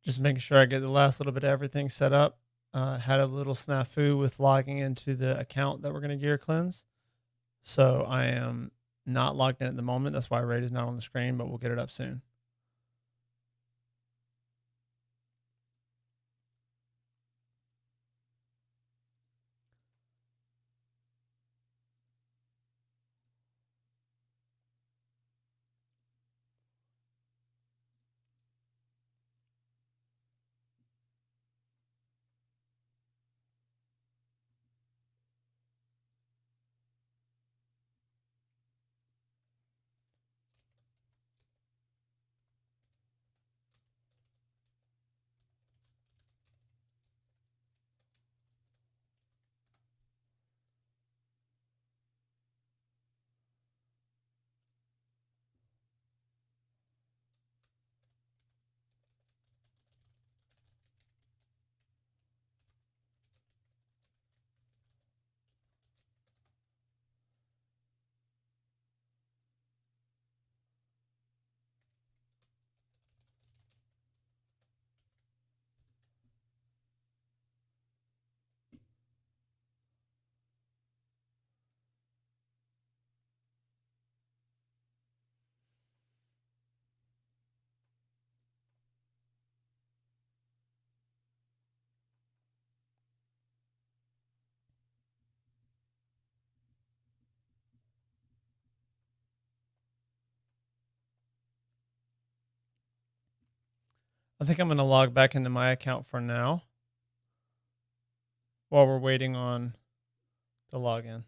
Just making sure I get the last little bit of everything set up. Had a little snafu with logging into the account that we're going to gear cleanse. So I am not logged in at the moment. That's why Raid is not on the screen, but we'll get it up soon. I think I'm going to log back into my account for now while we're waiting on the login.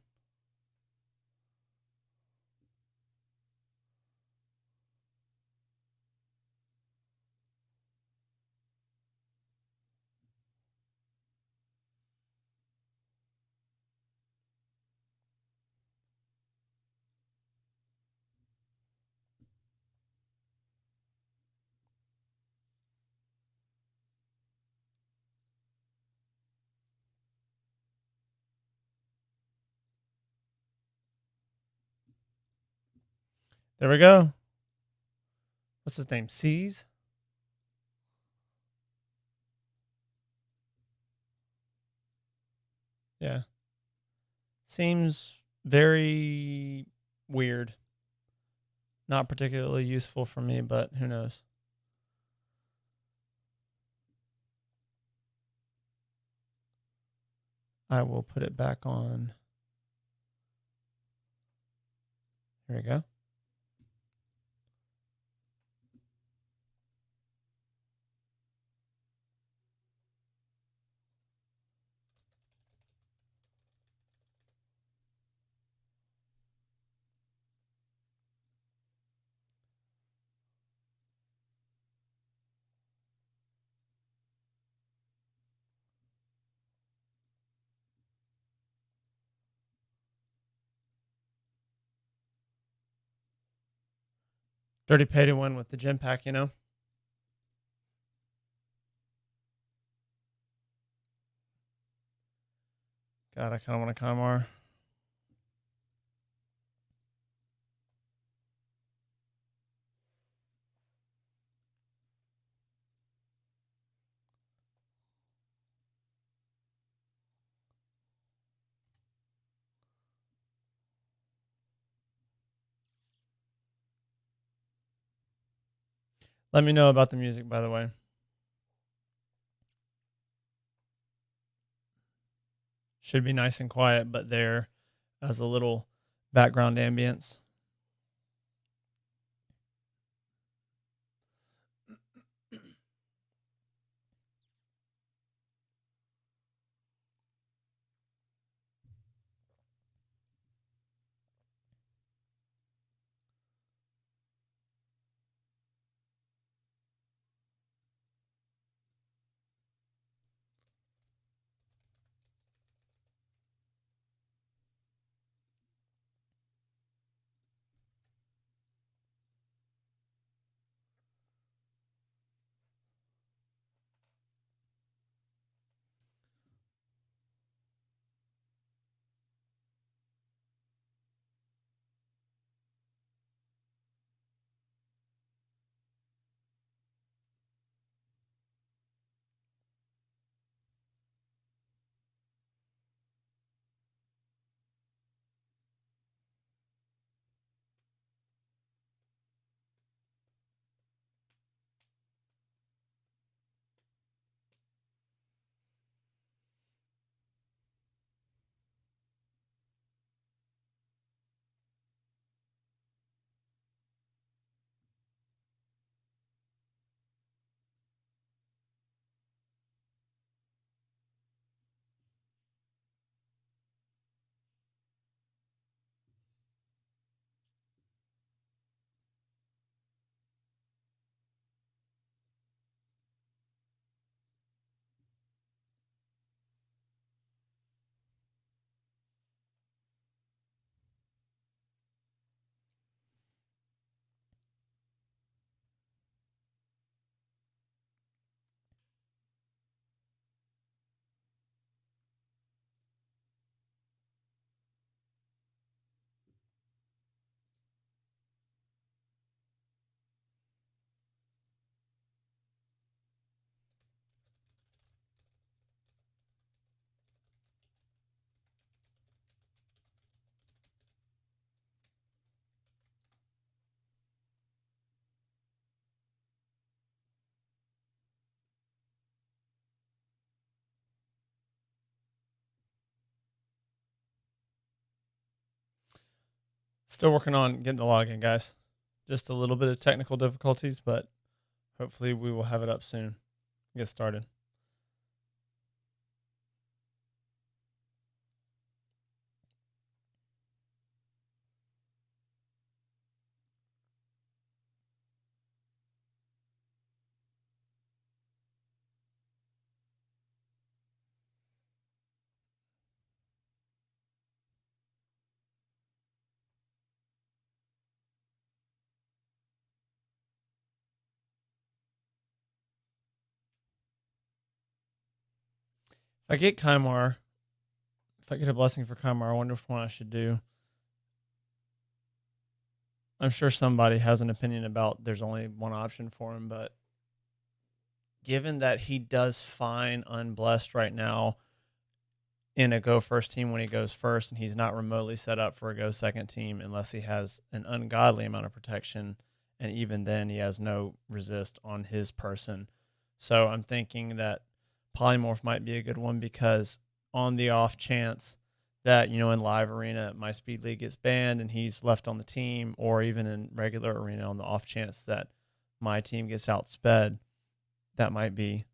There we go. What's his name? C's? Yeah. Seems very weird. Not particularly useful for me, but who knows? I will put it back on. Here we go. Dirty pay to win with the gym pack, you know? God, I kind of want a Kymar. Let me know about the music, by the way. Should be nice and quiet, but there as a little background ambience. Still working on getting the login, guys. Just a little bit of technical difficulties, but hopefully we will have it up soon. Get started. If I get Kymar, if I get a blessing for Kymar, I wonder which one I should do. I'm sure somebody has an opinion about there's only one option for him, but given that he does fine unblessed right now in a go first team when he goes first, and he's not remotely set up for a go second team unless he has an ungodly amount of protection, and even then he has no resist on his person. So I'm thinking that Polymorph might be a good one, because on the off chance that, in live arena my speed lead gets banned and he's left on the team, or even in regular arena on the off chance that my team gets outsped, that might be,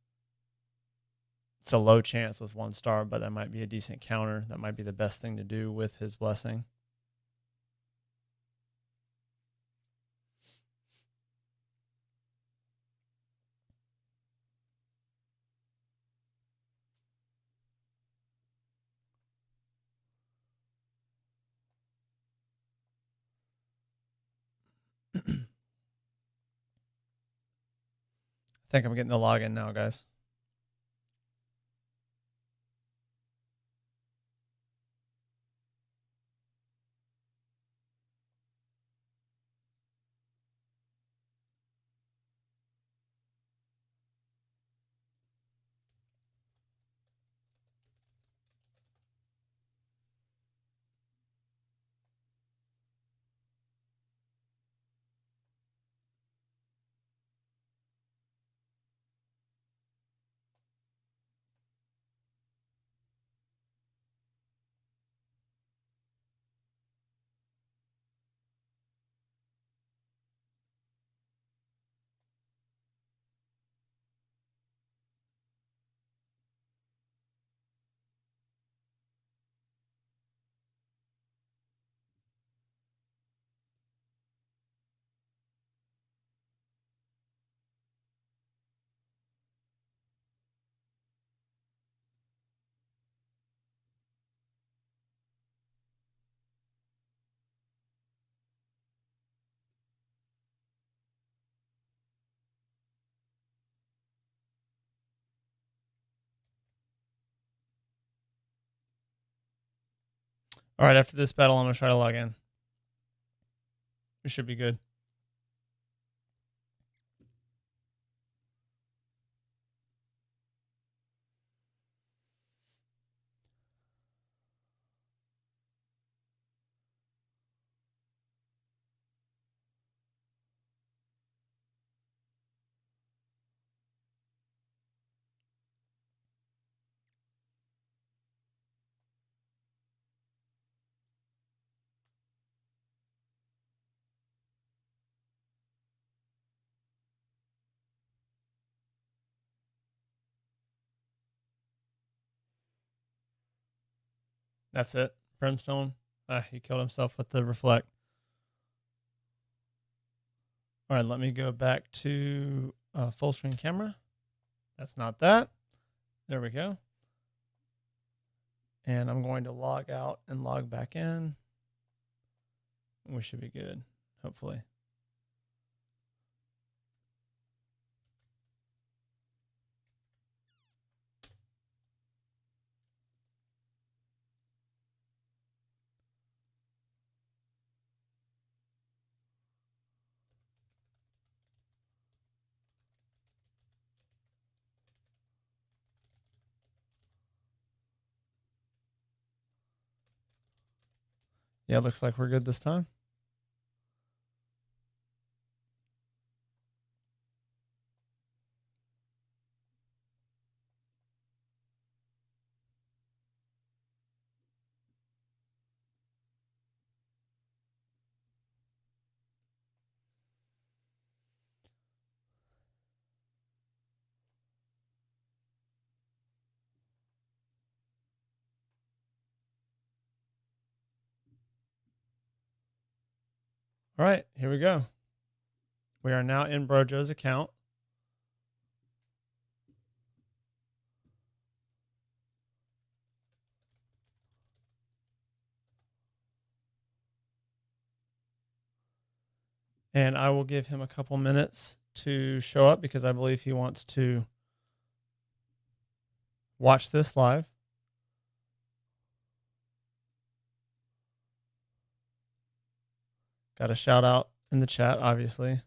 it's a low chance with 1 star, but that might be a decent counter. That might be the best thing to do with his blessing. I think I'm getting the login now, guys. All right, after this battle, I'm going to try to log in. We should be good. That's it. Brimstone. He killed himself with the reflect. All right, let me go back to full screen camera. That's not that. There we go. And I'm going to log out and log back in. We should be good, hopefully. Yeah, looks like we're good this time. All right, here we go. We are now in Brojo's account. And I will give him a couple minutes to show up because I believe he wants to watch this live. Got a shout out in the chat, obviously.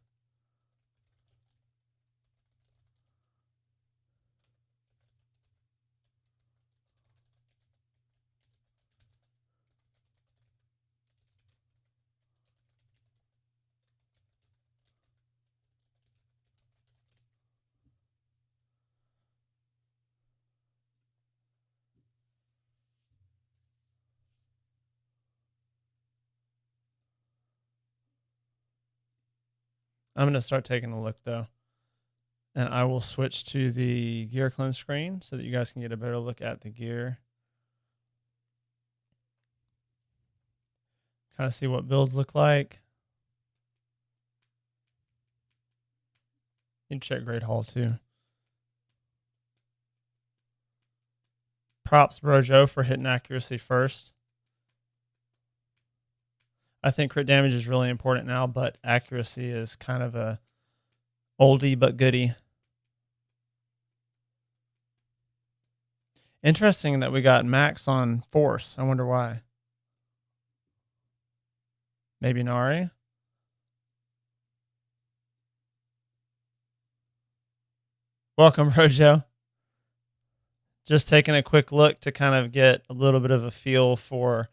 I'm going to start taking a look though. And I will switch to the gear cleanse screen so that you guys can get a better look at the gear. Kind of see what builds look like. You can check Great Hall too. Props, Brojo, for hitting accuracy first. I think crit damage is really important now, but accuracy is kind of a oldie but goodie. Interesting that we got max on force. I wonder why. Maybe Nari? Welcome, Brojo. Just taking a quick look to kind of get a little bit of a feel for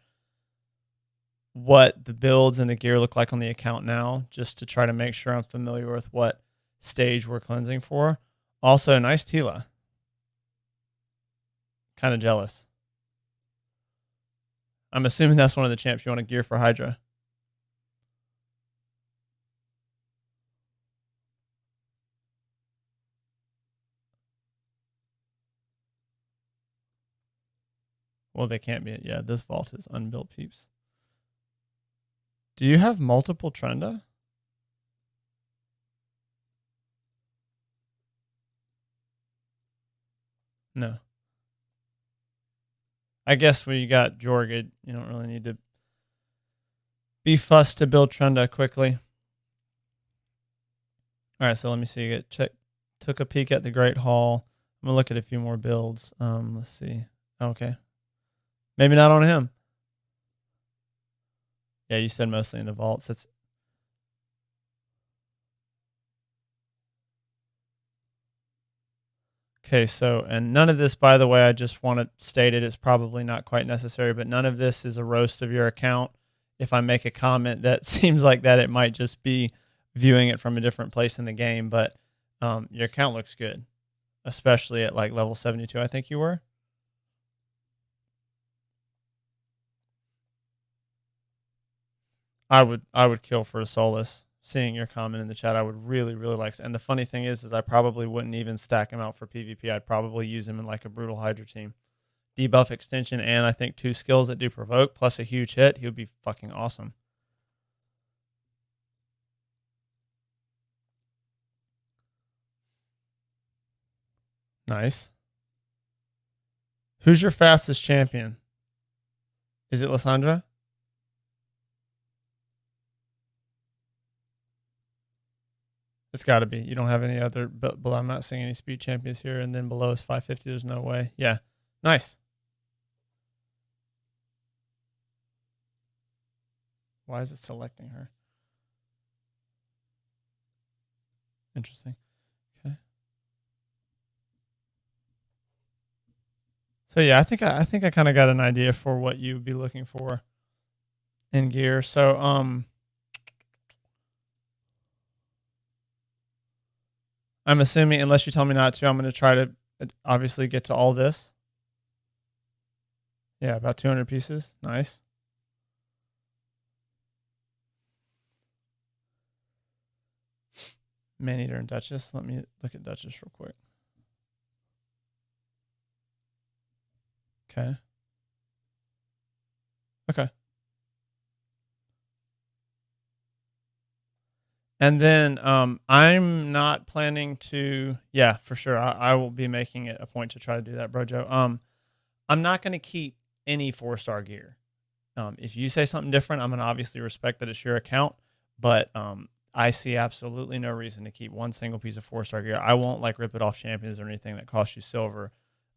what the builds and the gear look like on the account now, just to try to make sure I'm familiar with what stage we're cleansing for. Also, nice Tila. Kind of jealous. I'm assuming that's one of the champs you want to gear for Hydra. Well, they can't be. Yeah, this vault is unbuilt, peeps. Do you have multiple Trenda? No. I guess when you got Jorgid, you don't really need to be fussed to build Trenda quickly. All right, so let me see. Took a peek at the Great Hall. I'm gonna look at a few more builds. Let's see. Okay, maybe not on him. Yeah, you said mostly in the vaults. It's okay. So, and none of this, by the way, I just want to state it. It's probably not quite necessary, but none of this is a roast of your account. If I make a comment that seems like that, it might just be viewing it from a different place in the game. But your account looks good, especially at like level 72. I think you were. I would kill for a Solus. Seeing your comment in the chat, I would really, really like. And the funny thing is I probably wouldn't even stack him out for PvP. I'd probably use him in like a brutal Hydra team. Debuff extension and I think 2 skills that do provoke plus a huge hit. He would be fucking awesome. Nice. Who's your fastest champion? Is it Lysandra? It's got to be. You don't have any other, but I'm not seeing any speed champions here. And then below is 550. There's no way. Yeah. Nice. Why is it selecting her? Interesting. Okay. So yeah, I think I kind of got an idea for what you would be looking for in gear. So I'm assuming, unless you tell me not to, I'm going to try to obviously get to all this. Yeah, about 200 pieces. Nice. Maneater and Duchess. Let me look at Duchess real quick. Okay. Okay. And then I'm not planning to. Yeah, for sure. I will be making it a point to try to do that, bro, Joe. I'm not going to keep any 4-star gear. If you say something different, I'm going to obviously respect that it's your account. But I see absolutely no reason to keep one single piece of 4-star gear. I won't like rip it off champions or anything that costs you silver,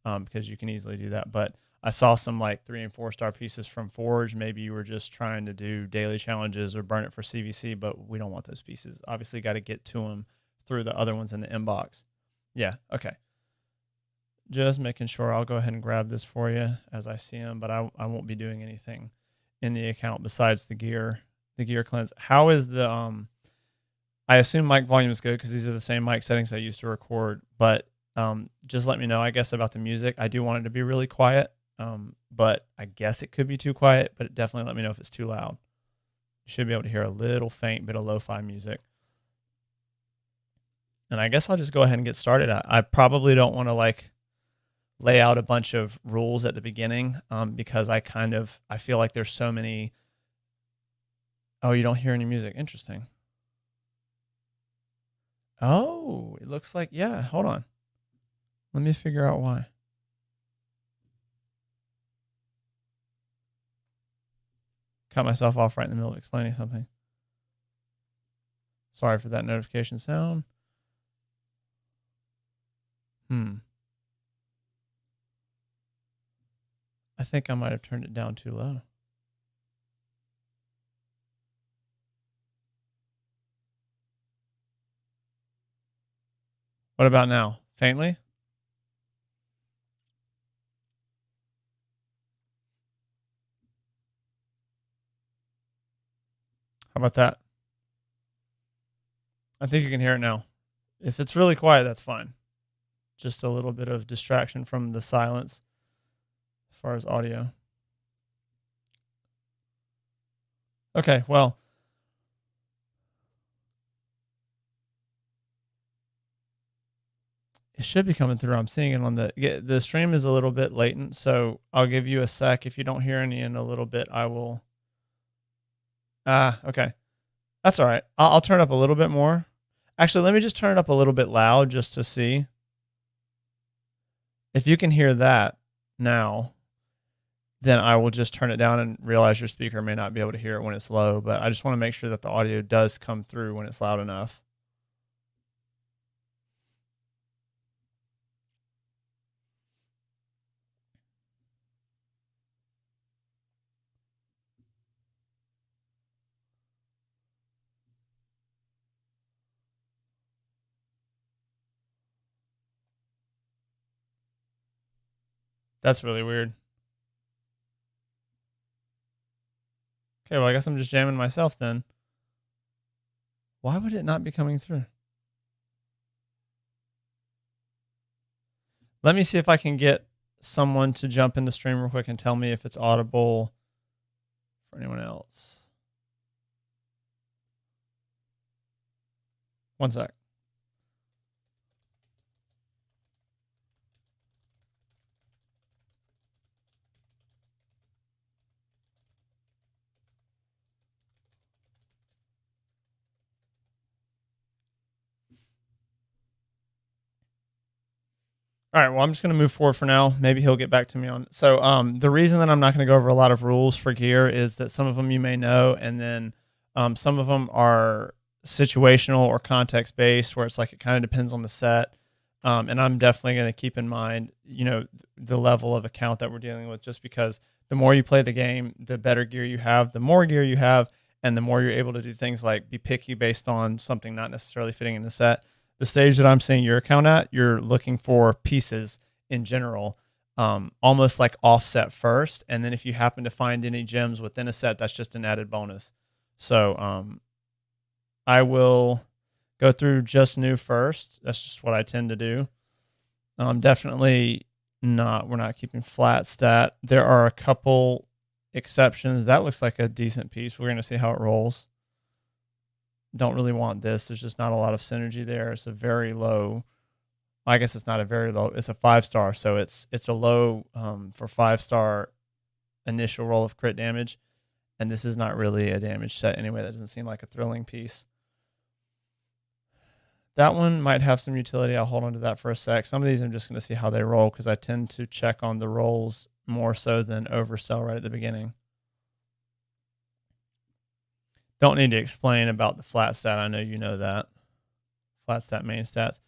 because you can easily do that. But I saw some like 3 and 4-star pieces from Forge. Maybe you were just trying to do daily challenges or burn it for CVC, but we don't want those pieces. Obviously, got to get to them through the other ones in the inbox. Yeah, okay. Just making sure. I'll go ahead and grab this for you as I see them, but I won't be doing anything in the account besides the gear cleanse. How is the I assume mic volume is good because these are the same mic settings I used to record, but just let me know, I guess, about the music. I do want it to be really quiet, but I guess it could be too quiet, but definitely let me know if it's too loud. You should be able to hear a little faint bit of lo-fi music. And I guess I'll just go ahead and get started. I probably don't want to like lay out a bunch of rules at the beginning, because I feel like there's so many. Oh, you don't hear any music. Interesting. Oh, it looks like, yeah, hold on. Let me figure out why. Cut myself off right in the middle of explaining something. Sorry for that notification sound. I think I might have turned it down too low. What about now? Faintly? How about that? I think you can hear it now. If it's really quiet, that's fine. Just a little bit of distraction from the silence as far as audio. Okay, well, it should be coming through. I'm seeing it on the stream is a little bit latent, so I'll give you a sec. If you don't hear any in a little bit, I will. Okay. That's all right. I'll turn it up a little bit more. Actually, let me just turn it up a little bit loud just to see. If you can hear that now, then I will just turn it down and realize your speaker may not be able to hear it when it's low, but I just want to make sure that the audio does come through when it's loud enough. That's really weird. Okay, well, I guess I'm just jamming myself then. Why would it not be coming through? Let me see if I can get someone to jump in the stream real quick and tell me if it's audible for anyone else. One sec. All right, well, I'm just going to move forward for now. Maybe he'll get back to me on it. So the reason that I'm not going to go over a lot of rules for gear is that some of them you may know, and then some of them are situational or context-based, where it's like it kind of depends on the set. And I'm definitely going to keep in mind, the level of account that we're dealing with, just because the more you play the game, the better gear you have, the more gear you have, and the more you're able to do things like be picky based on something not necessarily fitting in the set. The stage that I'm seeing your account at, you're looking for pieces in general, almost like offset first. And then if you happen to find any gems within a set, that's just an added bonus. So I will go through just new first. That's just what I tend to do. Definitely not. We're not keeping flat stat. There are a couple exceptions. That looks like a decent piece. We're going to see how it rolls. Don't really want this. There's just not a lot of synergy there. It's a very low. I guess it's not a very low. It's a 5-star, so it's a low for 5-star initial roll of crit damage, and this is not really a damage set anyway. That doesn't seem like a thrilling piece. That one might have some utility. I'll hold on to that for a sec. Some of these I'm just going to see how they roll because I tend to check on the rolls more so than oversell right at the beginning. Don't need to explain about the flat stat. I know you know that. Flat stat, main stats.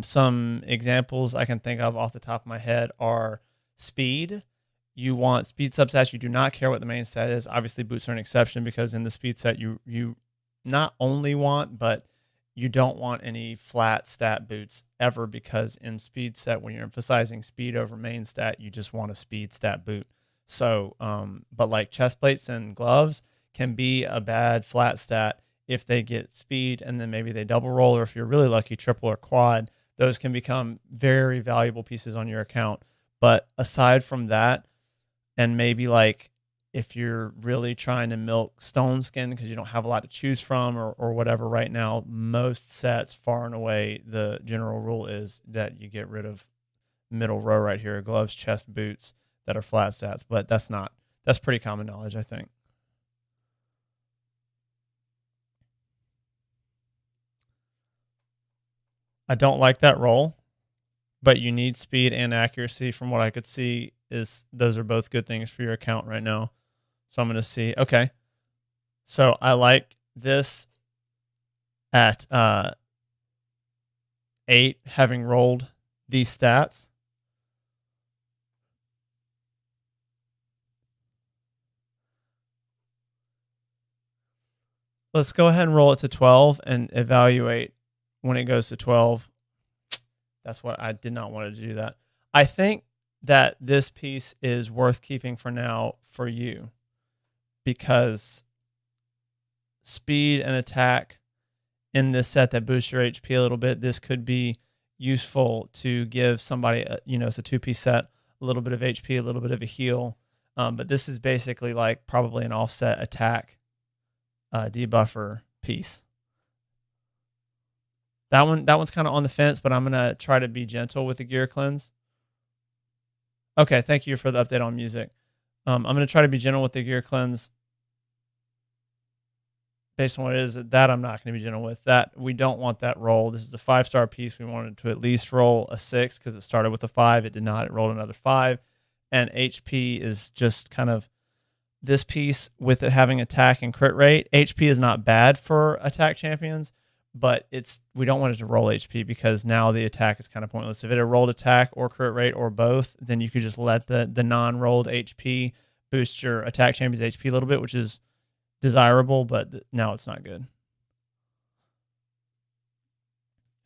Some examples I can think of off the top of my head are speed. You want speed substats. You do not care what the main stat is. Obviously, boots are an exception because in the speed set, you not only want, but you don't want any flat stat boots ever, because in speed set, when you're emphasizing speed over main stat, you just want a speed stat boot. So, but like chest plates and gloves can be a bad flat stat if they get speed and then maybe they double roll, or if you're really lucky, triple or quad. Those can become very valuable pieces on your account. But aside from that, and maybe like if you're really trying to milk stone skin because you don't have a lot to choose from or whatever right now, most sets far and away, the general rule is that you get rid of middle row right here, gloves, chest, boots that are flat stats. But that's pretty common knowledge, I think. I don't like that roll, but you need speed and accuracy. From what I could see, is those are both good things for your account right now. So I'm going to see. Okay. So I like this at 8, having rolled these stats. Let's go ahead and roll it to 12 and evaluate when it goes to 12. That's what I did not want to do that. I think that this piece is worth keeping for now for you because speed and attack in this set that boosts your HP a little bit, this could be useful to give somebody, it's a 2-piece set, a little bit of HP, a little bit of a heal. But this is basically like probably an offset attack debuffer piece. That one's kind of on the fence, but I'm going to try to be gentle with the gear cleanse. Okay, thank you for the update on music. I'm going to try to be gentle with the gear cleanse based on what it is. That I'm not going to be gentle with. That we don't want that roll. This is a 5-star piece. We wanted to at least roll a 6 because it started with a 5. It did not. It rolled another 5. And HP is just kind of this piece with it having attack and crit rate. HP is not bad for attack champions, but we don't want it to roll HP because now the attack is kind of pointless. If it had rolled attack or crit rate or both, then you could just let the non-rolled HP boost your attack champion's HP a little bit, which is desirable, but now it's not good.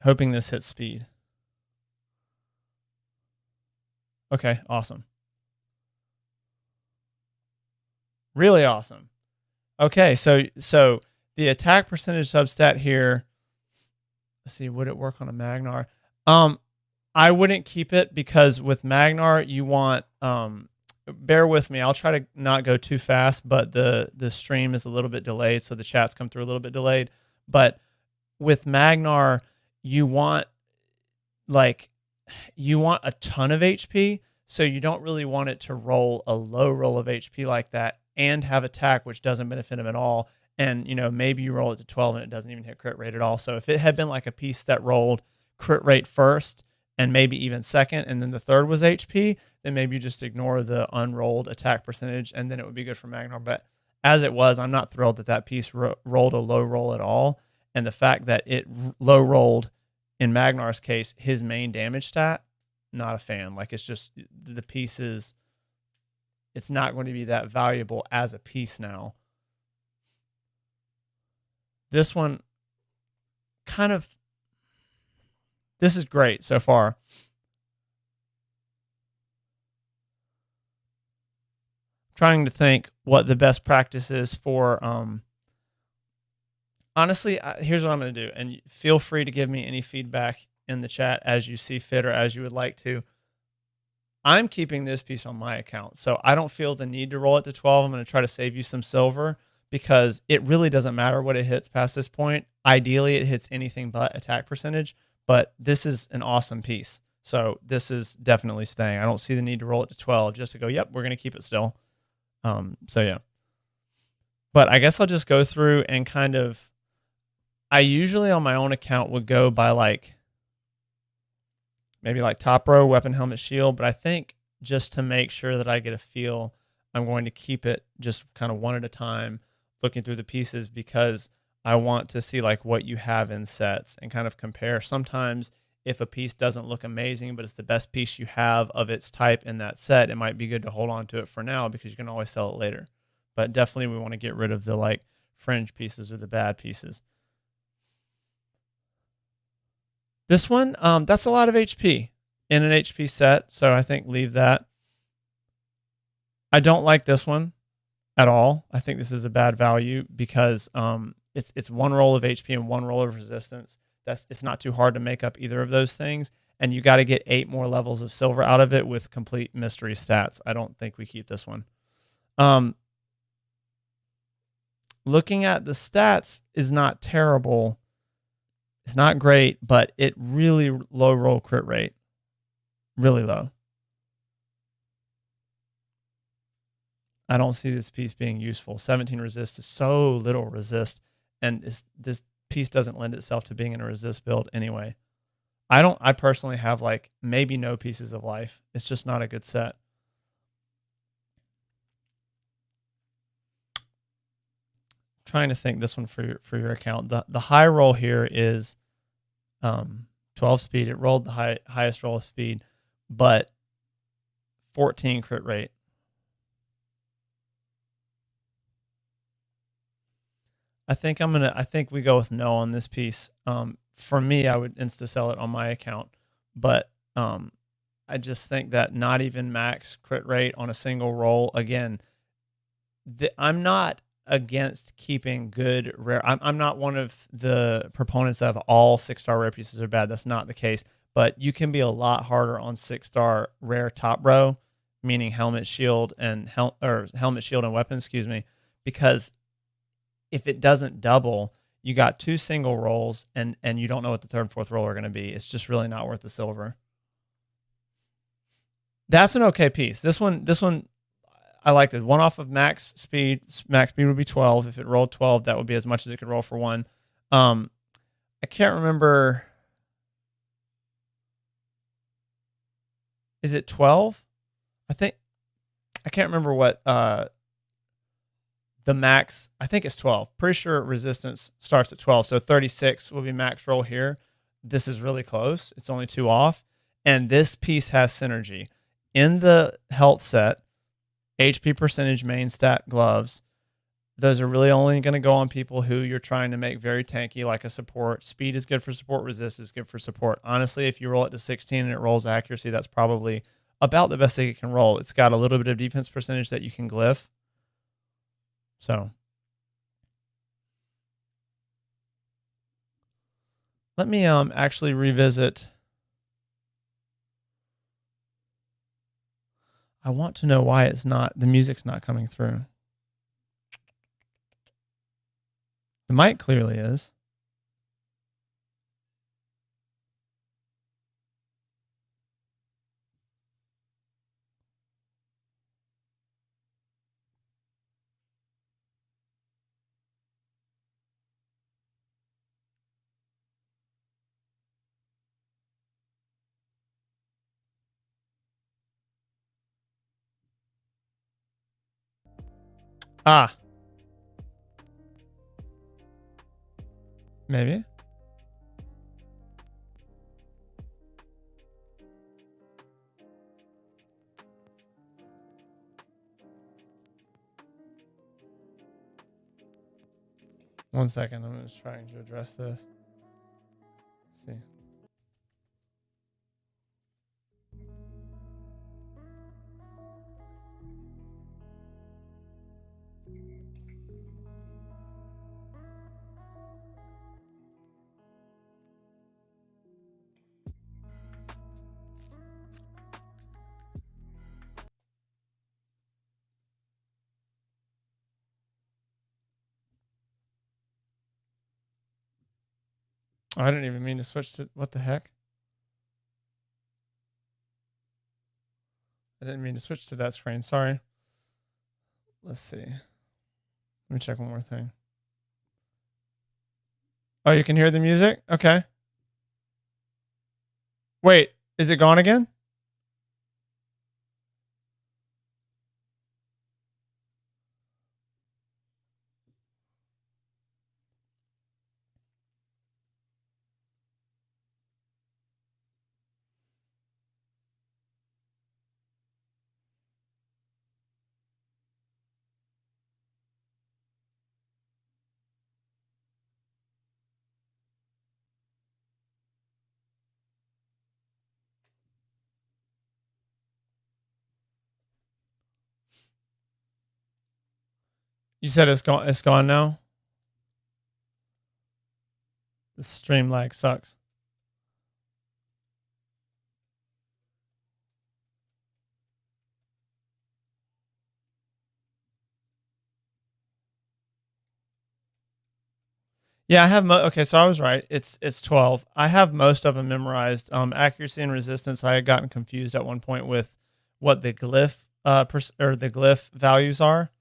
Hoping this hits speed. Okay, awesome. Really awesome. Okay, so the attack percentage substat here, let's see, would it work on a Magnar? I wouldn't keep it because with Magnar, you want, bear with me, I'll try to not go too fast, but the stream is a little bit delayed, so the chats come through a little bit delayed. But with Magnar, you want a ton of HP, so you don't really want it to roll a low roll of HP like that and have attack, which doesn't benefit him at all. And, maybe you roll it to 12 and it doesn't even hit crit rate at all. So if it had been like a piece that rolled crit rate first and maybe even second, and then the third was HP, then maybe you just ignore the unrolled attack percentage and then it would be good for Magnar. But as it was, I'm not thrilled that piece rolled a low roll at all. And the fact that it low rolled, in Magnar's case, his main damage stat, not a fan. Like, it's just the pieces, it's not going to be that valuable as a piece now. This one this is great so far. I'm trying to think what the best practice is for, honestly, here's what I'm going to do. And feel free to give me any feedback in the chat as you see fit or as you would like to. I'm keeping this piece on my account, so I don't feel the need to roll it to 12. I'm going to try to save you some silver because it really doesn't matter what it hits past this point. Ideally, it hits anything but attack percentage, but this is an awesome piece. So this is definitely staying. I don't see the need to roll it to 12 just to go, yep, we're going to keep it still. So yeah. But I guess I'll just go through and kind of I usually on my own account would go by like maybe like top row, weapon, helmet, shield. But I think just to make sure that I get a feel, I'm going to keep it just kind of one at a time, looking through the pieces, because I want to see like what you have in sets and kind of compare. Sometimes if a piece doesn't look amazing, but it's the best piece you have of its type in that set, it might be good to hold on to it for now because you can always sell it later. But definitely we want to get rid of the like fringe pieces or the bad pieces. This one, that's a lot of HP in an HP set, so I think leave that. I don't like this one at all. I think this is a bad value because it's one roll of HP and one roll of resistance. It's not too hard to make up either of those things, and you got to get 8 more levels of silver out of it with complete mystery stats. I don't think we keep this one. Looking at the stats is not terrible. It's not great, but it really low roll crit rate. Really low. I don't see this piece being useful. 17 resist is so little resist, and this piece doesn't lend itself to being in a resist build anyway. I personally have like maybe no pieces of life. It's just not a good set. Trying to think this one for your account. The high roll here is 12 speed. It rolled the highest roll of speed, but 14 crit rate. I think we go with no on this piece. For me, I would insta sell it on my account, but I just think that not even max crit rate on a single roll. Again, I'm not against keeping good rare. I'm not one of the proponents of all 6-star rare pieces are bad. That's not the case. But you can be a lot harder on 6-star rare top row, meaning helmet, shield, and helmet, shield, and weapon. Excuse me, because if it doesn't double, you got 2 single rolls, and you don't know what the third and fourth roll are going to be. It's just really not worth the silver. That's an okay piece. This one. I liked it. One off of max speed. Max speed would be 12. If it rolled 12, that would be as much as it could roll for one. I can't remember. Is it 12? I can't remember what the max. I think it's 12. Pretty sure resistance starts at 12. So 36 will be max roll here. This is really close. It's only 2 off. And this piece has synergy. In the health set, HP percentage main stat gloves, those are really only going to go on people who you're trying to make very tanky, like a support. Speed is good for support. Resist is good for support. Honestly, if you roll it to 16 and it rolls accuracy, that's probably about the best thing it can roll. It's got a little bit of defense percentage that you can glyph. So let me actually revisit. I want to know why the music's not coming through. The mic clearly is. Ah. Maybe. One second. I'm just trying to address this. Let's see. Oh, I didn't even mean to switch to what the heck? I didn't mean to switch to that screen. Sorry. Let's see. Let me check one more thing. Oh, you can hear the music? Okay. Wait, is it gone again? You said it's gone. It's gone now. The stream lag sucks. Yeah, I have. Okay, so I was right. It's 12. I have most of them memorized. Accuracy and resistance. I had gotten confused at one point with what the glyph or the glyph values are.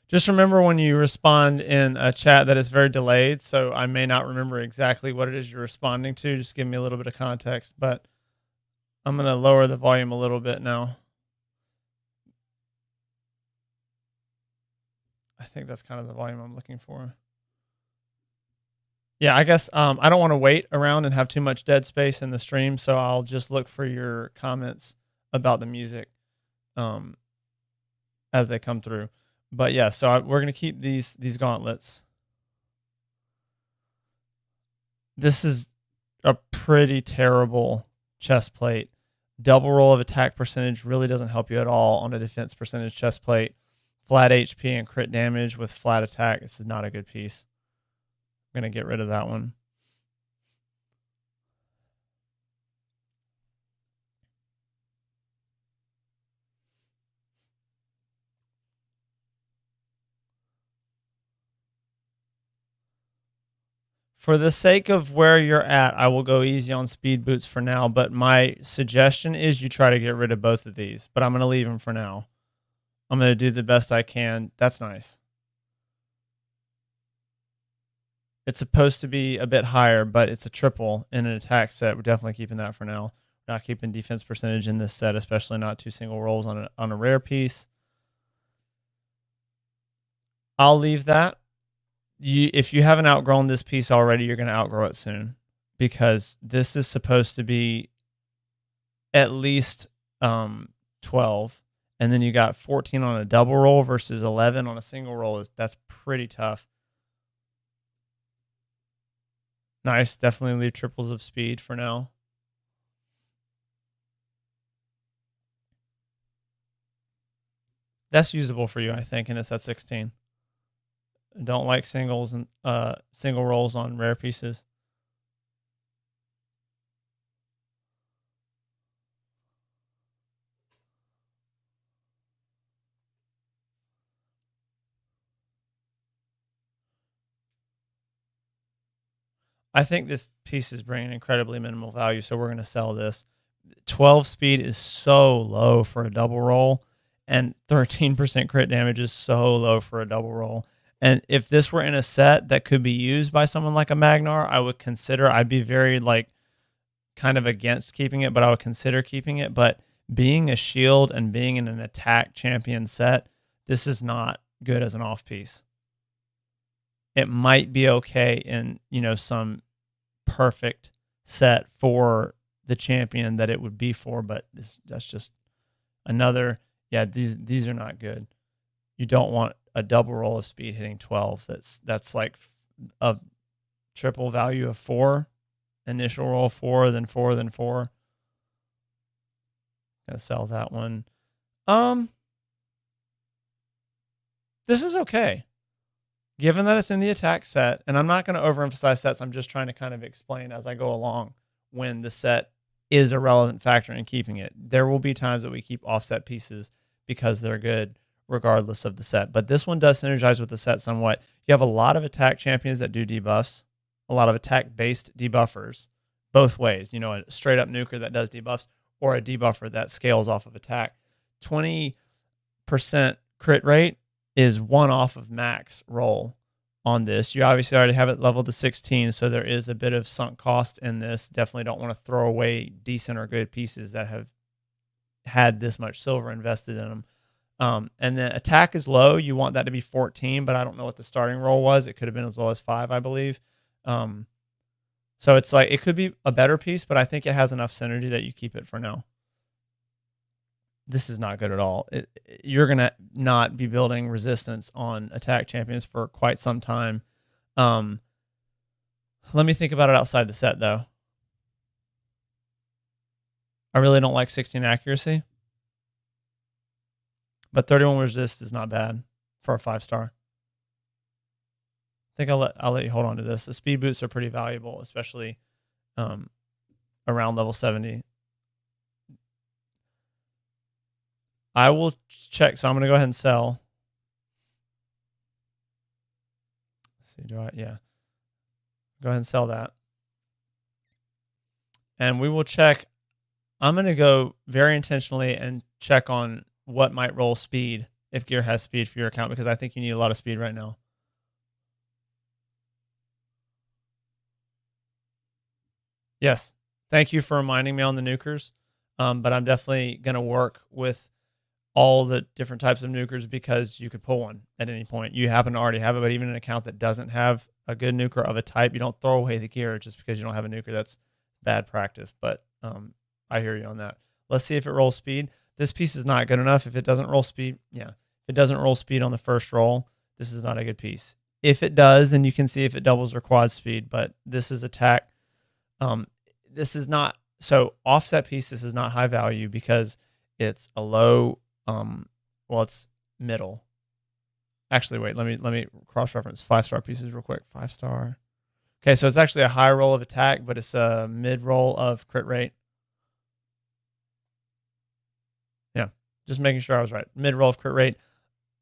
Just remember when you respond in a chat that is very delayed, so I may not remember exactly what it is you're responding to. Just give me a little bit of context, but I'm going to lower the volume a little bit now. I think that's kind of the volume I'm looking for. Yeah, I guess I don't want to wait around and have too much dead space in the stream, so I'll just look for your comments about the music as they come through. But yeah, so we're going to keep these gauntlets. This is a pretty terrible chest plate. Double roll of attack percentage really doesn't help you at all on a defense percentage chest plate. Flat HP and crit damage with flat attack. This is not a good piece. I'm going to get rid of that one. For the sake of where you're at, I will go easy on speed boots for now, but my suggestion is you try to get rid of both of these, but I'm going to leave them for now. I'm going to do the best I can. That's nice. It's supposed to be a bit higher, but it's a triple in an attack set. We're definitely keeping that for now. Not keeping defense percentage in this set, especially not 2 single rolls on a rare piece. I'll leave that. If you haven't outgrown this piece already, you're going to outgrow it soon, because this is supposed to be at least 12, and then you got 14 on a double roll versus 11 on a single roll. That's pretty tough. Nice. Definitely leave triples of speed for now. That's usable for you, I think, and it's at 16. Don't like singles and single rolls on rare pieces. I think this piece is bringing incredibly minimal value, so we're going to sell this. 12 speed is so low for a double roll, and 13% crit damage is so low for a double roll. And if this were in a set that could be used by someone like a Magnar, I would consider. I'd be very kind of against keeping it, but I would consider keeping it. But being a shield and being in an attack champion set, this is not good as an off piece. It might be okay in some perfect set for the champion that it would be for, but that's just another. Yeah, these are not good. You don't want a double roll of speed hitting 12. That's like a triple value of 4. Initial roll 4, then 4, then 4. Gonna sell that one. This is okay. Given that it's in the attack set, and I'm not going to overemphasize sets, I'm just trying to kind of explain as I go along when the set is a relevant factor in keeping it. There will be times that we keep offset pieces because they're good regardless of the set. But this one does synergize with the set somewhat. You have a lot of attack champions that do debuffs, a lot of attack-based debuffers, both ways. A straight-up nuker that does debuffs, or a debuffer that scales off of attack. 20% crit rate is 1 off of max roll on this. You obviously already have it leveled to 16, so there is a bit of sunk cost in this. Definitely don't want to throw away decent or good pieces that have had this much silver invested in them. And then attack is low. You want that to be 14, but I don't know what the starting roll was. It could have been as low as 5, I believe. So it's like, it could be a better piece, but I think it has enough synergy that you keep it for now. This is not good at all. You're going to not be building resistance on attack champions for quite some time. Let me think about it outside the set, though. I really don't like 16 accuracy, but 31 resist is not bad for a 5-star. I think I'll let you hold on to this. The speed boots are pretty valuable, especially around level 70. I will check. So I'm going to go ahead and sell. Let's see. Yeah. Go ahead and sell that. And we will check. I'm going to go very intentionally and check on what might roll speed if gear has speed for your account, because I think you need a lot of speed right now. Yes. Thank you for reminding me on the nukers. But I'm definitely going to work with all the different types of nukers, because you could pull one at any point. You happen to already have it, but even an account that doesn't have a good nuker of a type, you don't throw away the gear just because you don't have a nuker. That's bad practice, but I hear you on that. Let's see if it rolls speed. This piece is not good enough. If it doesn't roll speed, if it doesn't roll speed on the first roll, this is not a good piece. If it does, then you can see if it doubles or quad speed, but this is attack. This is not, so offset piece, this is not high value because it's a low, well, it's middle. Actually, wait, let me cross-reference 5-star pieces real quick. 5-star. Okay, so it's actually a high roll of attack, but it's a mid roll of crit rate. Yeah, just making sure I was right. Mid roll of crit rate,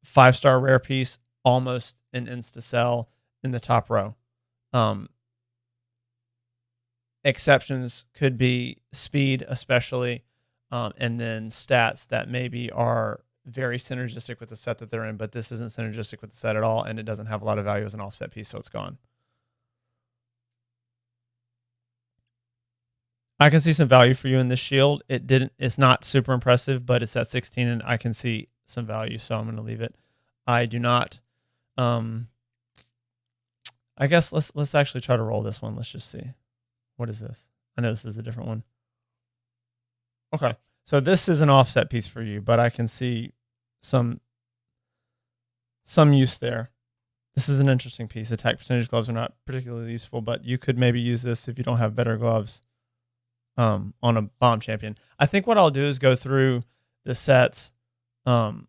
5-star rare piece, almost an insta-sell in the top row. Exceptions could be speed, especially, and then stats that maybe are very synergistic with the set that they're in, but this isn't synergistic with the set at all, and it doesn't have a lot of value as an offset piece, so it's gone. I can see some value for you in this shield. It's not super impressive, but it's at 16, and I can see some value, so I'm going to leave it. I do not. I guess let's actually try to roll this one. Let's just see. What is this? I know this is a different one. Okay. So this is an offset piece for you, but I can see some use there. This is an interesting piece. Attack percentage gloves are not particularly useful, but you could maybe use this if you don't have better gloves on a bomb champion. I think what I'll do is go through the sets, and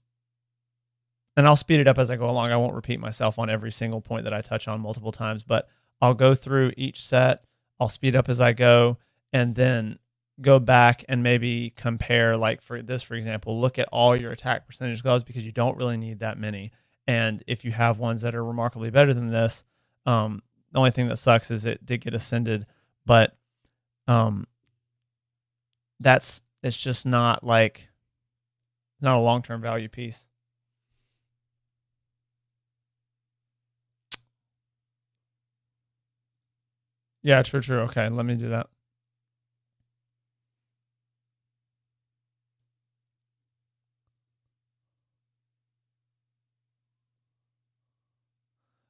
I'll speed it up as I go along. I won't repeat myself on every single point that I touch on multiple times, but I'll go through each set. I'll speed up as I go, and then go back and maybe compare, like for this, for example, look at all your attack percentage gloves, because you don't really need that many. And if you have ones that are remarkably better than this, the only thing that sucks is it did get ascended, but it's just not like, not a long-term value piece. Yeah, true. Okay, let me do that.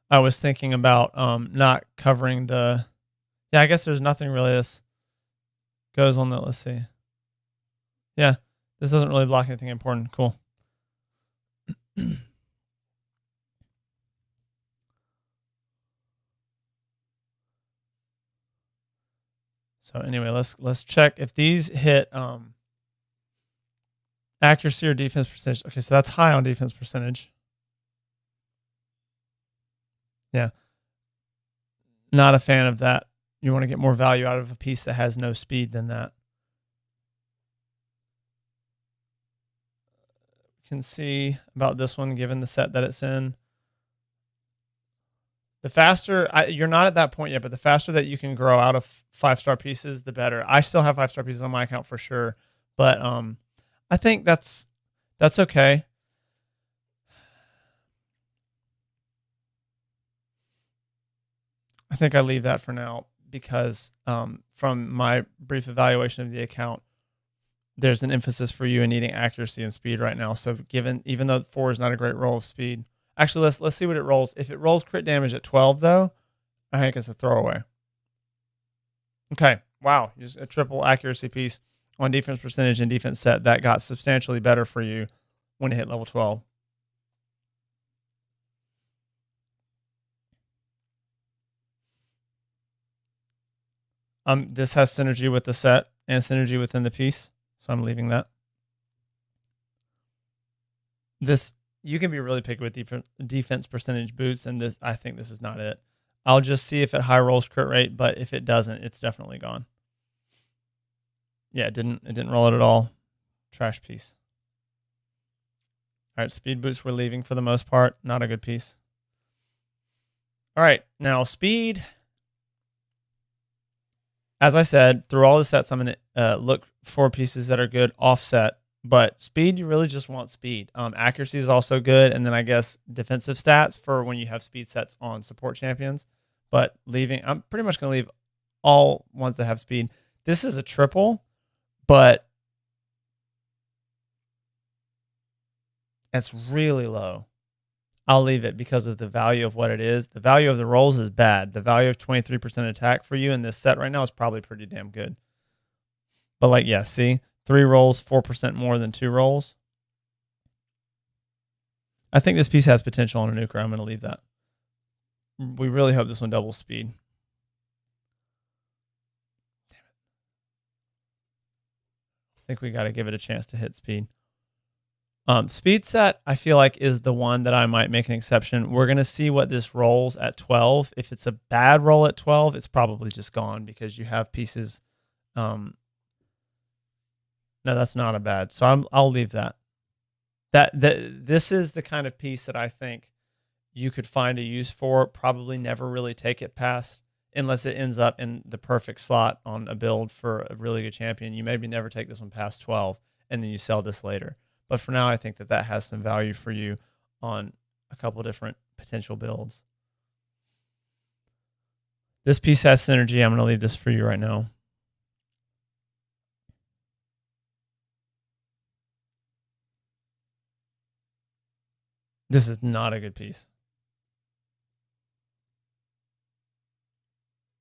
I was thinking about not covering the. Yeah, I guess there's nothing really this goes on that. Let's see. Yeah, this doesn't really block anything important. Cool. So anyway, let's check if these hit accuracy or defense percentage. Okay, so that's high on defense percentage. Yeah. Not a fan of that. You want to get more value out of a piece that has no speed than that. You can see about this one, given the set that it's in. The faster, you're not at that point yet, but the faster that you can grow out of 5-star pieces, the better. I still have 5-star pieces on my account for sure, But I think that's okay. I think I leave that for now because from my brief evaluation of the account, there's an emphasis for you in needing accuracy and speed right now. So even though 4 is not a great roll of speed, actually let's see what it rolls. If it rolls crit damage at 12 though, I think it's a throwaway. Okay, wow, just a triple accuracy piece on defense percentage and defense set that got substantially better for you when it hit level 12. This has synergy with the set and synergy within the piece, so I'm leaving that. This, you can be really picky with defense percentage boots, and this, I think this is not it. I'll just see if it high rolls crit rate, but if it doesn't, it's definitely gone. Yeah, it didn't roll it at all. Trash piece. All right, speed boots we're leaving for the most part. Not a good piece. All right, now speed. As I said, through all the sets, I'm going to look for pieces that are good offset. But speed, you really just want speed. Accuracy is also good. And then I guess defensive stats for when you have speed sets on support champions. But I'm pretty much going to leave all ones that have speed. This is a triple, but it's really low. I'll leave it because of the value of what it is. The value of the rolls is bad. The value of 23% attack for you in this set right now is probably pretty damn good. But like, yeah, see? 3 rolls, 4% more than 2 rolls. I think this piece has potential on a nuker. I'm going to leave that. We really hope this one doubles speed. Damn it. I think we got to give it a chance to hit speed. Speed set, I feel like, is the one that I might make an exception. We're going to see what this rolls at 12. If it's a bad roll at 12, it's probably just gone because you have pieces. No, that's not a bad. So I'll leave that. This is the kind of piece that I think you could find a use for. Probably never really take it past unless it ends up in the perfect slot on a build for a really good champion. You maybe never take this one past 12, and then you sell this later. But for now, I think that has some value for you on a couple different potential builds. This piece has synergy. I'm going to leave this for you right now. This is not a good piece.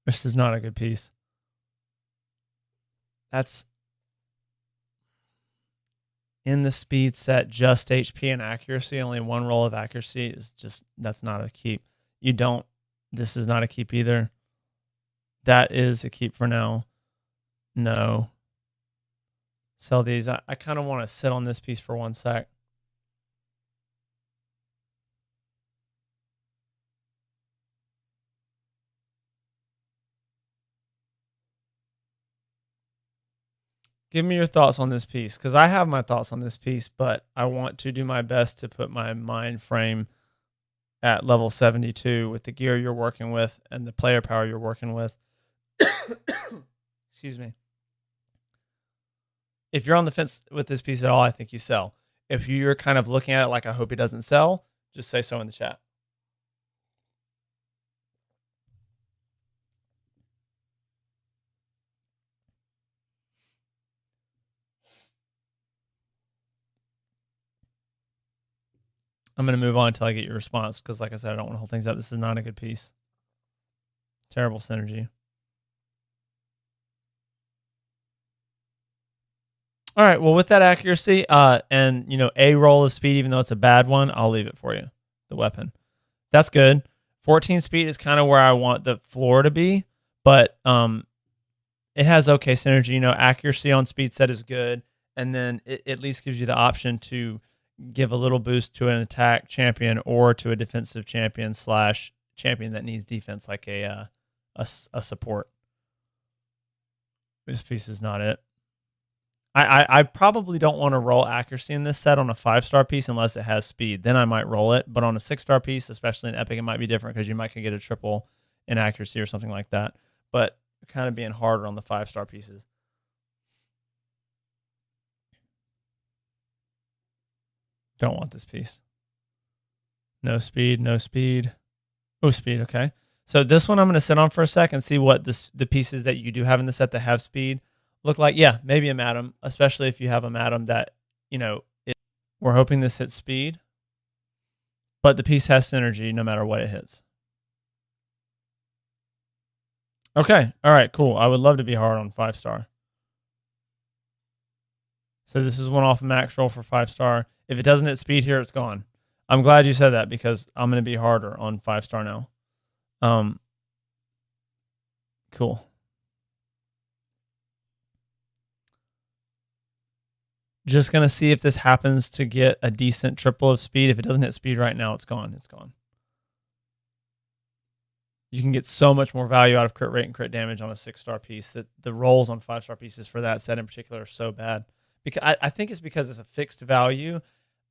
This is not a good piece. That's in the speed set, just HP and accuracy. Only 1 roll of accuracy is just, that's not a keep. This is not a keep either. That is a keep for now. No. Sell these. I kind of want to sit on this piece for 1 sec. Give me your thoughts on this piece, because I have my thoughts on this piece, but I want to do my best to put my mind frame at level 72 with the gear you're working with and the player power you're working with. Excuse me. If you're on the fence with this piece at all, I think you sell. If you're kind of looking at it like I hope he doesn't sell, just say so in the chat. I'm going to move on until I get your response because, like I said, I don't want to hold things up. This is not a good piece. Terrible synergy. All right, well, with that accuracy and, a roll of speed, even though it's a bad one, I'll leave it for you, the weapon. That's good. 14 speed is kind of where I want the floor to be, but it has okay synergy. Accuracy on speed set is good, and then it at least gives you the option to give a little boost to an attack champion or to a defensive champion / champion that needs defense, like a support. This piece is not it. I probably don't want to roll accuracy in this set on a 5-star piece unless it has speed. Then I might roll it. But on a 6-star piece, especially in Epic, it might be different because you might get a triple in accuracy or something like that. But kind of being harder on the 5-star pieces. Don't want this piece. No speed, no speed. Oh, speed, okay. So this one I'm going to sit on for a second, see what the pieces that you do have in the set that have speed look like. Yeah, maybe a Madam, especially if you have a Madam that, we're hoping this hits speed, but the piece has synergy no matter what it hits. Okay, all right, cool. I would love to be hard on 5-star. So this is one off of max roll for 5-star. If it doesn't hit speed here, it's gone. I'm glad you said that because I'm going to be harder on 5-star now. Cool. Just going to see if this happens to get a decent triple of speed. If it doesn't hit speed right now, it's gone. It's gone. You can get so much more value out of crit rate and crit damage on a 6-star piece. That the rolls on 5-star pieces for that set in particular are so bad. Because I think it's because it's a fixed value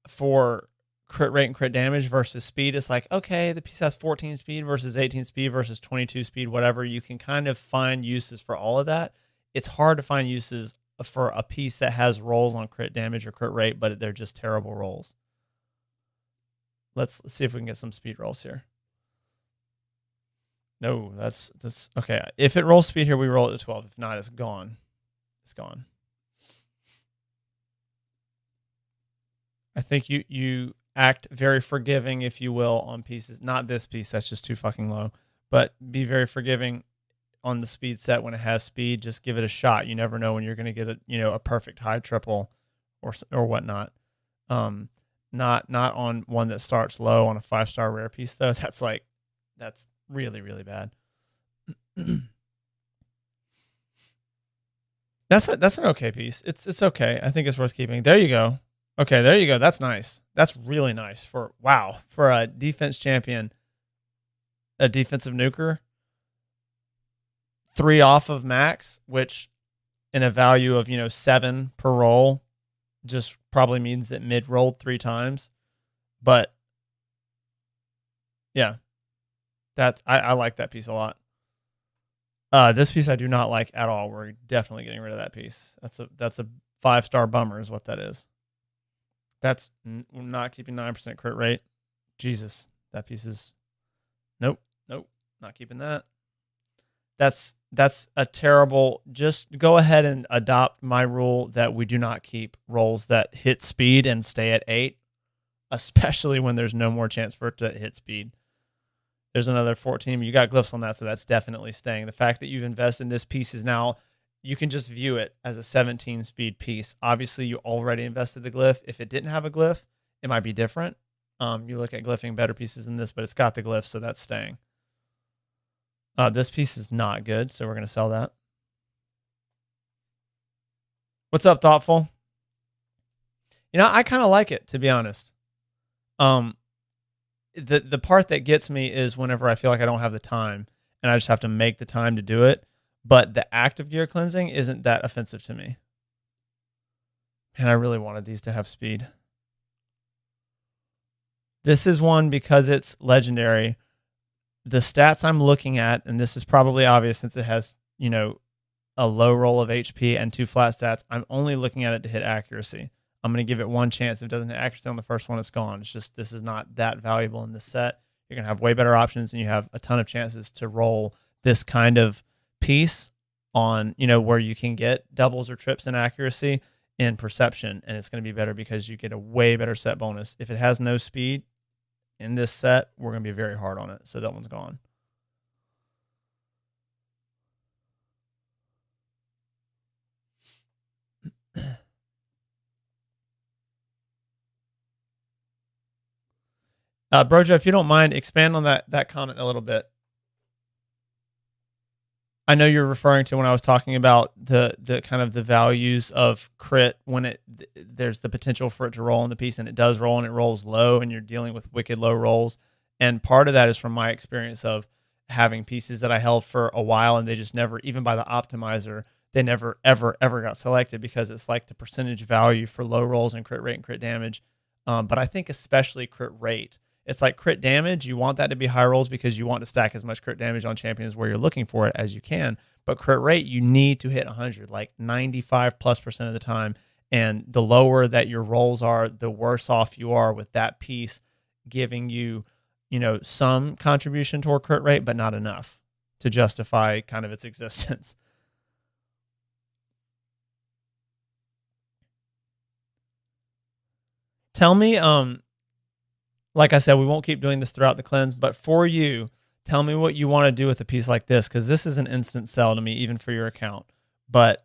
for crit rate and crit damage versus speed. It's like, okay, the piece has 14 speed versus 18 speed versus 22 speed, whatever. You can kind of find uses for all of that. It's hard to find uses for a piece that has rolls on crit damage or crit rate, but they're just terrible rolls. Let's see if we can get some speed rolls here. No, that's okay. If it rolls speed here, we roll it to 12. If not, it's gone. It's gone. I think you act very forgiving, if you will, on pieces. Not this piece, that's just too fucking low. But be very forgiving on the speed set when it has speed. Just give it a shot. You never know when you're going to get a perfect high triple or whatnot. Not on one that starts low on a 5-star rare piece though. That's really, really bad. That's an okay piece. It's okay. I think it's worth keeping. There you go. Okay, there you go. That's nice. That's really nice for a defense champion, a defensive nuker. 3 off of max, which in a value of 7 per roll, just probably means that mid rolled 3 times. But yeah, I like that piece a lot. This piece I do not like at all. We're definitely getting rid of that piece. That's a 5-star bummer is what that is. That's not keeping 9% crit rate. Jesus, that piece is nope, not keeping that. That's a terrible. Just go ahead and adopt my rule that we do not keep rolls that hit speed and stay at 8, especially when there's no more chance for it to hit speed. There's another 14. You got glyphs on that, so that's definitely staying. The fact that you've invested in this piece is now, you can just view it as a 17 speed piece. Obviously, you already invested the glyph. If it didn't have a glyph, it might be different. You look at glyphing better pieces than this, but it's got the glyph, so that's staying. This piece is not good, so we're going to sell that. What's up, Thoughtful? I kind of like it, to be honest. The part that gets me is whenever I feel like I don't have the time, and I just have to make the time to do it. But the act of gear cleansing isn't that offensive to me. And I really wanted these to have speed. This is one because it's legendary. The stats I'm looking at, and this is probably obvious since it has, a low roll of HP and 2 flat stats, I'm only looking at it to hit accuracy. I'm going to give it one chance. If it doesn't hit accuracy on the first one, it's gone. It's just, this is not that valuable in this set. You're going to have way better options, and you have a ton of chances to roll this kind of piece on, where you can get doubles or trips in accuracy in perception, and it's going to be better because you get a way better set bonus. If it has no speed in this set, we're going to be very hard on it, so that one's gone. Brojo, if you don't mind, expand on that comment a little bit. I know you're referring to when I was talking about the kind of the values of crit when there's the potential for it to roll in the piece, and it does roll and it rolls low, and you're dealing with wicked low rolls. And part of that is from my experience of having pieces that I held for a while, and they just never, even by the optimizer, they never, ever, ever got selected because it's like the percentage value for low rolls and crit rate and crit damage. But I think especially crit rate. It's like crit damage. You want that to be high rolls because you want to stack as much crit damage on champions where you're looking for it as you can. But crit rate, you need to hit 100, like 95+% of the time. And the lower that your rolls are, the worse off you are with that piece giving you, some contribution toward crit rate, but not enough to justify kind of its existence. Tell me, like I said, we won't keep doing this throughout the cleanse, but for you, tell me what you want to do with a piece like this, because this is an instant sell to me, even for your account. But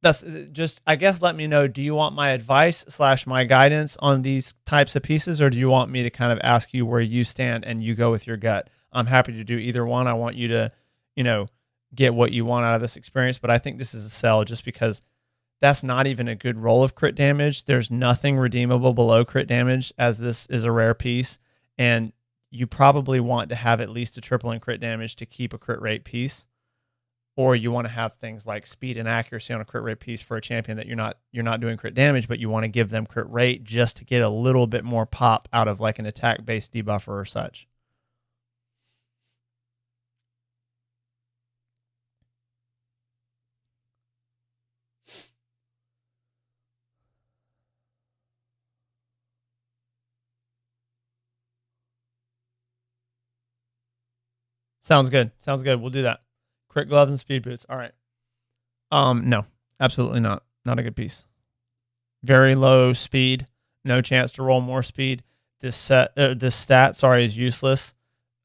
that's just, I guess, let me know, do you want my advice / my guidance on these types of pieces, or do you want me to kind of ask you where you stand and you go with your gut? I'm happy to do either one. I want you to, get what you want out of this experience, but I think this is a sell just because that's not even a good roll of crit damage. There's nothing redeemable below crit damage, as this is a rare piece, and you probably want to have at least a triple in crit damage to keep a crit rate piece. Or you want to have things like speed and accuracy on a crit rate piece for a champion that you're not doing crit damage, but you want to give them crit rate just to get a little bit more pop out of like an attack-based debuffer or such. Sounds good. Sounds good. We'll do that. Crit gloves and speed boots. All right. No, absolutely not. Not a good piece. Very low speed. No chance to roll more speed. This stat, is useless.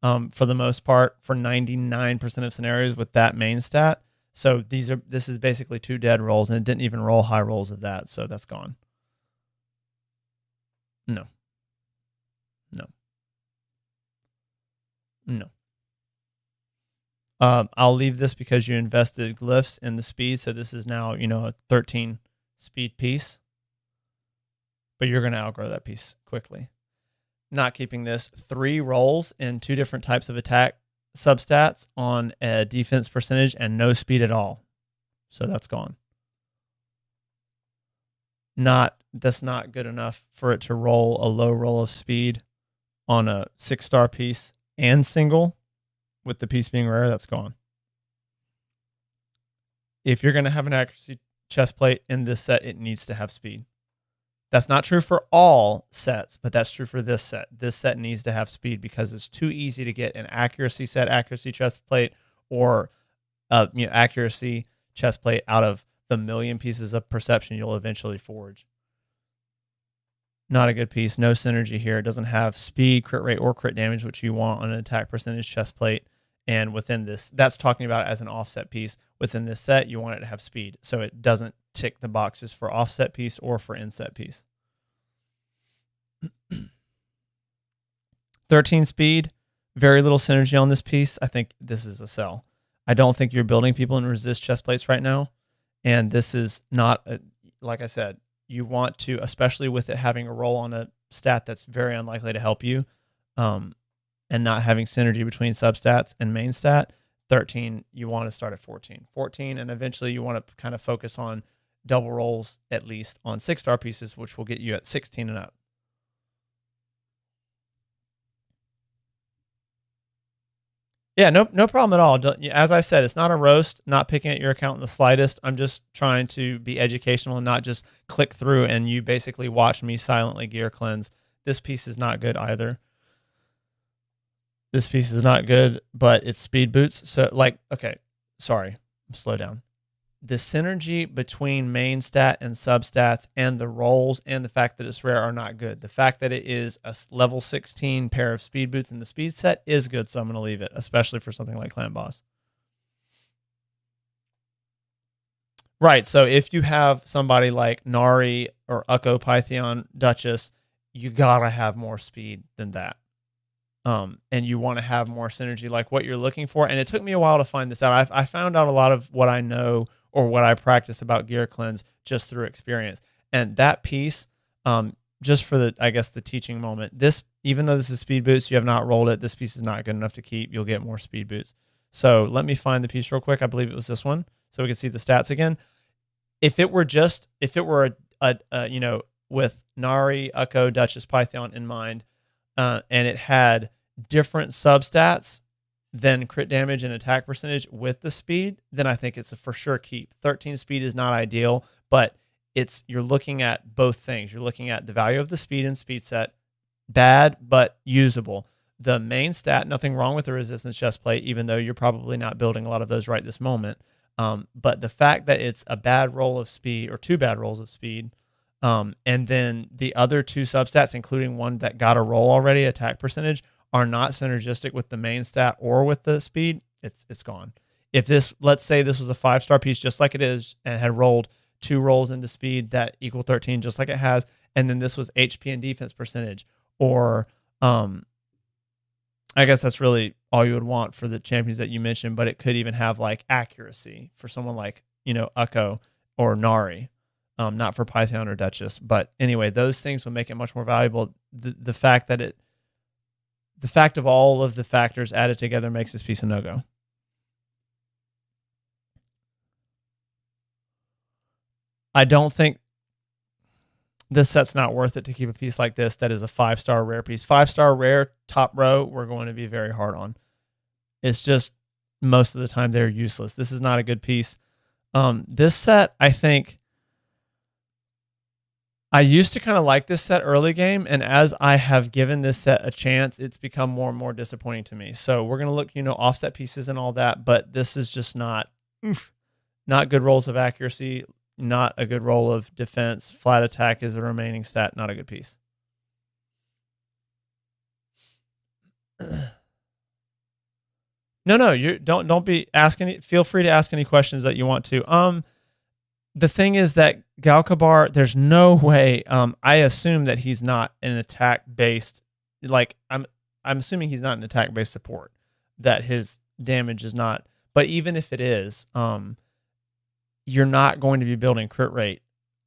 For the most part, for 99% of scenarios with that main stat. So this is basically 2 dead rolls, and it didn't even roll high rolls of that. So that's gone. No. I'll leave this because you invested glyphs in the speed. So this is now, a 13 speed piece, but you're going to outgrow that piece quickly. Not keeping this. 3 rolls in 2 different types of attack substats on a defense percentage and no speed at all. So that's gone. That's not good enough for it to roll a low roll of speed on a 6-star piece and single. With the piece being rare, that's gone. If you're going to have an accuracy chest plate in this set, it needs to have speed. That's not true for all sets, but that's true for this set. This set needs to have speed because it's too easy to get an accuracy chest plate, or accuracy chest plate out of the million pieces of perception you'll eventually forge. Not a good piece. No synergy here. It doesn't have speed, crit rate, or crit damage, which you want on an attack percentage chest plate. And within this, that's talking about it as an offset piece. Within this set, you want it to have speed. So it doesn't tick the boxes for offset piece or for inset piece. 13 speed, very little synergy on this piece. I think this is a sell. I don't think you're building people in resist chest plates right now. And this is not, like I said, you want to, especially with it having a roll on a stat that's very unlikely to help you, and not having synergy between substats and main stat. 13, you want to start at 14. 14, and eventually you want to kind of focus on double rolls, at least on 6-star pieces, which will get you at 16 and up. Yeah, no problem at all. As I said, it's not a roast, not picking at your account in the slightest. I'm just trying to be educational and not just click through and you basically watch me silently gear cleanse. This piece is not good either. This piece is not good, but it's speed boots. So slow down. The synergy between main stat and substats and the rolls and the fact that it's rare are not good. The fact that it is a level 16 pair of speed boots in the speed set is good, so I'm going to leave it, especially for something like Clan Boss. Right, so if you have somebody like Nari or Ukko Python Duchess, you got to have more speed than that. And you want to have more synergy, like what you're looking for. And it took me a while to find this out. I found out a lot of what I know or what I practice about gear cleanse just through experience. And that piece, just for the teaching moment, this, even though this is speed boots, you have not rolled it. This piece is not good enough to keep. You'll get more speed boots. So let me find the piece real quick. I believe it was this one, so we can see the stats again. If it were with Nari, Ukko, Duchess, Python in mind, and it had different substats, then crit damage and attack percentage with the speed, then I think it's a for sure keep. 13 speed is not ideal, but you're looking at both things. You're looking at the value of the speed and speed set, bad but usable. The main stat, nothing wrong with the resistance chest plate, even though you're probably not building a lot of those right this moment. But the fact that it's a bad roll of speed or two bad rolls of speed, and then the other two substats, including one that got a roll already, attack percentage, are not synergistic with the main stat or with the speed, it's gone. If this, let's say this was a 5-star piece just like it is and had rolled 2 rolls into speed that equal 13 just like it has, and then this was HP and defense percentage, or I guess that's really all you would want for the champions that you mentioned, but it could even have like accuracy for someone like, Ukko or Nari, not for Python or Duchess. But anyway, those things would make it much more valuable. The fact of all of the factors added together makes this piece a no-go. I don't think this set's not worth it to keep a piece like this that is a 5-star rare piece. 5-star rare top row, we're going to be very hard on. It's just most of the time they're useless. This is not a good piece. This set, I think, I used to kind of like this set early game, and as I have given this set a chance, it's become more and more disappointing to me. So we're going to look, offset pieces and all that, but this is just not good rolls of accuracy, not a good roll of defense. Flat attack is the remaining stat, not a good piece. No, you don't be asking. Feel free to ask any questions that you want to. The thing is that Galkabar, there's no way. I assume that he's not an attack based. Like I'm assuming he's not an attack based support. That his damage is not. But even if it is, you're not going to be building crit rate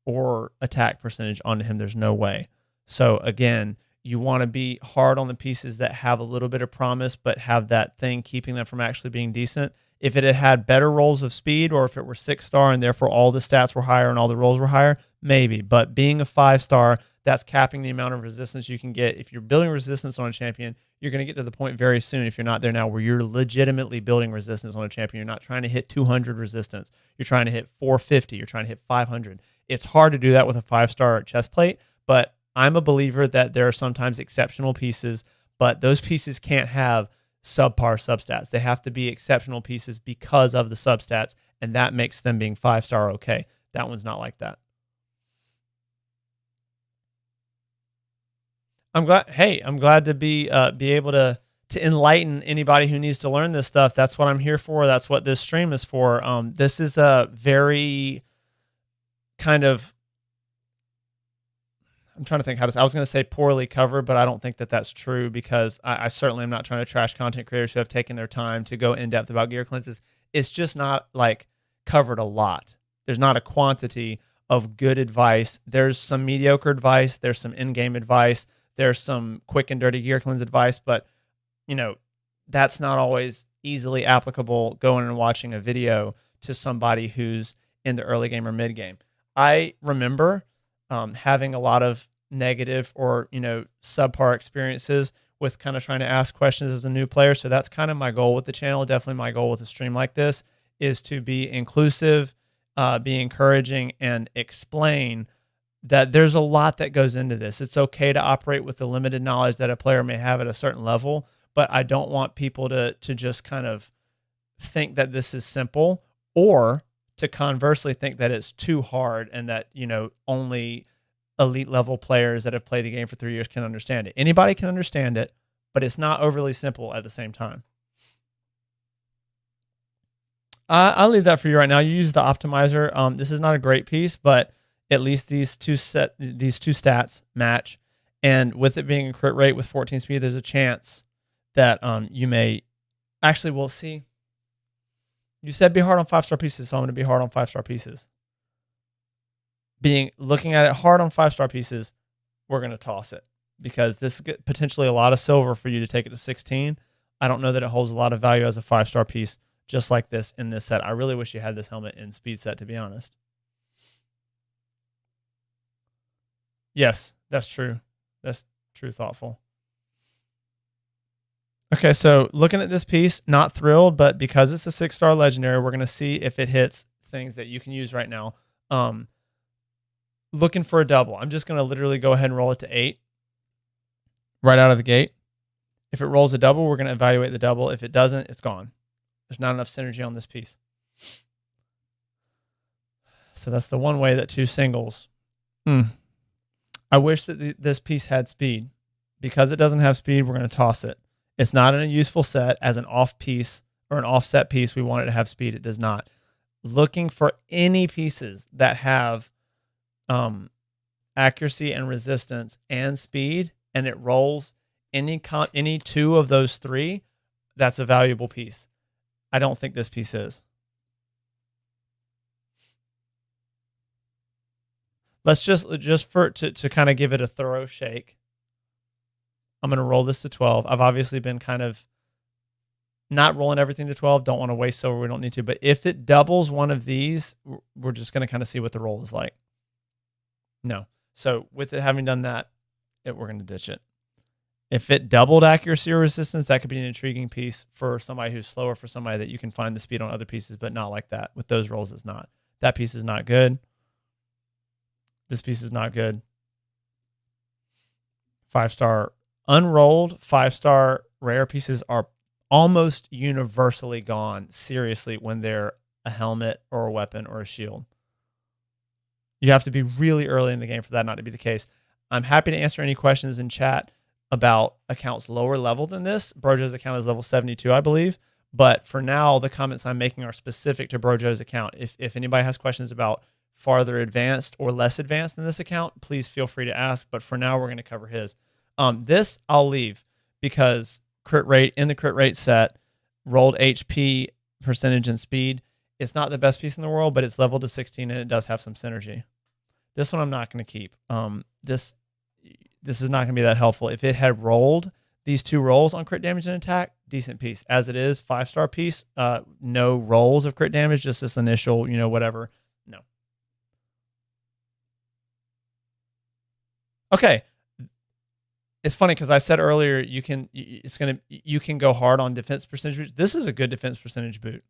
or attack percentage onto him. There's no way. So again, you want to be hard on the pieces that have a little bit of promise, but have that thing keeping them from actually being decent. If it had better rolls of speed, or if it were 6-star and therefore all the stats were higher and all the rolls were higher, maybe. But being a 5-star, that's capping the amount of resistance you can get. If you're building resistance on a champion, you're going to get to the point very soon, if you're not there now, where you're legitimately building resistance on a champion. You're not trying to hit 200 resistance. You're trying to hit 450. You're trying to hit 500. It's hard to do that with a 5-star chest plate, but I'm a believer that there are sometimes exceptional pieces, but those pieces can't have subpar substats. They have to be exceptional pieces because of the substats, and that makes them being 5-star okay. That one's not like that. I'm glad to be able to enlighten anybody who needs to learn this stuff. That's what I'm here for. That's what this stream is for. This is a very kind of, I'm trying to think I was going to say poorly covered, but I don't think that that's true, because I certainly am not trying to trash content creators who have taken their time to go in depth about gear cleanses. It's just not like covered a lot. There's not a quantity of good advice. There's some mediocre advice. There's some in-game advice. There's some quick and dirty gear cleanse advice, but that's not always easily applicable going and watching a video to somebody who's in the early game or mid game. I remember having a lot of negative or, subpar experiences with kind of trying to ask questions as a new player. So that's kind of my goal with the channel. Definitely my goal with a stream like this is to be inclusive, be encouraging, and explain that there's a lot that goes into this. It's okay to operate with the limited knowledge that a player may have at a certain level, but I don't want people to just kind of think that this is simple, or to conversely think that it's too hard and that, only elite level players that have played the game for 3 years can understand it. Anybody can understand it, but it's not overly simple at the same time. I'll leave that for you right now. You use the optimizer. This is not a great piece, but at least these two stats match. And with it being a crit rate with 14 speed, there's a chance that you may actually, we'll see. You said be hard on 5-star pieces, so I'm going to be hard on 5-star pieces. Looking at it hard on 5-star pieces, we're going to toss it, because this is potentially a lot of silver for you to take it to 16. I don't know that it holds a lot of value as a 5-star piece just like this in this set. I really wish you had this helmet in speed set, to be honest. Yes, that's true. That's true, thoughtful. Okay, so looking at this piece, not thrilled, but because it's a 6-star legendary, we're going to see if it hits things that you can use right now. Looking for a double. I'm just going to literally go ahead and roll it to 8 right out of the gate. If it rolls a double, we're going to evaluate the double. If it doesn't, it's gone. There's not enough synergy on this piece. So that's the one way that 2 singles. I wish that this piece had speed. Because it doesn't have speed, we're going to toss it. It's not in a useful set as an off piece or an offset piece. We want it to have speed. It does not. Looking for any pieces that have accuracy and resistance and speed, and it rolls any 2 of those 3, that's a valuable piece. I don't think this piece is. Let's just to kind of give it a thorough shake. I'm going to roll this to 12. I've obviously been kind of not rolling everything to 12. Don't want to waste silver. We don't need to. But if it doubles one of these, we're just going to kind of see what the roll is like. No. So with it having done that, we're going to ditch it. If it doubled accuracy or resistance, that could be an intriguing piece for somebody who's slower, for somebody that you can find the speed on other pieces, but not like that. With those rolls, it's not. That piece is not good. This piece is not good. 5-star unrolled 5-star rare pieces are almost universally gone, seriously, when they're a helmet or a weapon or a shield. You have to be really early in the game for that not to be the case. I'm happy to answer any questions in chat about accounts lower level than this. Brojo's account is level 72, I believe. But for now, the comments I'm making are specific to Brojo's account. If anybody has questions about farther advanced or less advanced than this account, please feel free to ask. But for now, we're going to cover his. This I'll leave because crit rate in the crit rate set, rolled HP percentage and speed. It's not the best piece in the world, but it's leveled to 16 and it does have some synergy. This one I'm not going to keep. This is not going to be that helpful. If it had rolled these 2 rolls on crit damage and attack, decent piece. As it is, 5-star piece, no rolls of crit damage, just this initial, whatever. No. Okay. It's funny because I said earlier you can go hard on defense percentage boots. This is a good defense percentage boot.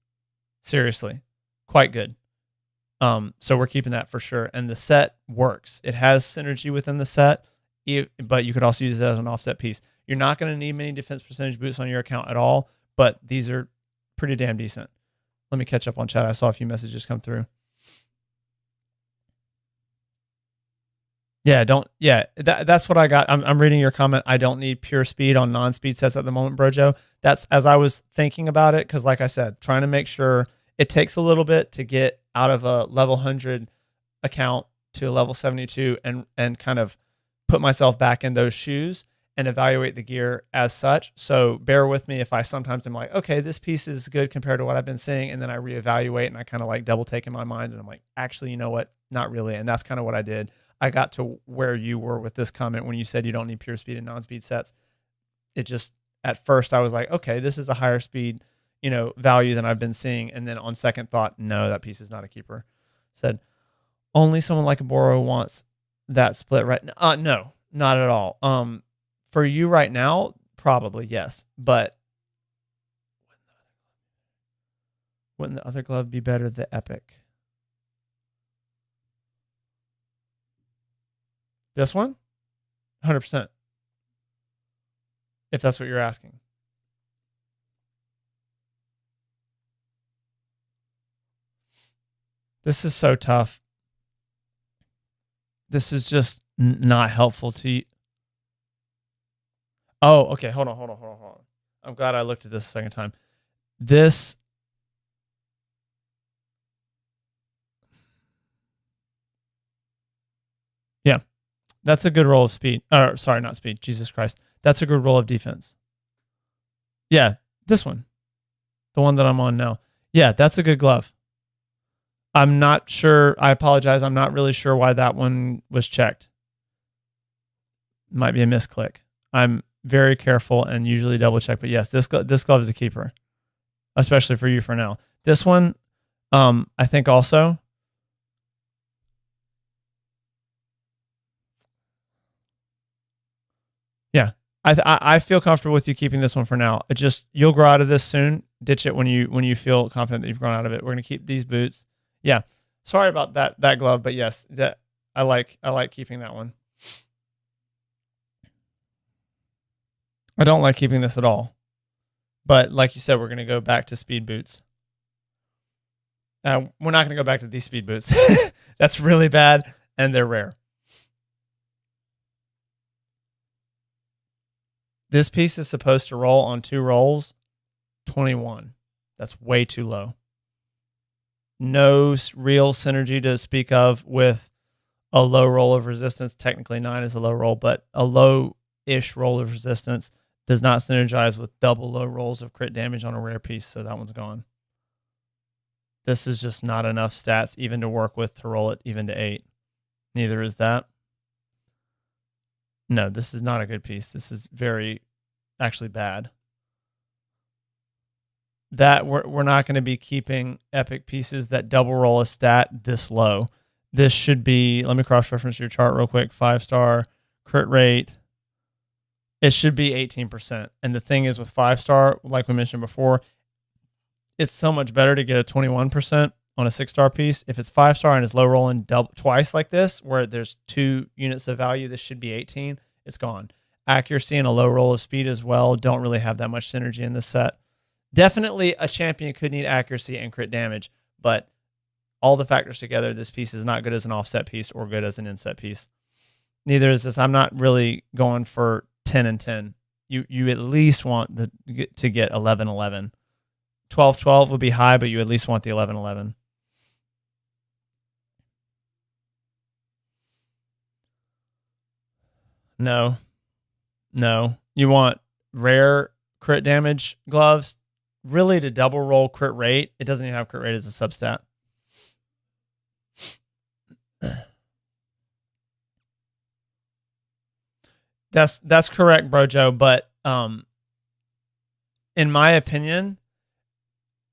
Seriously. Quite good. So we're keeping that for sure. And the set works. It has synergy within the set, but you could also use it as an offset piece. You're not going to need many defense percentage boots on your account at all, but these are pretty damn decent. Let me catch up on chat. I saw a few messages come through. That's what I got. I'm reading your comment. I don't need pure speed on non-speed sets at the moment, Brojo. That's as I was thinking about it, because like I said, trying to make sure it takes a little bit to get out of a level 100 account to a level 72 and kind of put myself back in those shoes and evaluate the gear as such. So bear with me if I sometimes am like, okay, this piece is good compared to what I've been seeing, and then I reevaluate and I kind of like double take in my mind and I'm like, actually, you know what? Not really. And that's kind of what I did. I got to where you were with this comment when you said you don't need pure speed and non-speed sets. It just, at first I was like, okay, this is a higher speed, value than I've been seeing. And then on second thought, no, that piece is not a keeper. Said, only someone like a Boro wants that split right now. No, not at all. For you right now, probably yes. But wouldn't the other glove be better? The Epic. This one? 100%. If that's what you're asking. This is so tough. This is just not helpful to you. Oh, okay. Hold on. I'm glad I looked at this a second time. This. Yeah. That's a good roll of speed. Sorry, not speed. Jesus Christ. That's a good roll of defense. Yeah, this one. The one that I'm on now. Yeah, that's a good glove. I'm not sure. I apologize. I'm not really sure why that one was checked. Might be a misclick. I'm very careful and usually double check. But yes, this glove is a keeper, especially for you for now. This one, I think also. Yeah, I feel comfortable with you keeping this one for now. It just, you'll grow out of this soon. Ditch it when you feel confident that you've grown out of it. We're gonna keep these boots. Yeah. Sorry about that glove, but yes, that I like keeping that one. I don't like keeping this at all. But like you said, we're gonna go back to speed boots. We're not gonna go back to these speed boots. That's really bad, and they're rare. This piece is supposed to roll on 2 rolls, 21. That's way too low. No real synergy to speak of with a low roll of resistance. Technically 9 is a low roll, but a low-ish roll of resistance does not synergize with double low rolls of crit damage on a rare piece, so that one's gone. This is just not enough stats even to work with to roll it even to 8. Neither is that. No, this is not a good piece. This is very, actually bad. That we're not going to be keeping epic pieces that double roll a stat this low. This should be, let me cross-reference your chart real quick, 5-star, crit rate. It should be 18%. And the thing is with 5-star, like we mentioned before, it's so much better to get a 21% on a 6-star piece. If it's 5-star and it's low rolling twice like this, where there's 2 units of value, this should be 18. It's gone. Accuracy and a low roll of speed as well don't really have that much synergy in this set. Definitely a champion could need accuracy and crit damage, but all the factors together, this piece is not good as an offset piece or good as an inset piece. Neither is this. I'm not really going for 10 and 10. You at least want to get 11-11. 12-12 would be high, but you at least want the 11-11. No. You want rare crit damage gloves, really to double roll crit rate. It doesn't even have crit rate as a substat. That's correct, Brojo. But in my opinion,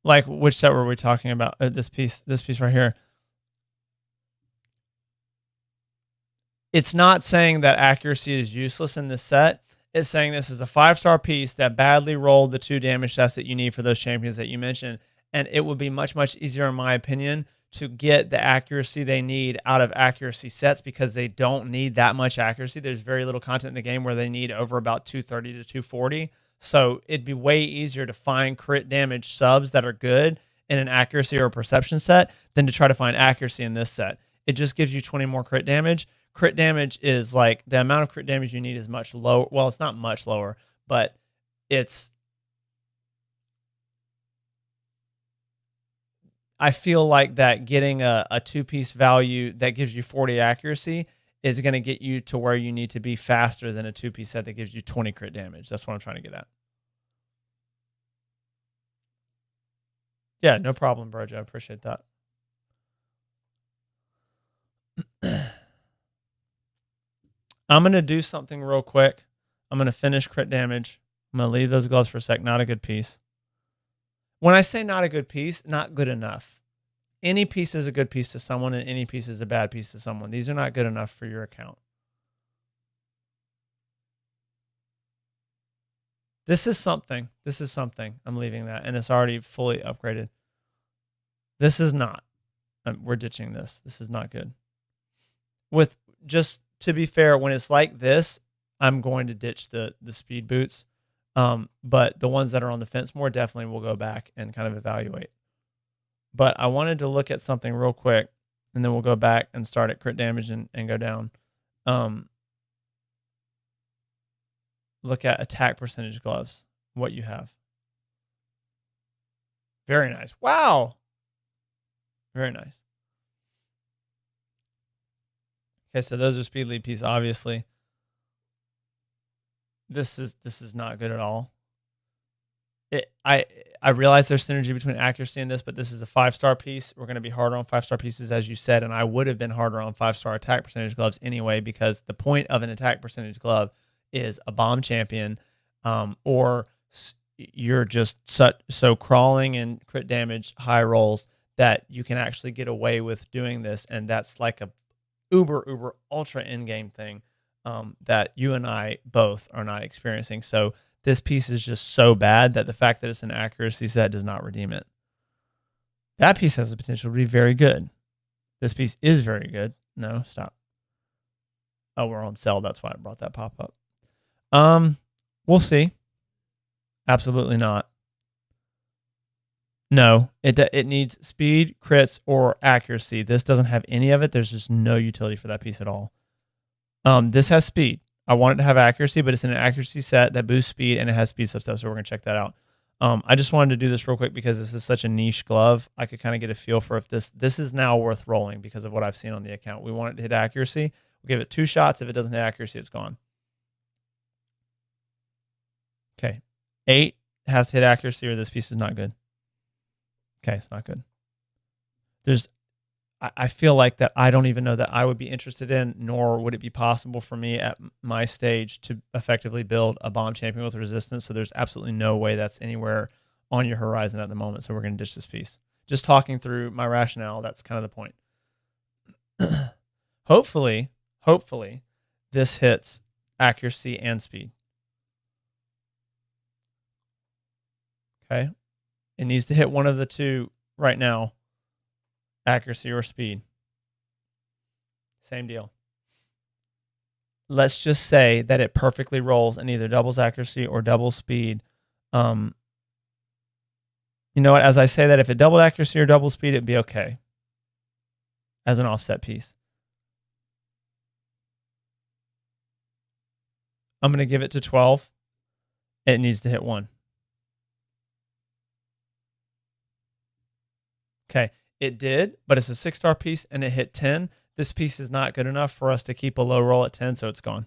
like, which set were we talking about? This piece right here. It's not saying that accuracy is useless in this set. It's saying this is a 5-star piece that badly rolled the 2 damage stats that you need for those champions that you mentioned. And it would be much, much easier, in my opinion, to get the accuracy they need out of accuracy sets because they don't need that much accuracy. There's very little content in the game where they need over about 230 to 240. So it'd be way easier to find crit damage subs that are good in an accuracy or a perception set than to try to find accuracy in this set. It just gives you 20 more crit damage. Crit damage is like the amount of crit damage you need is much lower. Well, it's not much lower, but it's, I feel like that getting a 2-piece value that gives you 40 accuracy is going to get you to where you need to be faster than a 2-piece set that gives you 20 crit damage. That's what I'm trying to get at. Yeah, no problem, Brojo. I appreciate that. I'm going to do something real quick. I'm going to finish crit damage. I'm going to leave those gloves for a sec. Not a good piece. When I say not a good piece, not good enough. Any piece is a good piece to someone and any piece is a bad piece to someone. These are not good enough for your account. This is something. I'm leaving that. And it's already fully upgraded. This is not. We're ditching this. This is not good. With just to be fair, when it's like this, I'm going to ditch the speed boots. But the ones that are on the fence more definitely will go back and kind of evaluate. But I wanted to look at something real quick, and then we'll go back and start at crit damage and go down. Look at attack percentage gloves, what you have. Very nice. Wow. Very nice. Okay, so those are speed lead piece, obviously. This is not good at all. I realize there's synergy between accuracy and this, but this is a 5-star piece. We're going to be harder on 5-star pieces, as you said, and I would have been harder on 5-star attack percentage gloves anyway, because the point of an attack percentage glove is a bomb champion, or you're just so crawling and crit damage high rolls that you can actually get away with doing this, and that's like a uber ultra in-game thing. that you and I both are not experiencing. So this piece is just so bad that the fact that it's an accuracy set does not redeem it. That piece has the potential to be very good. This piece is very good. No, stop. Oh, we're on sale. That's why I brought that pop up. We'll see. Absolutely not. No, it needs speed, crits, or accuracy. This doesn't have any of it. There's just no utility for that piece at all. This has speed. I want it to have accuracy, but it's in an accuracy set that boosts speed, and it has speed substuff, so we're going to check that out. I just wanted to do this real quick because this is such a niche glove. I could kind of get a feel for if this is now worth rolling because of what I've seen on the account. We want it to hit accuracy. We'll give it 2 shots. If it doesn't hit accuracy, it's gone. Okay. 8 has to hit accuracy or this piece is not good. Okay, it's not good. I feel like that I don't even know that I would be interested in, nor would it be possible for me at my stage to effectively build a bomb champion with resistance. So there's absolutely no way that's anywhere on your horizon at the moment. So we're going to ditch this piece. Just talking through my rationale, that's kind of the point. Hopefully, this hits accuracy and speed. Okay. It needs to hit one of the two right now. Accuracy or speed. Same deal. Let's just say that it perfectly rolls and either doubles accuracy or doubles speed. You know what? As I say that, if it doubled accuracy or double speed, it'd be okay as an offset piece. I'm going to give it to 12. It needs to hit 1. Okay. It did, but it's a 6-star piece and it hit 10. This piece is not good enough for us to keep a low roll at 10, so it's gone.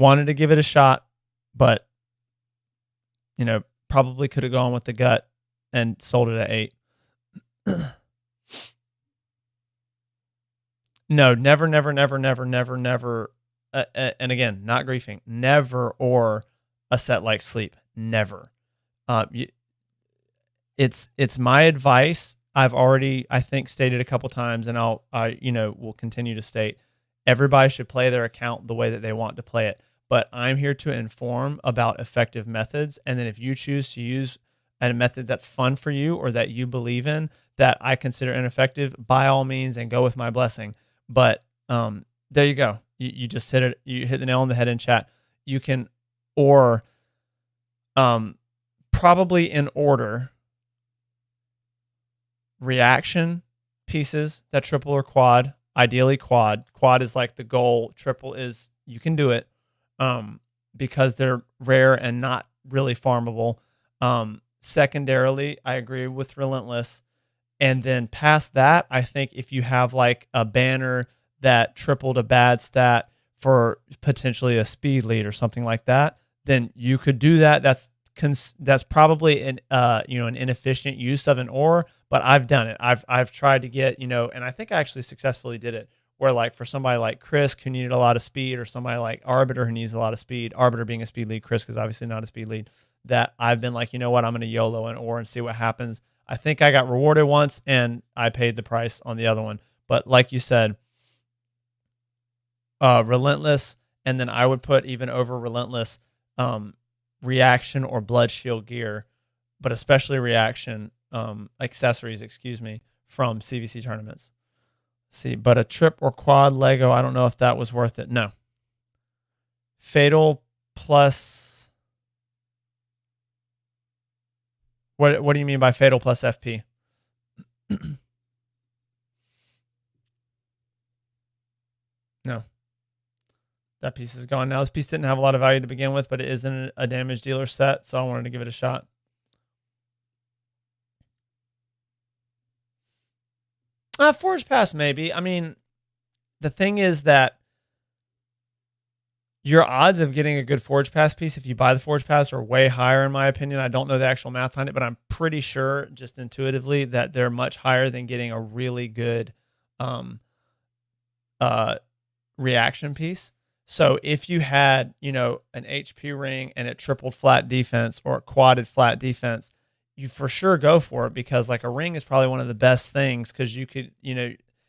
Wanted to give it a shot, but, probably could have gone with the gut and sold it at 8. No, never. And again, not griefing. Never or a set like Sleep. Never. It's my advice. I've already, I think, stated a couple times, and will continue to state, everybody should play their account the way that they want to play it. But I'm here to inform about effective methods. And then if you choose to use a method that's fun for you or that you believe in that I consider ineffective, by all means, and go with my blessing. But there you go. You just hit it. You hit the nail on the head in chat. You can, or probably in order, reaction pieces that triple or quad, ideally quad. Quad is like the goal. Triple is you can do it because they're rare and not really farmable. Secondarily, I agree with Relentless. And then past that, I think if you have like a banner that tripled a bad stat for potentially a speed lead or something like that, then you could do that. That's probably an inefficient use of an ore, but I've done it. I've tried to get, and I think I actually successfully did it, where like for somebody like Chris who needed a lot of speed, or somebody like Arbiter who needs a lot of speed, Arbiter being a speed lead, Chris is obviously not a speed lead, that I've been like, you know what, I'm going to YOLO an ore and see what happens. I think I got rewarded once and I paid the price on the other one. But like you said, Relentless, and then I would put even over Relentless, reaction or blood shield gear, but especially reaction accessories, from CVC tournaments. See, but a trip or quad Lego, I don't know if that was worth it. No. Fatal plus. What do you mean by fatal plus FP? No. That piece is gone now. This piece didn't have a lot of value to begin with, but it isn't a damage dealer set, so I wanted to give it a shot. Forge Pass, maybe. I mean, the thing is that your odds of getting a good Forge Pass piece, if you buy the Forge Pass, are way higher, in my opinion. I don't know the actual math behind it, but I'm pretty sure, just intuitively, that they're much higher than getting a really good reaction piece. So if you had, an HP ring and it tripled flat defense or quadded flat defense, you for sure go for it, because like a ring is probably one of the best things, because you could,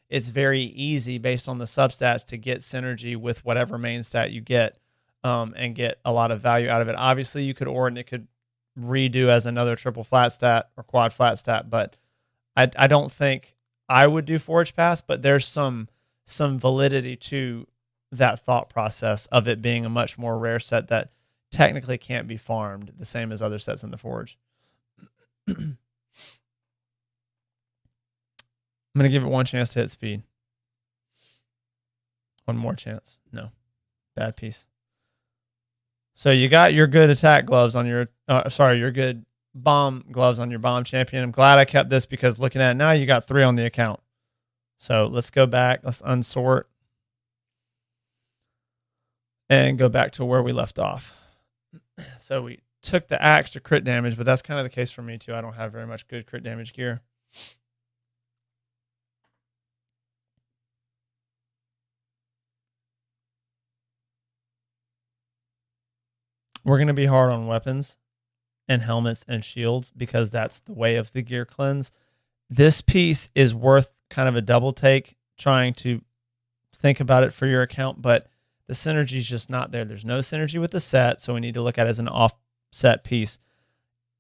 it's very easy based on the substats to get synergy with whatever main stat you get, and get a lot of value out of it. Obviously, you could or and it could redo as another triple flat stat or quad flat stat, but I don't think I would do Forge Pass, but there's some validity to that thought process of it being a much more rare set that technically can't be farmed the same as other sets in the Forge. I'm going to give it one chance to hit speed. One more chance. No. Bad piece. So you got your good attack gloves on your, your good bomb gloves on your bomb champion. I'm glad I kept this because looking at it now, you got 3 on the account. So let's go back. Let's unsort and go back to where we left off. So we took the axe to crit damage, but that's kind of the case for me too. I don't have very much good crit damage gear. We're going to be hard on weapons and helmets and shields because that's the way of the gear cleanse. This piece is worth kind of a double take trying to think about it for your account, but the synergy is just not there. There's no synergy with the set, so we need to look at it as an offset piece.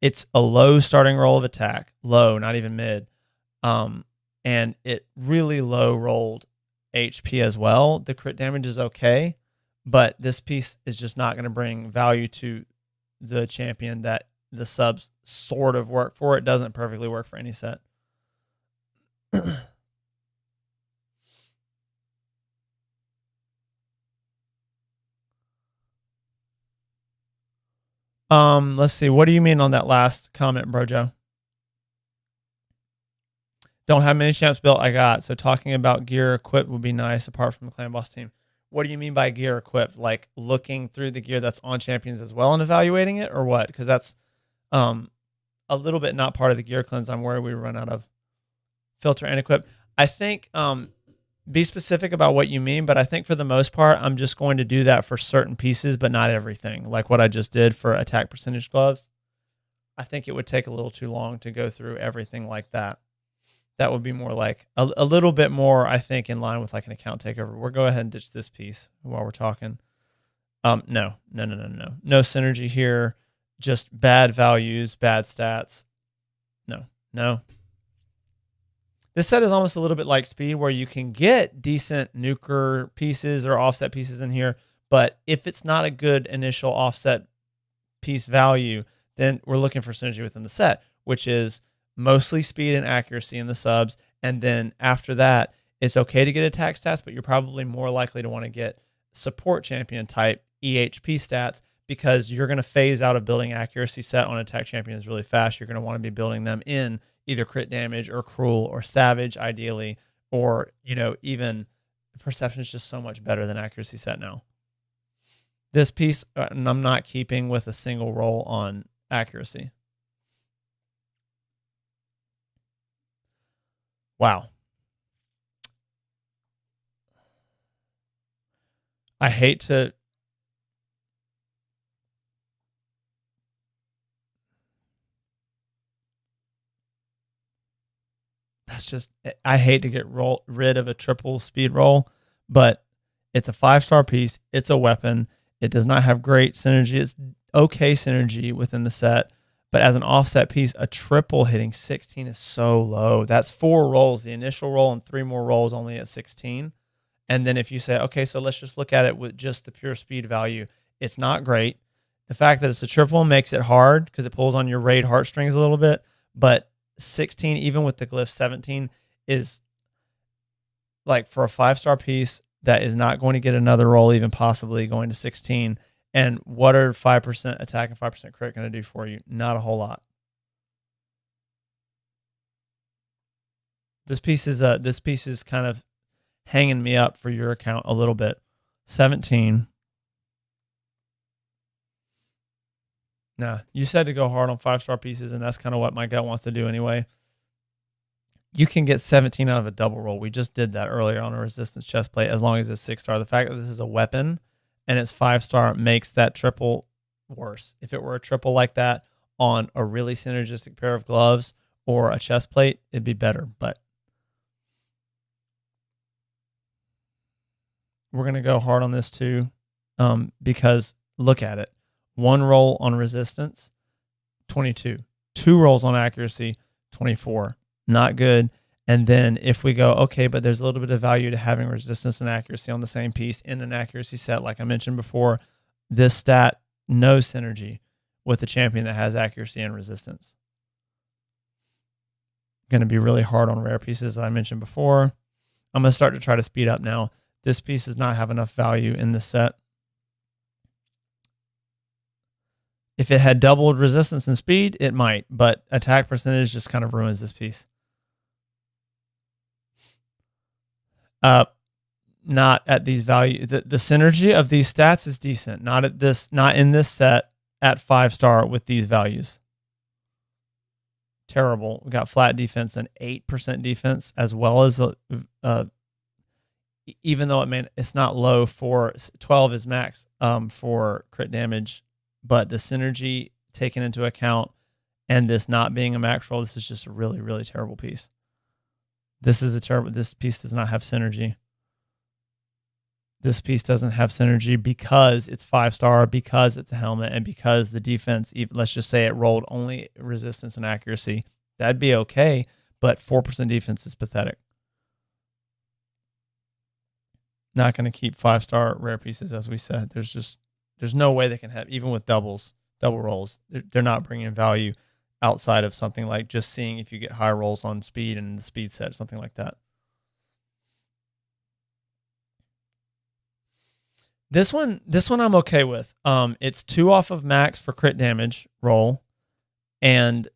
It's a low starting roll of attack, low, not even mid, and it really low rolled HP as well. The crit damage is okay, but this piece is just not going to bring value to the champion that the subs sort of work for. It doesn't perfectly work for any set. Let's see. What do you mean on that last comment, Brojo? Don't have many champs built. I got. So talking about gear equipped would be nice apart from the clan boss team. What do you mean by gear equipped? Like looking through the gear that's on champions as well and evaluating it, or what? Because that's a little bit not part of the gear cleanse. I'm worried we run out of filter and equip. I think be specific about what you mean, but I think for the most part, I'm just going to do that for certain pieces, but not everything. Like what I just did for attack percentage gloves. I think it would take a little too long to go through everything like that. That would be more like a little bit more, I think, in line with like an account takeover. We'll go ahead and ditch this piece while we're talking. No synergy here. Just bad values, bad stats. No. This set is almost a little bit like speed where you can get decent nuker pieces or offset pieces in here, but if it's not a good initial offset piece value, then we're looking for synergy within the set, which is mostly speed and accuracy in the subs. And then after that, it's okay to get attack stats, but you're probably more likely to want to get support champion type EHP stats because you're going to phase out of building accuracy set on attack champions really fast. You're going to want to be building them in either crit damage or cruel or savage ideally, or, even perception is just so much better than accuracy set now. This piece, and I'm not keeping with a single roll on accuracy. Wow. I hate to I hate to get rid of a triple speed roll, but it's a 5-star piece. It's a weapon. It does not have great synergy. It's okay synergy within the set, but as an offset piece, a triple hitting 16 is so low. That's 4 rolls, the initial roll and 3 more rolls only at 16. And then if you say, okay, so let's just look at it with just the pure speed value, it's not great. The fact that it's a triple makes it hard because it pulls on your raid heartstrings a little bit, but 16, even with the glyph 17, is like for a 5-star piece that is not going to get another roll, even possibly going to 16. And what are 5% attack and 5% crit going to do for you? Not a whole lot. This piece is kind of hanging me up for your account a little bit. 17. Nah, you said to go hard on 5-star pieces, and that's kind of what my gut wants to do anyway. You can get 17 out of a double roll. We just did that earlier on a resistance chest plate as long as it's 6-star. The fact that this is a weapon and it's 5-star makes that triple worse. If it were a triple like that on a really synergistic pair of gloves or a chest plate, it'd be better. But we're going to go hard on this too, because look at it. 1 roll on resistance, 22. 2 rolls on accuracy, 24. Not good. And then if we go, okay, but there's a little bit of value to having resistance and accuracy on the same piece in an accuracy set, like I mentioned before, this stat, no synergy with a champion that has accuracy and resistance. Going to be really hard on rare pieces, as I mentioned before. I'm going to start to try to speed up now. This piece does not have enough value in this set. If it had doubled resistance and speed, it might, but attack percentage just kind of ruins this piece. Not at these values. The synergy of these stats is decent. Not in this set at 5-star with these values. Terrible. We got flat defense and 8% defense, as well as even though it's not low for 12 is max for crit damage, but the synergy taken into account and this not being a max roll, this is just a really, really terrible piece. This piece does not have synergy. This piece doesn't have synergy because it's 5-star, because it's a helmet, and because the defense, let's just say it rolled only resistance and accuracy. That'd be okay, but 4% defense is pathetic. Not going to keep 5-star rare pieces, as we said. There's no way they can have, even with double rolls, they're not bringing value outside of something like just seeing if you get high rolls on speed and the speed set, something like that. This one I'm okay with. It's 2 off of max for crit damage roll, and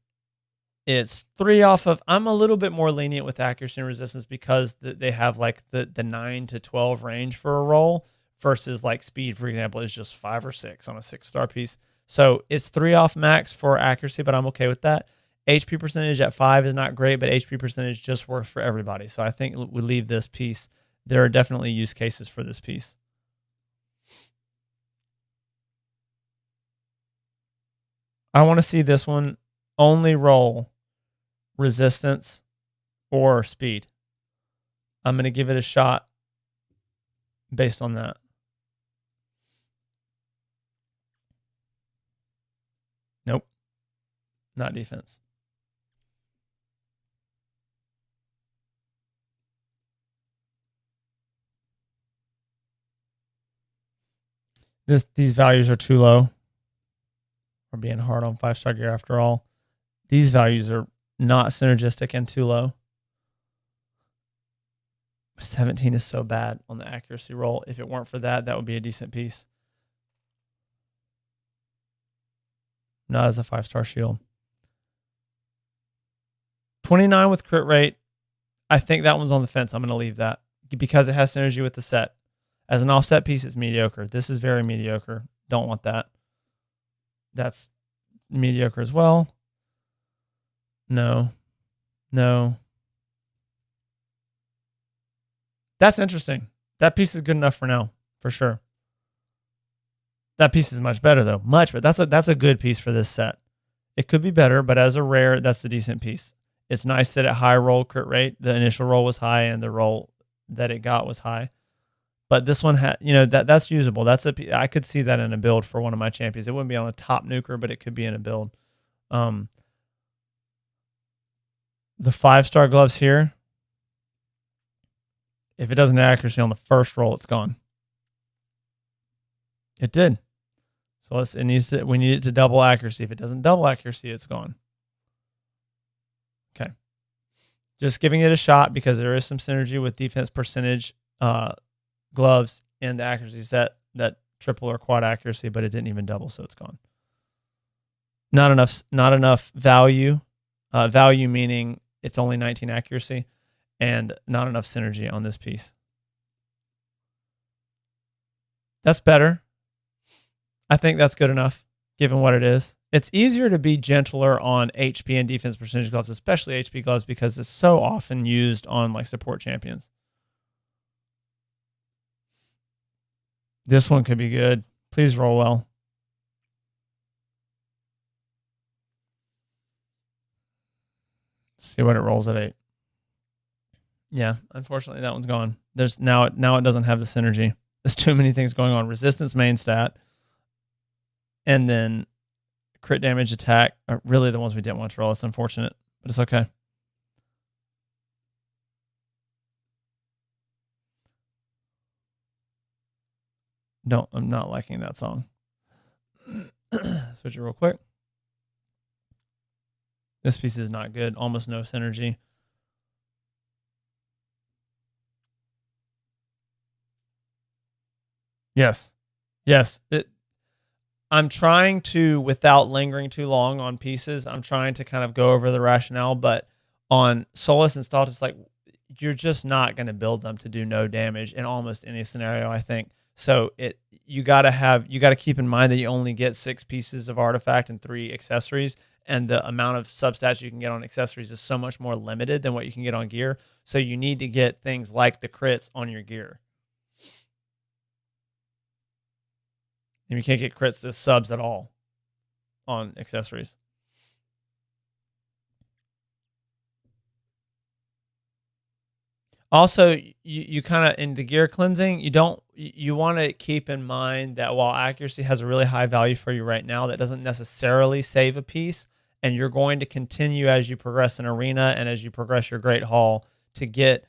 it's 3 off of. I'm a little bit more lenient with accuracy and resistance because they have like the 9 to 12 range for a roll versus like speed, for example, is just 5 or 6 on a 6-star piece. So it's 3 off max for accuracy, but I'm okay with that. HP percentage at 5 is not great, but HP percentage just works for everybody. So I think we leave this piece. There are definitely use cases for this piece. I want to see this one only roll resistance or speed. I'm going to give it a shot based on that. Nope. Not defense. These values are too low. We're being hard on 5-star gear after all. These values are not synergistic and too low. 17 is so bad on the accuracy roll. If it weren't for that, that would be a decent piece. Not as a 5-star shield. 29 with crit rate. I think that one's on the fence. I'm going to leave that because it has synergy with the set. As an offset piece, it's mediocre. This is very mediocre. Don't want that. That's mediocre as well. No. That's interesting. That piece is good enough for now, for sure. That piece is much better though. Much better. That's a good piece for this set. It could be better, but as a rare, that's a decent piece. It's nice that at high roll crit rate, the initial roll was high and the roll that it got was high. But this one had, that's usable. I could see that in a build for one of my champions. It wouldn't be on a top nuker, but it could be in a build. The 5-star gloves here, if it doesn't have accuracy on the first roll, it's gone. It did. So we need it to double accuracy. If it doesn't double accuracy, it's gone. Okay. Just giving it a shot because there is some synergy with defense percentage gloves in the accuracy set that triple or quad accuracy, but it didn't even double, so it's gone. Not enough value. Value meaning it's only 19 accuracy, and not enough synergy on this piece. That's better. I think that's good enough, given what it is. It's easier to be gentler on HP and defense percentage gloves, especially HP gloves, because it's so often used on like support champions. This one could be good. Please roll well. See what it rolls at 8. Yeah, unfortunately that one's gone. Now it doesn't have the synergy. There's too many things going on. Resistance main stat, and then crit damage, attack are really the ones we didn't want to roll. It's unfortunate, but it's okay. No, I'm not liking that song. Switch it real quick. This piece is not good. Almost no synergy. Yes. Yes. I'm trying to, without lingering too long on pieces, I'm trying to kind of go over the rationale, but on Solus and Stultus, like, you're just not going to build them to do no damage in almost any scenario, I think. So you got to keep in mind that you only get 6 pieces of artifact and 3 accessories, and the amount of substats you can get on accessories is so much more limited than what you can get on gear. So you need to get things like the crits on your gear. And you can't get crits as subs at all on accessories. Also, you kind of, in the gear cleansing, you want to keep in mind that while accuracy has a really high value for you right now, that doesn't necessarily save a piece, and you're going to continue as you progress in arena and as you progress your Great Hall to get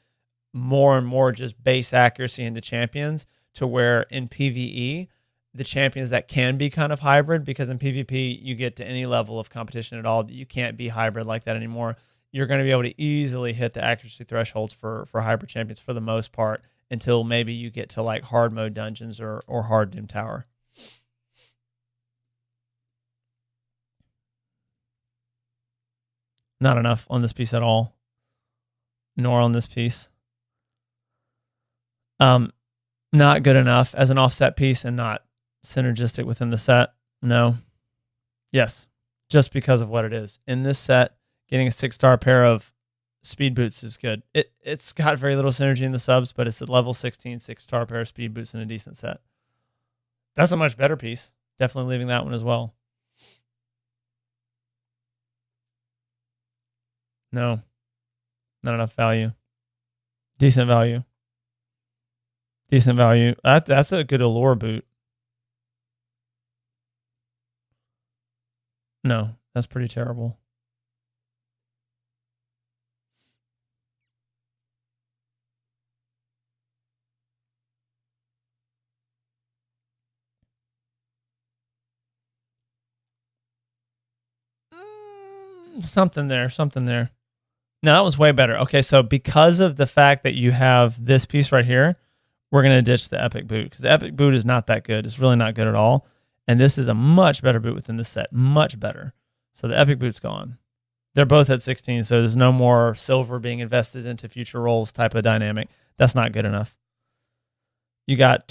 more and more just base accuracy into champions, to where in PvE, the champions that can be kind of hybrid, because in PvP, you get to any level of competition at all, that you can't be hybrid like that anymore. You're going to be able to easily hit the accuracy thresholds for hybrid champions for the most part, until maybe you get to like hard mode dungeons or hard Doom Tower. Not enough on this piece at all, nor on this piece. Not good enough as an offset piece, and not synergistic within the set. No. Yes. Just because of what it is. In this set, getting a 6-star pair of speed boots is good. It's got very little synergy in the subs, but it's a level 16 6-star pair of speed boots in a decent set. That's a much better piece. Definitely leaving that one as well. No. Not enough value. Decent value. Decent value. That's a good allure boot. No, that's pretty terrible. Something there. No, that was way better. Okay, so because of the fact that you have this piece right here, we're going to ditch the Epic Boot, because the Epic Boot is not that good. It's really not good at all. And this is a much better boot within this set. Much better. So the Epic Boot's gone. They're both at 16, so there's no more silver being invested into future rolls type of dynamic. That's not good enough. You got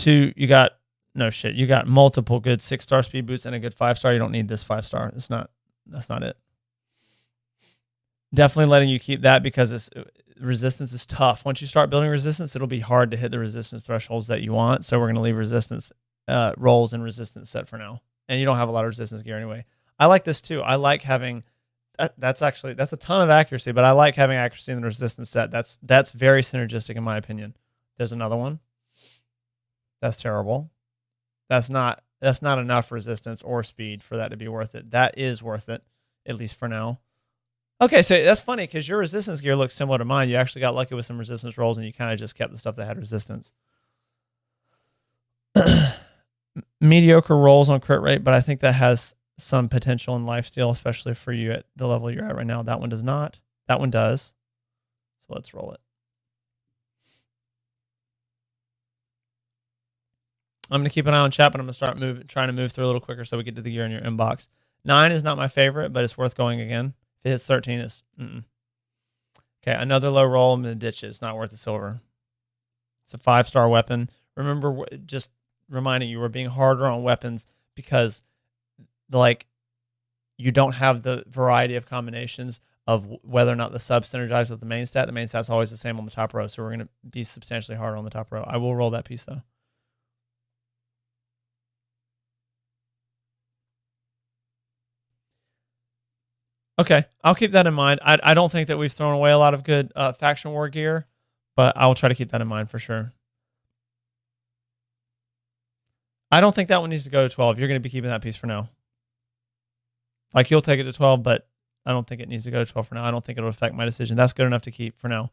multiple good 6-star speed boots and a good 5-star. You don't need this 5-star. That's not it. Definitely letting you keep that, because resistance is tough. Once you start building resistance, it'll be hard to hit the resistance thresholds that you want. So we're going to leave resistance rolls and resistance set for now. And you don't have a lot of resistance gear anyway. I like this too. I like having that's a ton of accuracy, but I like having accuracy in the resistance set. That's very synergistic in my opinion. There's another one. That's terrible. That's not enough resistance or speed for that to be worth it. That is worth it, at least for now. Okay, so that's funny, because your resistance gear looks similar to mine. You actually got lucky with some resistance rolls, and you kind of just kept the stuff that had resistance. Mediocre rolls on crit rate, but I think that has some potential in lifesteal, especially for you at the level you're at right now. That one does not. That one does. So let's roll it. I'm going to keep an eye on chat, but I'm going to start trying to move through a little quicker so we get to the gear in your inbox. 9 is not my favorite, but it's worth going again. If it hits 13, it's okay. Another low roll. I'm going to ditch it. It's not worth the silver. It's a 5-star weapon. Remember, just reminding you, we're being harder on weapons because, like, you don't have the variety of combinations of whether or not the sub synergize with the main stat. The main stat's always the same on the top row, so we're going to be substantially harder on the top row. I will roll that piece, though. Okay, I'll keep that in mind. I don't think that we've thrown away a lot of good faction war gear, but I'll try to keep that in mind for sure. I don't think that one needs to go to 12. You're going to be keeping that piece for now. Like, you'll take it to 12, but I don't think it needs to go to 12 for now. I don't think it'll affect my decision. That's good enough to keep for now.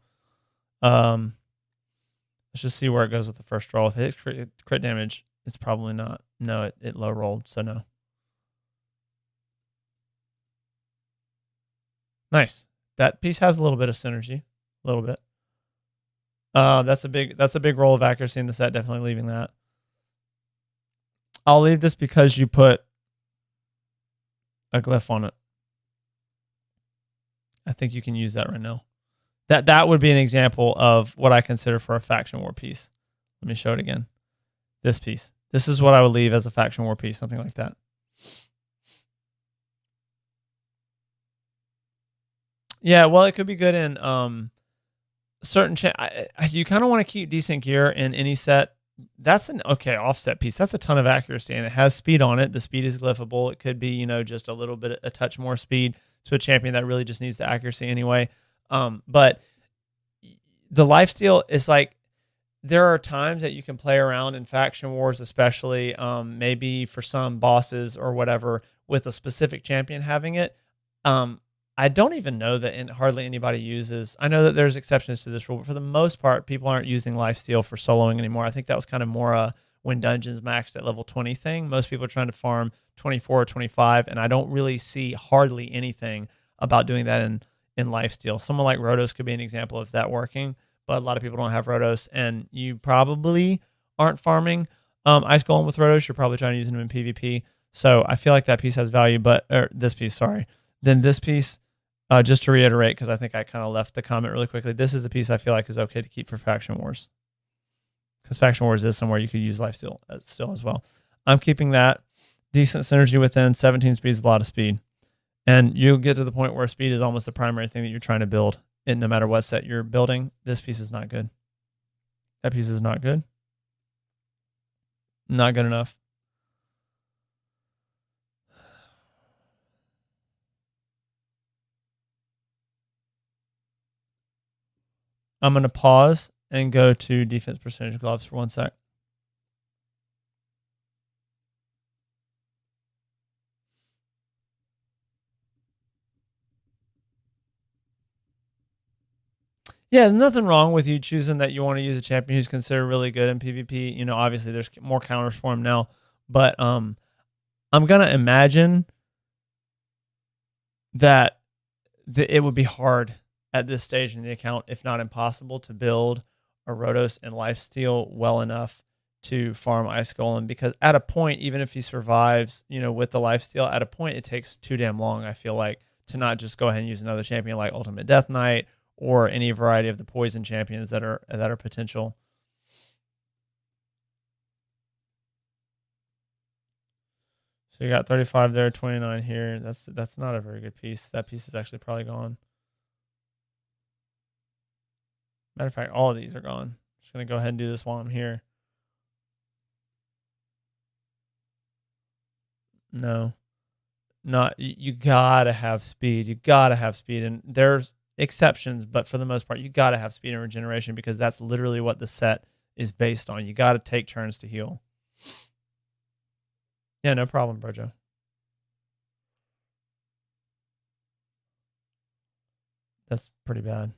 Let's just see where it goes with the first roll. If it hits crit damage, it's probably not. No, it low rolled, so no. Nice. That piece has a little bit of synergy. A little bit. That's a big roll of accuracy in the set, definitely leaving that. I'll leave this because you put a glyph on it. I think you can use that right now. That would be an example of what I consider for a faction war piece. Let me show it again. This piece. This is what I would leave as a faction war piece, something like that. Yeah, well, it could be good in certain. You kind of want to keep decent gear in any set. That's an okay offset piece. That's a ton of accuracy, and it has speed on it. The speed is glyphable. It could be, just a little bit, a touch more speed to a champion that really just needs the accuracy anyway. But the lifesteal is like, there are times that you can play around in faction wars, especially maybe for some bosses or whatever, with a specific champion having it. I don't even know that hardly anybody uses. I know that there's exceptions to this rule, but for the most part, people aren't using lifesteal for soloing anymore. I think that was kind of more when dungeons maxed at level 20 thing. Most people are trying to farm 24 or 25, and I don't really see hardly anything about doing that in lifesteal. Someone like Rotos could be an example of that working, but a lot of people don't have Rotos, and you probably aren't farming Ice Golem with Rotos. You're probably trying to use them in PvP. So I feel like that piece has value, this piece, sorry. Then this piece, just to reiterate, because I think I kind of left the comment really quickly, this is a piece I feel like is okay to keep for Faction Wars. Because Faction Wars is somewhere you could use lifesteal still as well. I'm keeping that. Decent synergy within. 17 speed is a lot of speed. And you'll get to the point where speed is almost the primary thing that you're trying to build. And no matter what set you're building, this piece is not good. That piece is not good. Not good enough. I'm going to pause and go to defense percentage gloves for 1 sec. Yeah, nothing wrong with you choosing that you want to use a champion who's considered really good in PvP. Obviously there's more counters for him now, but I'm going to imagine that it would be hard at this stage in the account, if not impossible, to build a Rotos and lifesteal well enough to farm Ice Golem, because at a point, even if he survives, with the lifesteal, at a point it takes too damn long, I feel like, to not just go ahead and use another champion like Ultimate Death Knight or any variety of the poison champions that are potential. So you got 35 there, 29 here. That's not a very good piece. That piece is actually probably gone. Matter of fact, all of these are gone. I'm just going to go ahead and do this while I'm here. No. You gotta have speed. You gotta have speed. And there's exceptions, but for the most part, you gotta have speed and regeneration, because that's literally what the set is based on. You gotta take turns to heal. Yeah, no problem, Brojo. That's pretty bad.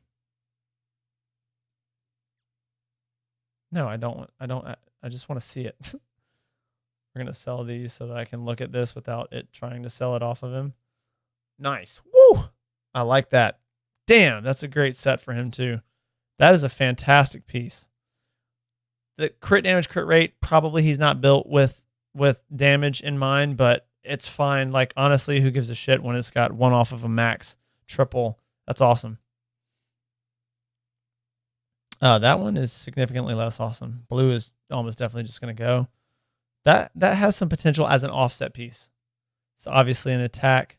No, I don't. I just want to see it. We're going to sell these so that I can look at this without it trying to sell it off of him. Nice. Woo! I like that. Damn, that's a great set for him too. That is a fantastic piece. The crit damage, crit rate, probably he's not built with damage in mind, but it's fine. Like, honestly, who gives a shit when it's got one off of a max triple? That's awesome. That one is significantly less awesome. Blue is almost definitely just going to go. That has some potential as an offset piece. So obviously an attack.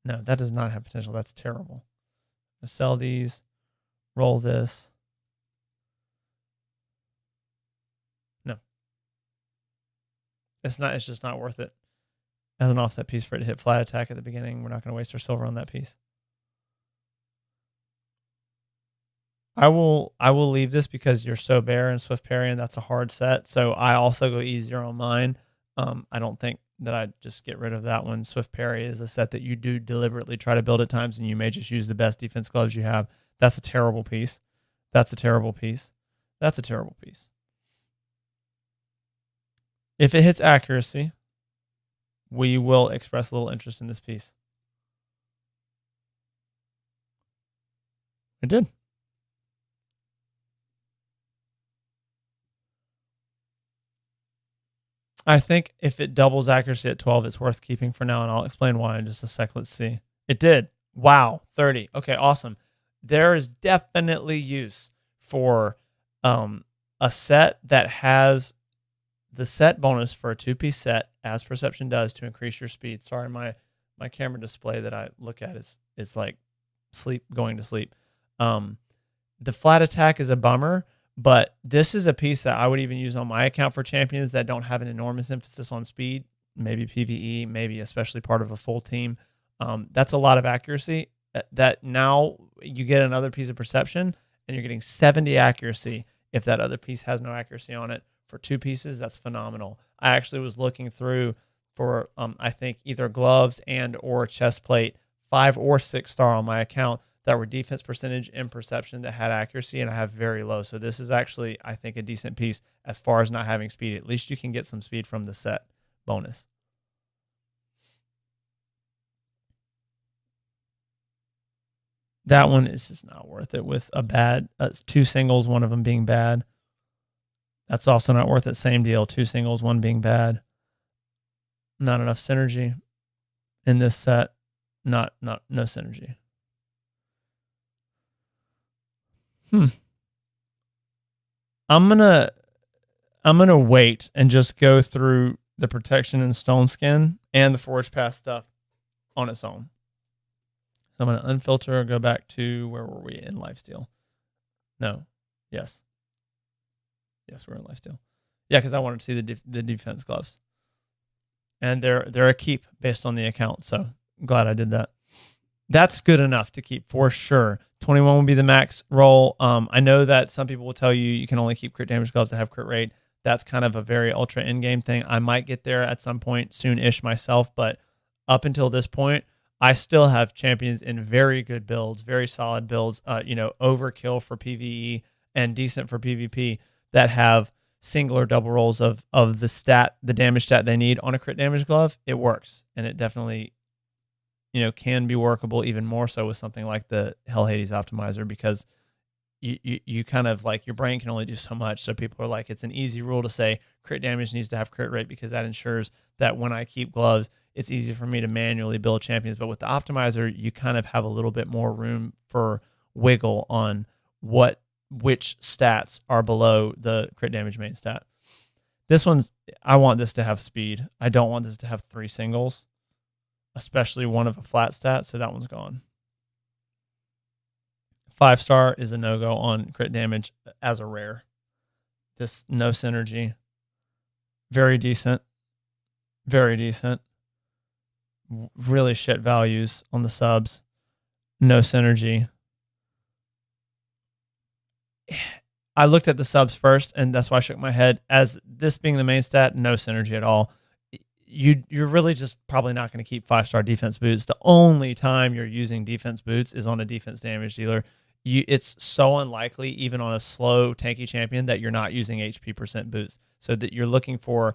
No, that does not have potential. That's terrible. I'm gonna sell these. Roll this. No. It's just not worth it. As an offset piece for it to hit flat attack at the beginning, we're not going to waste our silver on that piece. I will leave this because you're so bare and Swift Parry, and that's a hard set. So I also go easier on mine. I don't think that I'd just get rid of that one. Swift Parry is a set that you do deliberately try to build at times, and you may just use the best defense gloves you have. That's a terrible piece. That's a terrible piece. That's a terrible piece. If it hits accuracy, we will express a little interest in this piece. It did. I think if it doubles accuracy at 12, it's worth keeping for now, and I'll explain why in just a sec. Let's see. It did. Wow, 30. Okay, awesome. There is definitely use for a set that has the set bonus for a 2-piece set, as Perception does, to increase your speed. Sorry, my camera display that I look at is like going to sleep. The flat attack is a bummer, but this is a piece that I would even use on my account for champions that don't have an enormous emphasis on speed, maybe PvE, maybe especially part of a full team. That's a lot of accuracy. That now you get another piece of Perception, and you're getting 70 accuracy if that other piece has no accuracy on it. For 2 pieces, that's phenomenal. I actually was looking through for, I think, either gloves and or chest plate, 5 or 6 star on my account that were defense percentage and Perception that had accuracy, and I have very low. So this is actually, I think, a decent piece as far as not having speed. At least you can get some speed from the set bonus. That one is just not worth it with a bad 2 singles, one of them being bad. That's also not worth it. Same deal. 2 singles, 1 being bad. Not enough synergy in this set. No synergy. I'm gonna wait and just go through the protection and stone skin and the forge pass stuff on its own. So I'm gonna unfilter, go back to where were we in lifesteal? No. Yes. Yes, we're in lifesteal. Yeah, because I wanted to see the defense gloves, and they're a keep based on the account. So I'm glad I did that. That's good enough to keep for sure. 21 will be the max roll. I know that some people will tell you can only keep crit damage gloves that have crit rate. That's kind of a very ultra end game thing. I might get there at some point soon-ish myself, but up until this point, I still have champions in very good builds, very solid builds. Overkill for PvE and decent for PvP that have single or double rolls of the damage stat they need on a crit damage glove. It works, and it definitely can be workable even more so with something like the Hell Hades optimizer, because you kind of like your brain can only do so much. So people are like, it's an easy rule to say crit damage needs to have crit rate because that ensures that when I keep gloves, it's easy for me to manually build champions. But with the optimizer, you kind of have a little bit more room for wiggle on which stats are below the crit damage main stat. This one's, I want this to have speed. I don't want this to have 3 singles, especially one of a flat stat, so that one's gone. 5 star is a no-go on crit damage as a rare. This, no synergy. Very decent. Very decent. Really shit values on the subs. No synergy. I looked at the subs first, and that's why I shook my head. As this being the main stat, no synergy at all. You're really just probably not going to keep 5-star defense boots. The only time you're using defense boots is on a defense damage dealer. It's so unlikely, even on a slow tanky champion, that you're not using HP percent boots. So that you're looking for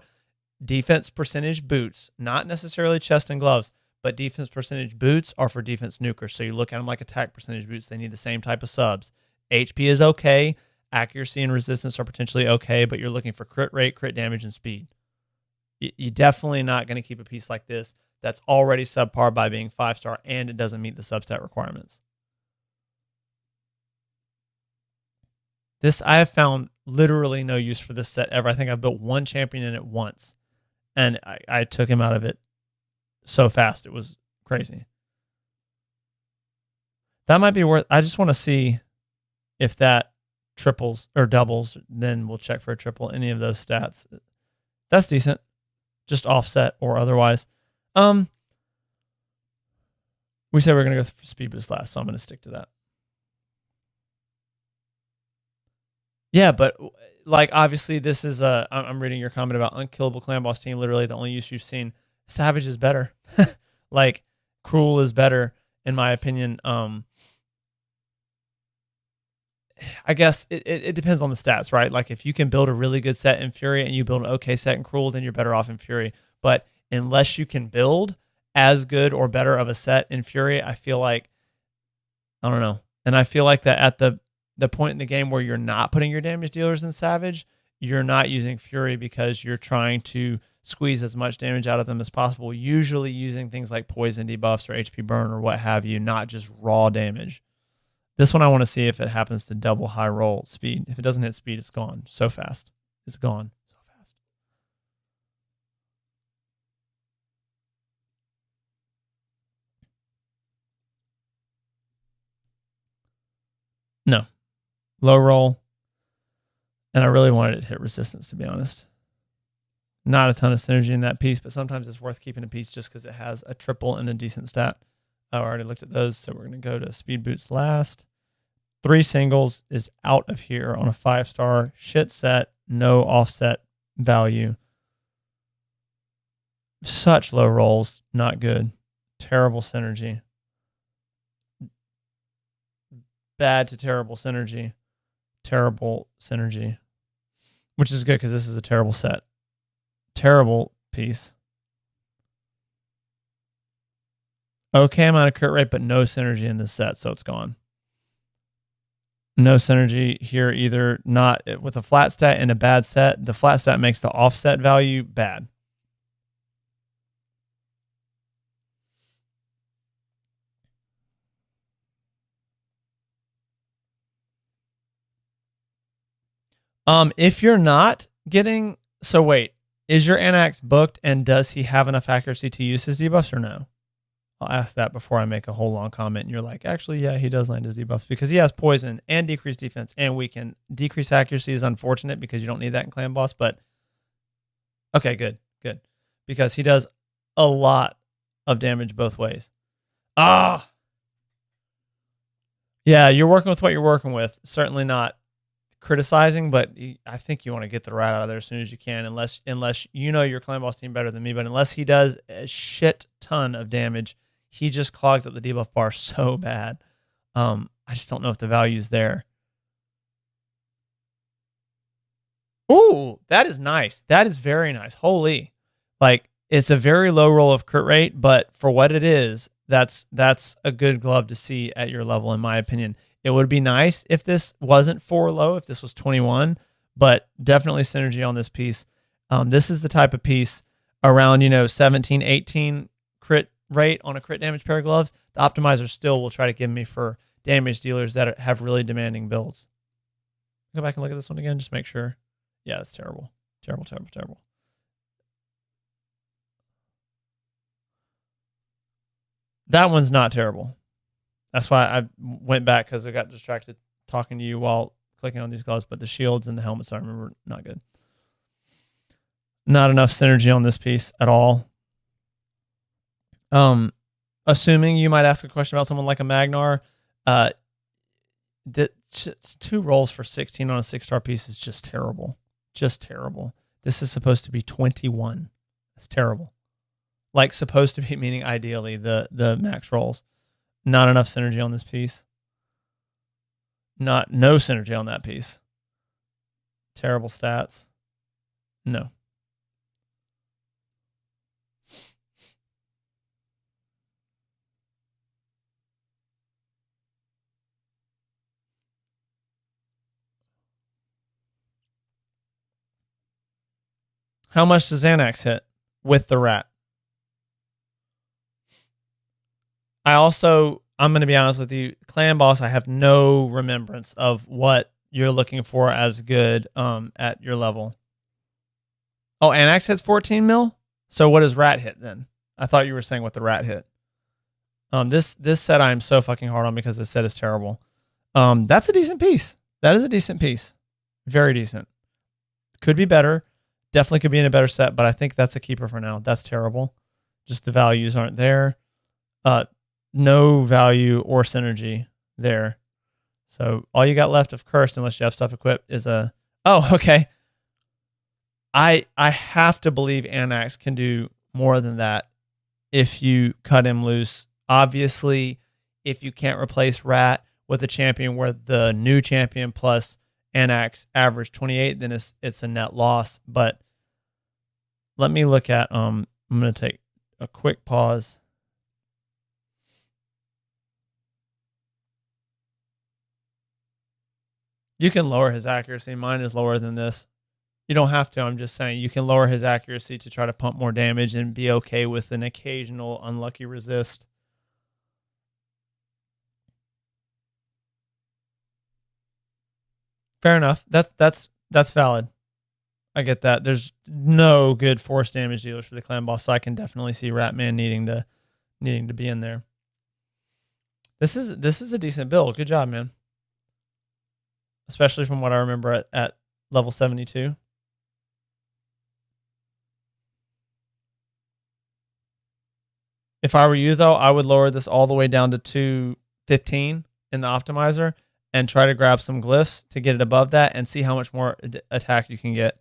defense percentage boots, not necessarily chest and gloves, but defense percentage boots are for defense nukers. So you look at them like attack percentage boots. They need the same type of subs. HP is okay. Accuracy and resistance are potentially okay, but you're looking for crit rate, crit damage, and speed. You're definitely not going to keep a piece like this that's already subpar by being 5-star and it doesn't meet the substat requirements. This, I have found literally no use for this set ever. I think I've built one champion in it once, and I took him out of it so fast. It was crazy. That might be worth, I just want to see if that triples or doubles, then we'll check for a triple, any of those stats. That's decent. Just offset or otherwise. We said we're going to go for speed boost last, so I'm going to stick to that. Yeah, but like obviously this is I'm reading your comment about unkillable clan boss team. Literally the only use you've seen. Savage is better. Like Cruel is better in my opinion. I guess it depends on the stats, right? Like if you can build a really good set in Fury and you build an okay set in Cruel, then you're better off in Fury. But unless you can build as good or better of a set in Fury, I feel like, I don't know. And I feel like that at the point in the game where you're not putting your damage dealers in Savage, you're not using Fury because you're trying to squeeze as much damage out of them as possible, usually using things like poison debuffs or HP burn or what have you, not just raw damage. This one I want to see if it happens to double high roll speed. If it doesn't hit speed, it's gone so fast. It's gone so fast. No. Low roll. And I really wanted it to hit resistance, to be honest. Not a ton of synergy in that piece, but sometimes it's worth keeping a piece just because it has a triple and a decent stat. I already looked at those, so we're going to go to speed boots last. 3 singles is out of here on a 5-star. Shit set, no offset value. Such low rolls, not good. Terrible synergy. Bad to terrible synergy. Terrible synergy. Which is good because this is a terrible set. Terrible piece. Okay amount of crit rate, but no synergy in this set, so it's gone. No synergy here either. Not with a flat stat and a bad set. The flat stat makes the offset value bad. If you're not getting, so wait, is your Anax booked and does he have enough accuracy to use his debuffs or no? I'll ask that before I make a whole long comment and you're like, actually, yeah, he does land his debuffs because he has poison and decreased defense and weaken. Decreased accuracy is unfortunate because you don't need that in clan boss, but okay, good. Because he does a lot of damage both ways. Ah! Yeah, you're working with what you're working with. Certainly not criticizing, but I think you want to get the rat out of there as soon as you can, unless you know your clan boss team better than me, but unless he does a shit ton of damage, he just clogs up the debuff bar so bad. I just don't know if the value's there. Ooh, that is nice. That is very nice. Holy. Like, it's a very low roll of crit rate, but for what it is, that's a good glove to see at your level, in my opinion. It would be nice if this wasn't 4 low, if this was 21, but definitely synergy on this piece. This is the type of piece around, 17, 18 crit rate on a crit damage pair of gloves. The optimizer still will try to give me for damage dealers that have really demanding builds. Go back and look at this one again, just make sure. Yeah, that's terrible. Terrible. That one's not terrible. That's why I went back because I got distracted talking to you while clicking on these gloves, but the shields and the helmets, I remember, not good. Not enough synergy on this piece at all. Assuming you might ask a question about someone like a Magnar, 2 rolls for 16 on a 6-star piece is just terrible. Just terrible. This is supposed to be 21. That's terrible. Like supposed to be, meaning ideally the max rolls. Not enough synergy on this piece. No synergy on that piece. Terrible stats. No. How much does Xanax hit with the rat? I'm going to be honest with you, clan boss, I have no remembrance of what you're looking for as good at your level. Oh, Anax hits 14 mil? So what does rat hit then? I thought you were saying what the rat hit. This set I'm so fucking hard on because this set is terrible. That's a decent piece. That is a decent piece. Very decent. Could be better. Definitely could be in a better set, but I think that's a keeper for now. That's terrible. Just the values aren't there. No value or synergy there. So all you got left of Cursed, unless you have stuff equipped, is a Oh, okay. I have to believe Anax can do more than that if you cut him loose. Obviously, if you can't replace Rat with a champion where the new champion plus Anax average 28, then it's a net loss. But let me look at I'm going to take a quick pause. You can lower his accuracy. Mine is lower than this. You don't have to. I'm just saying you can lower his accuracy to try to pump more damage and be okay with an occasional unlucky resist. Fair enough. That's valid. I get that. There's no good force damage dealers for the clan boss, so I can definitely see Ratman needing to be in there. This is a decent build. Good job, man. Especially from what I remember at level 72. If I were you, though, I would lower this all the way down to 215 in the optimizer and try to grab some glyphs to get it above that and see how much more attack you can get.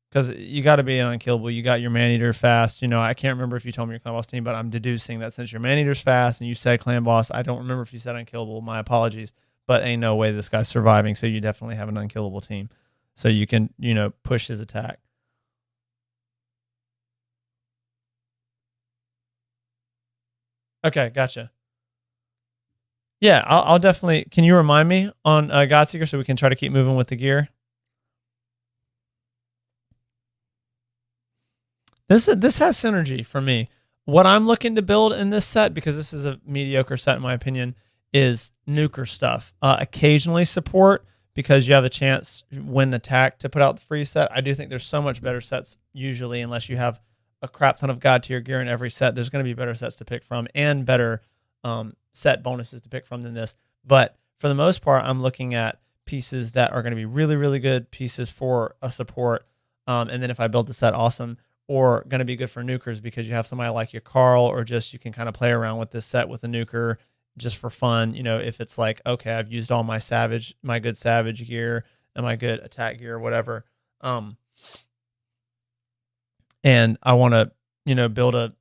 Because you got to be unkillable. You got your man-eater fast. You know, I can't remember if you told me your clan boss team, but I'm deducing that since your man-eater's fast and you said clan boss, I don't remember if you said unkillable. My apologies. But ain't no way this guy's surviving, so you definitely have an unkillable team. So you can, push his attack. Okay, gotcha. Yeah, I'll definitely. Can you remind me on Godseeker so we can try to keep moving with the gear? This has synergy for me. What I'm looking to build in this set, because this is a mediocre set in my opinion, is nuker stuff. Occasionally support, because you have a chance when attacked to put out the free set. I do think there's so much better sets usually, unless you have a crap ton of God tier gear in every set. There's going to be better sets to pick from and better set bonuses to pick from than this. But for the most part, I'm looking at pieces that are going to be really, really good pieces for a support. And then if I build the set, awesome. Or going to be good for nukers because you have somebody like your Carl, or just you can kind of play around with this set with a nuker just for fun. If it's like, okay, I've used all my good savage gear and my good attack gear or whatever. And I want to, build a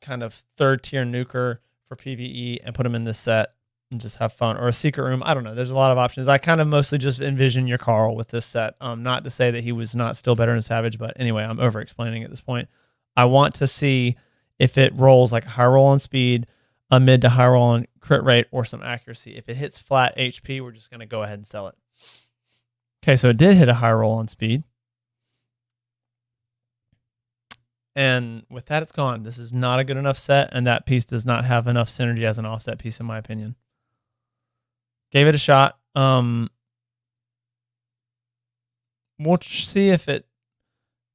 kind of third tier nuker for PvE and put them in this set and just have fun, or a secret room. I don't know. There's a lot of options. I kind of mostly just envision your Carl with this set. Not to say that he was not still better in Savage, but anyway, I'm over explaining at this point. I want to see if it rolls like a high roll on speed, a mid to high roll on crit rate, or some accuracy. If it hits flat HP, we're just going to go ahead and sell it. Okay, so it did hit a high roll on speed. And with that, it's gone. This is not a good enough set, and that piece does not have enough synergy as an offset piece, in my opinion. Gave it a shot. We'll see if it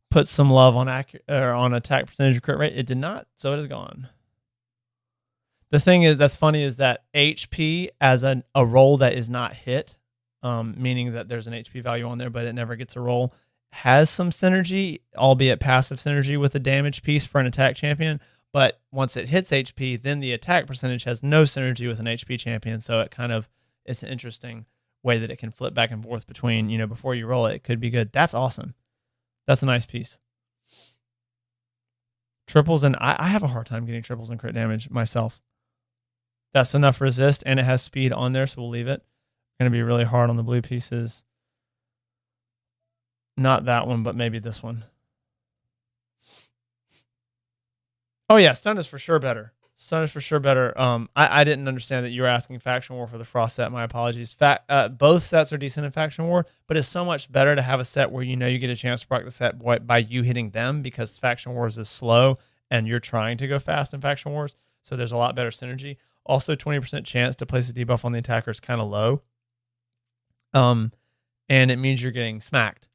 puts some love on on attack percentage or crit rate. It did not, so it is gone. The thing that's funny is that HP as a roll that is not hit, meaning that there's an HP value on there, but it never gets a roll, has some synergy, albeit passive synergy with a damage piece for an attack champion. But once it hits HP, then the attack percentage has no synergy with an HP champion. So it's an interesting way that it can flip back and forth between, before you roll it, it could be good. That's awesome. That's a nice piece. Triples, and I have a hard time getting triples and crit damage myself. That's enough resist, and it has speed on there, so we'll leave it. Going to be really hard on the blue pieces. Not that one, but maybe this one. Oh yeah, stun is for sure better. Stun is for sure better. I didn't understand that you were asking Faction War for the Frost set. My apologies. Both sets are decent in Faction War, but it's so much better to have a set where you get a chance to proc the set by you hitting them, because Faction Wars is slow and you're trying to go fast in Faction Wars. So there's a lot better synergy. Also, 20% chance to place a debuff on the attacker is kind of low. And it means you're getting smacked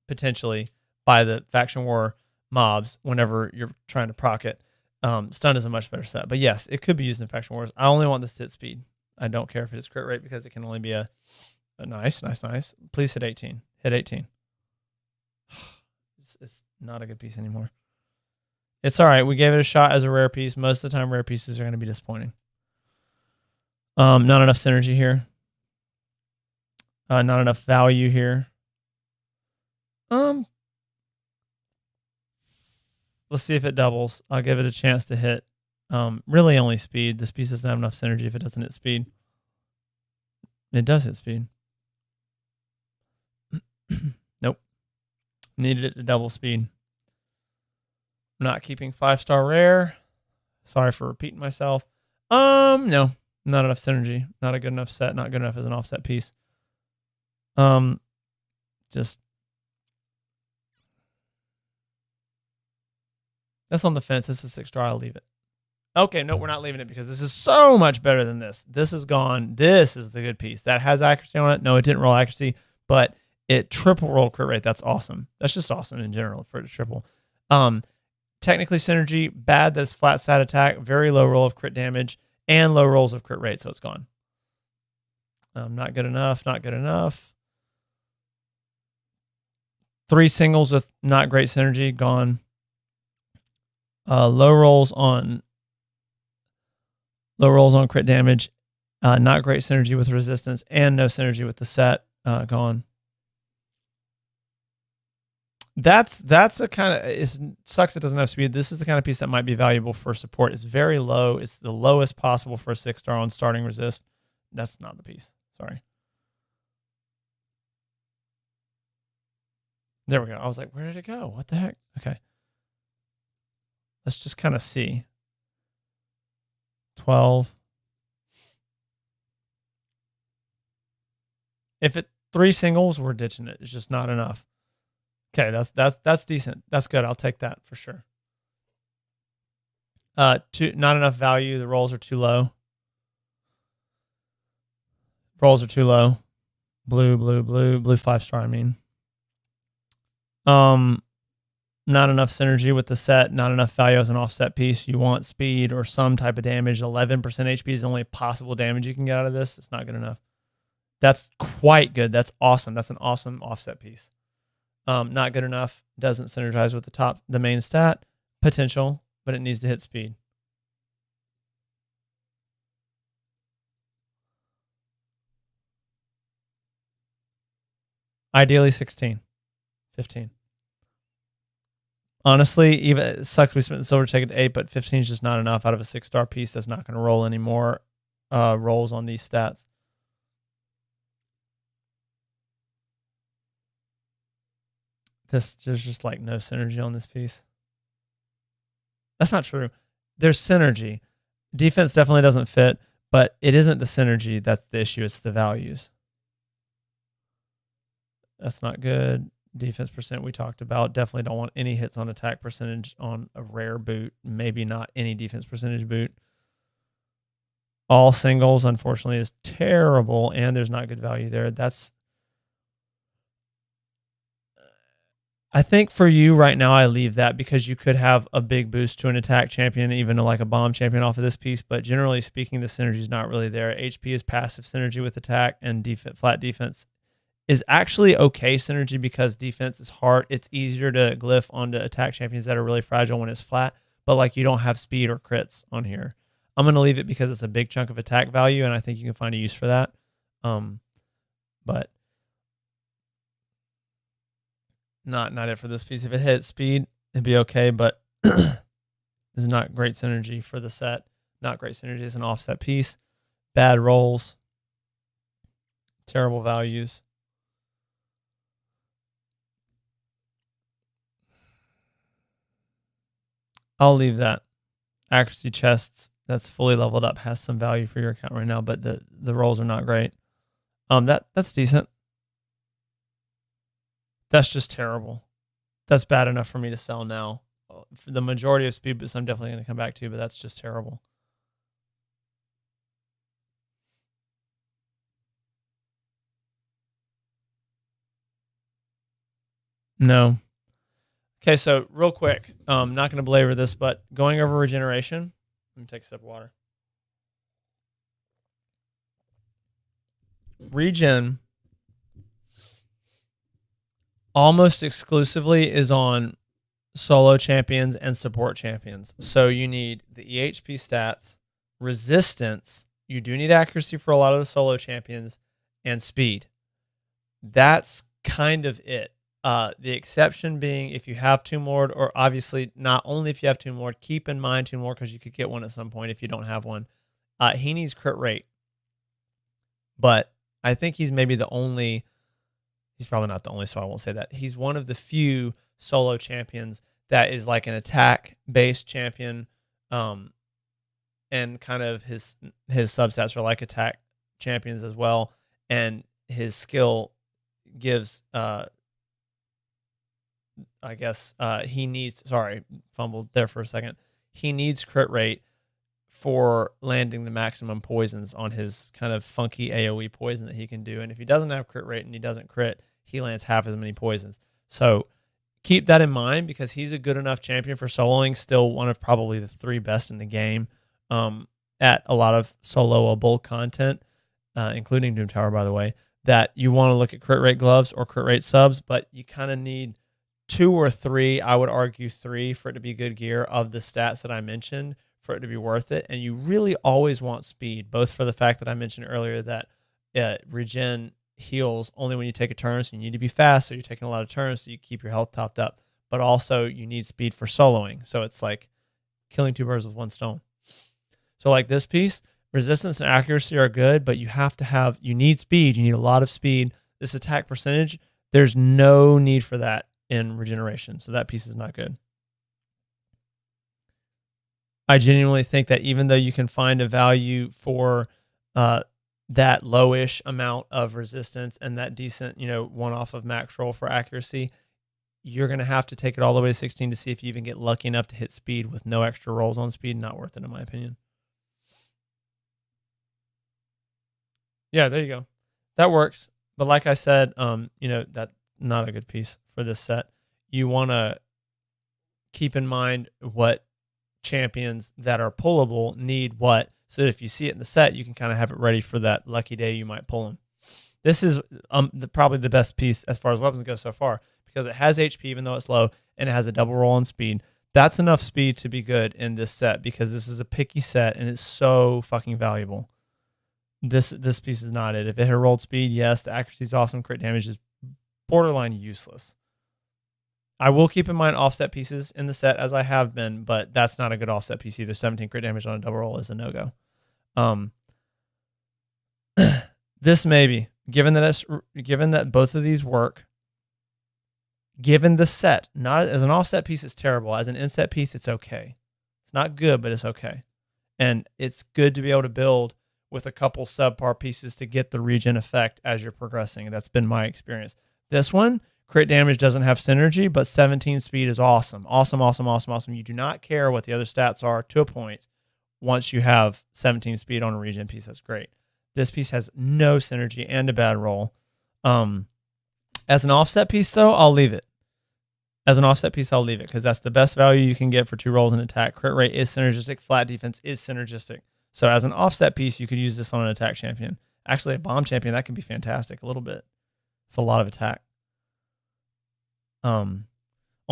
potentially by the Faction War mobs whenever you're trying to proc it. Stun is a much better set, but yes, it could be used in Faction Wars. I only want this to hit speed. I don't care if it's crit rate, because it can only be a nice. Please hit 18. Hit 18. It's not a good piece anymore. It's all right. We gave it a shot as a rare piece. Most of the time, rare pieces are going to be disappointing. Not enough synergy here. Not enough value here. Let's see if it doubles. I'll give it a chance to hit. Really only speed. This piece doesn't have enough synergy if it doesn't hit speed. It does hit speed. Nope. Needed it to double speed. I'm not keeping 5-star rare. Sorry for repeating myself. No. Not enough synergy. Not a good enough set. Not good enough as an offset piece. Just that's on the fence. This is 6-star. I'll leave it. Okay, no, we're not leaving it because this is so much better than this. This is gone. This is the good piece. That has accuracy on it. No, it didn't roll accuracy, but it triple rolled crit rate. That's awesome. That's just awesome in general for it to triple. Technically synergy, bad. That's flat stat attack, very low roll of crit damage, and low rolls of crit rate, so it's gone. Not good enough. Not good enough. 3 singles with not great synergy, gone. Low rolls on crit damage, not great synergy with resistance, and no synergy with the set, gone. That's a kind of, it sucks it doesn't have speed. This is the kind of piece that might be valuable for support. It's very low. It's the lowest possible for a 6-star on starting resist. That's not the piece. Sorry. There we go. I was like, where did it go? What the heck? Okay. Let's just kind of see. 12. If it 3 singles, we're ditching it. It's just not enough. Okay, that's decent. That's good. I'll take that for sure. Not enough value. The rolls are too low. Rolls are too low. Blue 5-star, I mean. Not enough synergy with the set, not enough value as an offset piece. You want speed or some type of damage. 11% HP is the only possible damage you can get out of this. It's not good enough. That's quite good. That's awesome. That's an awesome offset piece. Not good enough. Doesn't synergize with the main stat. Potential, but it needs to hit speed. Ideally 16, 15. Honestly, even it sucks we spent the silver ticket to 8, but 15 is just not enough out of a 6-star piece that's not going to roll any more rolls on these stats. There's just like no synergy on this piece. That's not true. There's synergy. Defense definitely doesn't fit, but it isn't the synergy that's the issue. It's the values. That's not good. Defense percent we talked about. Definitely don't want any hits on attack percentage on a rare boot. Maybe not any defense percentage boot. All singles, unfortunately, is terrible, and there's not good value there. I think for you right now, I leave that because you could have a big boost to an attack champion, even like a bomb champion off of this piece. But generally speaking, the synergy is not really there. HP is passive synergy with attack, and flat defense is actually okay synergy because defense is hard. It's easier to glyph onto attack champions that are really fragile when it's flat, but like you don't have speed or crits on here. I'm going to leave it because it's a big chunk of attack value, and I think you can find a use for that. But not it for this piece. If it hit speed, it'd be okay, but this is not great synergy for the set. Not great synergy as an offset piece. Bad rolls. Terrible values. I'll leave that. Accuracy chests, that's fully leveled up, has some value for your account right now, but the rolls are not great. That's decent. That's just terrible. That's bad enough for me to sell now. For the majority of speed boosts, I'm definitely going to come back to, but that's just terrible. No. Okay, so real quick, I'm not going to belabor this, but going over regeneration. Let me take a sip of water. Regen almost exclusively is on solo champions and support champions. So you need the EHP stats, resistance. You do need accuracy for a lot of the solo champions, and speed. That's kind of it. The exception being if you have Tomb Lord, or obviously not only if you have Tomb Lord, keep in mind Tomb Lord because you could get one at some point if you don't have one. He needs crit rate, but I think he's maybe the only. He's probably not the only, so I won't say that. He's one of the few solo champions that is like an attack-based champion, and kind of his substats are like attack champions as well, and his skill gives I guess he needs, sorry, fumbled there for a second. He needs crit rate for landing the maximum poisons on his kind of funky AoE poison that he can do. And if he doesn't have crit rate and he doesn't crit, he lands half as many poisons. So keep that in mind because he's a good enough champion for soloing, still one of probably the 3 best in the game at a lot of soloable content, including Doom Tower, by the way, that you want to look at crit rate gloves or crit rate subs, but you kind of need 2 or 3, I would argue 3 for it to be good gear of the stats that I mentioned for it to be worth it. And you really always want speed, both for the fact that I mentioned earlier that regen heals only when you take a turn, so you need to be fast, so you're taking a lot of turns, so you keep your health topped up. But also you need speed for soloing, so it's like killing 2 birds with 1 stone. So like this piece, resistance and accuracy are good, but you need speed. You need a lot of speed. This attack percentage, there's no need for that in regeneration, so that piece is not good. I genuinely think that even though you can find a value for that lowish amount of resistance and that decent, one off of max roll for accuracy, you're going to have to take it all the way to 16 to see if you even get lucky enough to hit speed with no extra rolls on speed. Not worth it, in my opinion. Yeah, there you go. That works. But like I said, that's not a good piece for this set. You want to keep in mind what champions that are pullable need what, so that if you see it in the set, you can kind of have it ready for that lucky day you might pull them. This is probably the best piece as far as weapons go so far because it has HP even though it's low, and it has a double roll on speed. That's enough speed to be good in this set because this is a picky set and it's so fucking valuable. This piece is not it. If it had rolled speed, yes, the accuracy is awesome. Crit damage is borderline useless. I will keep in mind offset pieces in the set as I have been, but that's not a good offset piece either. 17 crit damage on a double roll is a no-go. This maybe, given that both of these work, given the set, not as an offset piece, it's terrible. As an inset piece, it's okay. It's not good, but it's okay. And it's good to be able to build with a couple subpar pieces to get the regen effect as you're progressing. That's been my experience. This one, crit damage doesn't have synergy, but 17 speed is awesome. Awesome. You do not care what the other stats are to a point. Once you have 17 speed on a regen piece, that's great. This piece has no synergy and a bad roll. As an offset piece, though, I'll leave it. Because that's the best value you can get for 2 rolls in attack. Crit rate is synergistic. Flat defense is synergistic. So as an offset piece, you could use this on an attack champion. Actually, a bomb champion, that can be fantastic a little bit. It's a lot of attack. Only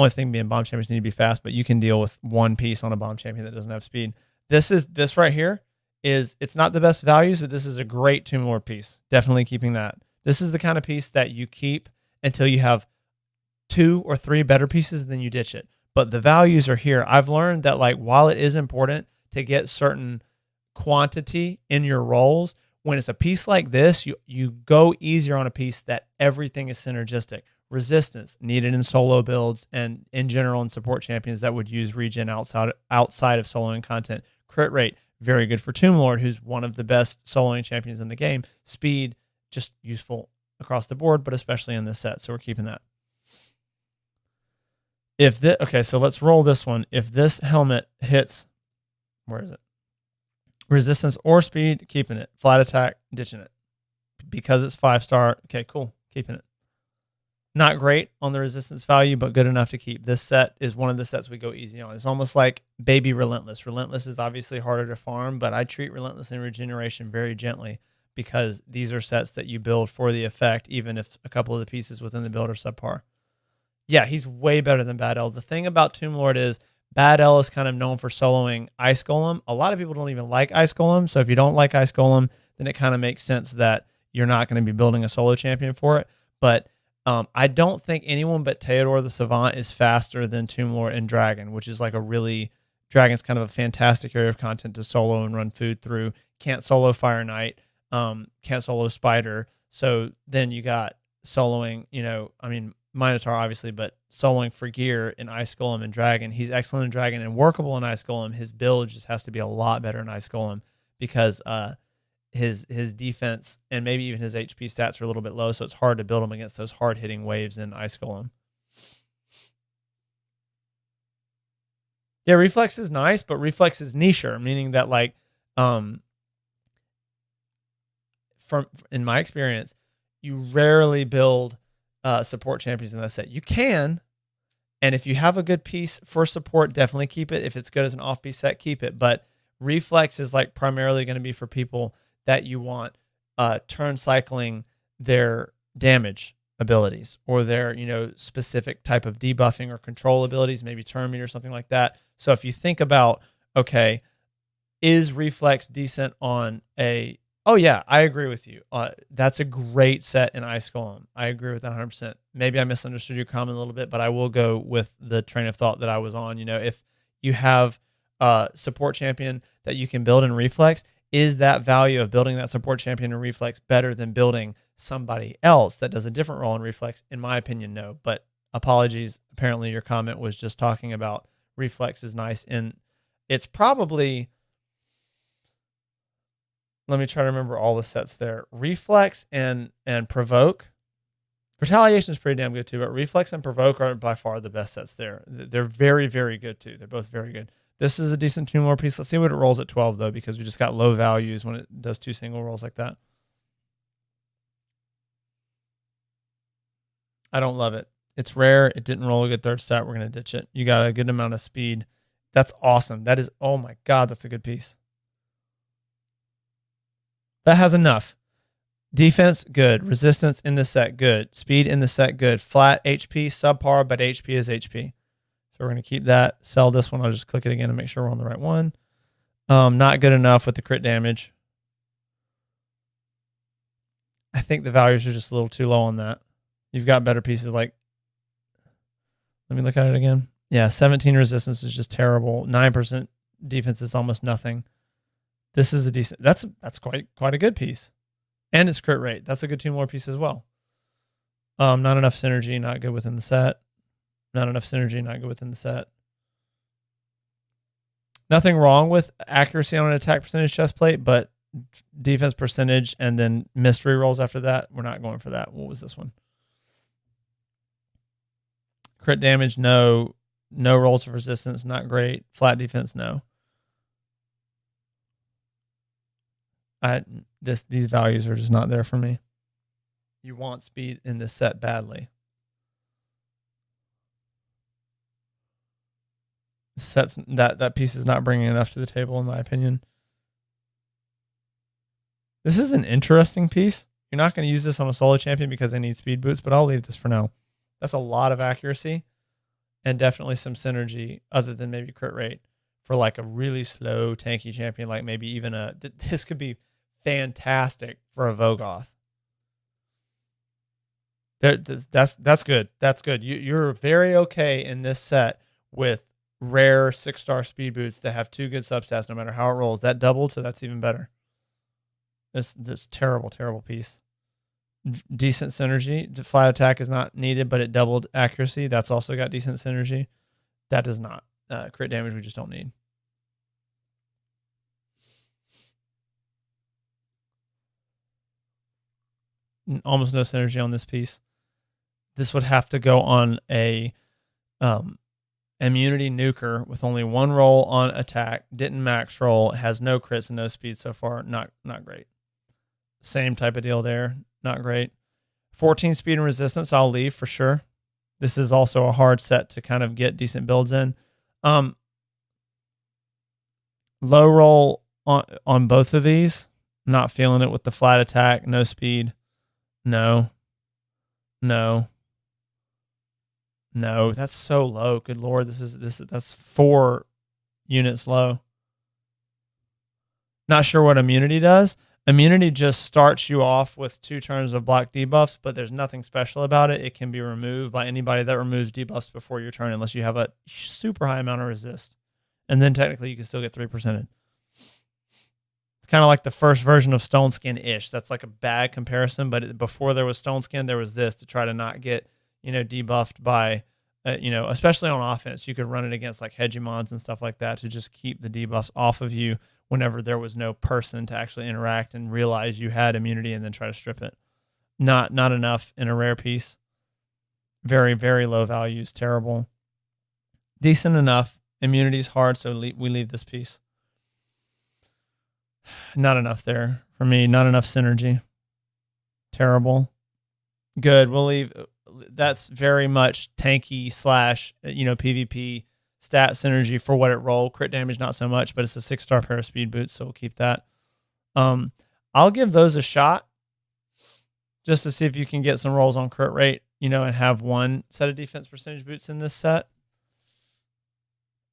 thing being bomb champions need to be fast, but you can deal with 1 piece on a bomb champion that doesn't have speed. This right here it's not the best values, but this is a great Tomb Lord piece. Definitely keeping that. This is the kind of piece that you keep until you have 2 or 3 better pieces, then you ditch it. But the values are here. I've learned that while it is important to get certain quantity in your rolls, when it's a piece like this, you go easier on a piece that everything is synergistic. Resistance needed in solo builds and in general in support champions that would use regen outside of soloing content. Crit rate, very good for Tomb Lord, who's one of the best soloing champions in the game. Speed, just useful across the board, but especially in this set. So we're keeping that. Okay, so let's roll this one. If this helmet hits, where is it? Resistance or speed, keeping it. Flat attack, ditching it. Because it's 5-star, okay, cool, keeping it. Not great on the resistance value, but good enough to keep. This set is one of the sets we go easy on. It's almost like baby Relentless. Relentless is obviously harder to farm, but I treat Relentless and Regeneration very gently because these are sets that you build for the effect, even if a couple of the pieces within the build are subpar. Yeah, he's way better than Bad L. The thing about Tomb Lord is Bad L is kind of known for soloing Ice Golem. A lot of people don't even like Ice Golem, so if you don't like Ice Golem, then it kind of makes sense that you're not going to be building a solo champion for it. But I don't think anyone but Theodore the Savant is faster than Tomb Lord and Dragon, which is like Dragon's kind of a fantastic area of content to solo and run food through. Can't solo Fire Knight, can't solo Spider. So then you got soloing, Minotaur obviously, but soloing for gear in Ice Golem and Dragon. He's excellent in Dragon and workable in Ice Golem. His build just has to be a lot better in Ice Golem because his defense and maybe even his HP stats are a little bit low, so it's hard to build him against those hard hitting waves in Ice Golem. Yeah, Reflex is nice, but Reflex is nicher, meaning that in my experience, you rarely build support champions in that set. You can, and if you have a good piece for support, definitely keep it. If it's good as an off-piece set, keep it. But Reflex is primarily going to be for people that you want turn cycling their damage abilities or their specific type of debuffing or control abilities, maybe turn meter or something like that. So if you think about, okay, is Reflex decent on a... Oh, yeah, I agree with you. That's a great set in Ice Golem. I agree with that 100%. Maybe I misunderstood your comment a little bit, but I will go with the train of thought that I was on. If you have a support champion that you can build in Reflex, is that value of building that support champion in Reflex better than building somebody else that does a different role in Reflex? In my opinion, no. But apologies. Apparently your comment was just talking about Reflex is nice. And it's probably... Let me try to remember all the sets there. Reflex and Provoke. Retaliation is pretty damn good too, but Reflex and Provoke are by far the best sets there. They're very, very good too. They're both very good. This is a decent 2 more piece. Let's see what it rolls at 12 though, because we just got low values when it does 2 single rolls like that. I don't love it. It's rare. It didn't roll a good third stat. We're going to ditch it. You got a good amount of speed. That's awesome. That is, oh my God, that's a good piece. That has enough. Defense, good. Resistance in the set, good. Speed in the set, good. Flat HP, subpar, but HP is HP. So we're going to keep that. Sell this one. I'll just click it again to make sure we're on the right one. Not good enough with the crit damage. I think the values are just a little too low on that. You've got better pieces let me look at it again. Yeah, 17 resistance is just terrible. 9% defense is almost nothing. This is a decent, that's quite a good piece. And it's crit rate. That's a good 2 more piece as well. Not enough synergy, not good within the set. Not enough synergy, not good within the set. Nothing wrong with accuracy on an attack percentage chest plate, but defense percentage and then mystery rolls after that, we're not going for that. What was this one? Crit damage, no. No rolls of resistance, not great. Flat defense, no. These values are just not there for me. You want speed in this set badly. Sets that piece is not bringing enough to the table, in my opinion. This is an interesting piece. You're not going to use this on a solo champion because they need speed boots, but I'll leave this for now. That's a lot of accuracy and definitely some synergy other than maybe crit rate for a really slow tanky champion, like maybe even this could be fantastic for a Vogoth. That's good. That's good. You're very okay in this set with rare 6-star speed boots that have 2 good substats no matter how it rolls. That doubled, so that's even better. This terrible, terrible piece. Decent synergy. The flat attack is not needed, but it doubled accuracy. That's also got decent synergy. That does not. Crit damage we just don't need. Almost no synergy on this piece. This would have to go on a immunity nuker with only 1 roll on attack. Didn't max roll. Has no crits and no speed so far. Not great. Same type of deal there. Not great. 14 speed and resistance I'll leave for sure. This is also a hard set to kind of get decent builds in. Low roll on both of these. Not feeling it with the flat attack. No speed. No. That's so low. Good Lord. That's 4 units low. Not sure what immunity does. Immunity just starts you off with 2 turns of block debuffs, but there's nothing special about it. It can be removed by anybody that removes debuffs before your turn, unless you have a super high amount of resist. And then technically you can still get 3%. It's kind of like the first version of Stone Skin-ish. That's like a bad comparison, but before there was Stone Skin, there was this to try to not get, debuffed by, especially on offense. You could run it against like Hegemons and stuff like that to just keep the debuffs off of you whenever there was no person to actually interact and realize you had immunity and then try to strip it. Not enough in a rare piece. Very, very low values. Terrible. Decent enough. Immunity's hard, so we leave this piece. Not enough there for me. Not enough synergy. Terrible. Good. We'll leave. That's very much tanky / PvP stat synergy for what it rolled. Crit damage, not so much, but it's a 6-star pair of speed boots, so we'll keep that. I'll give those a shot just to see if you can get some rolls on crit rate, and have one set of defense percentage boots in this set.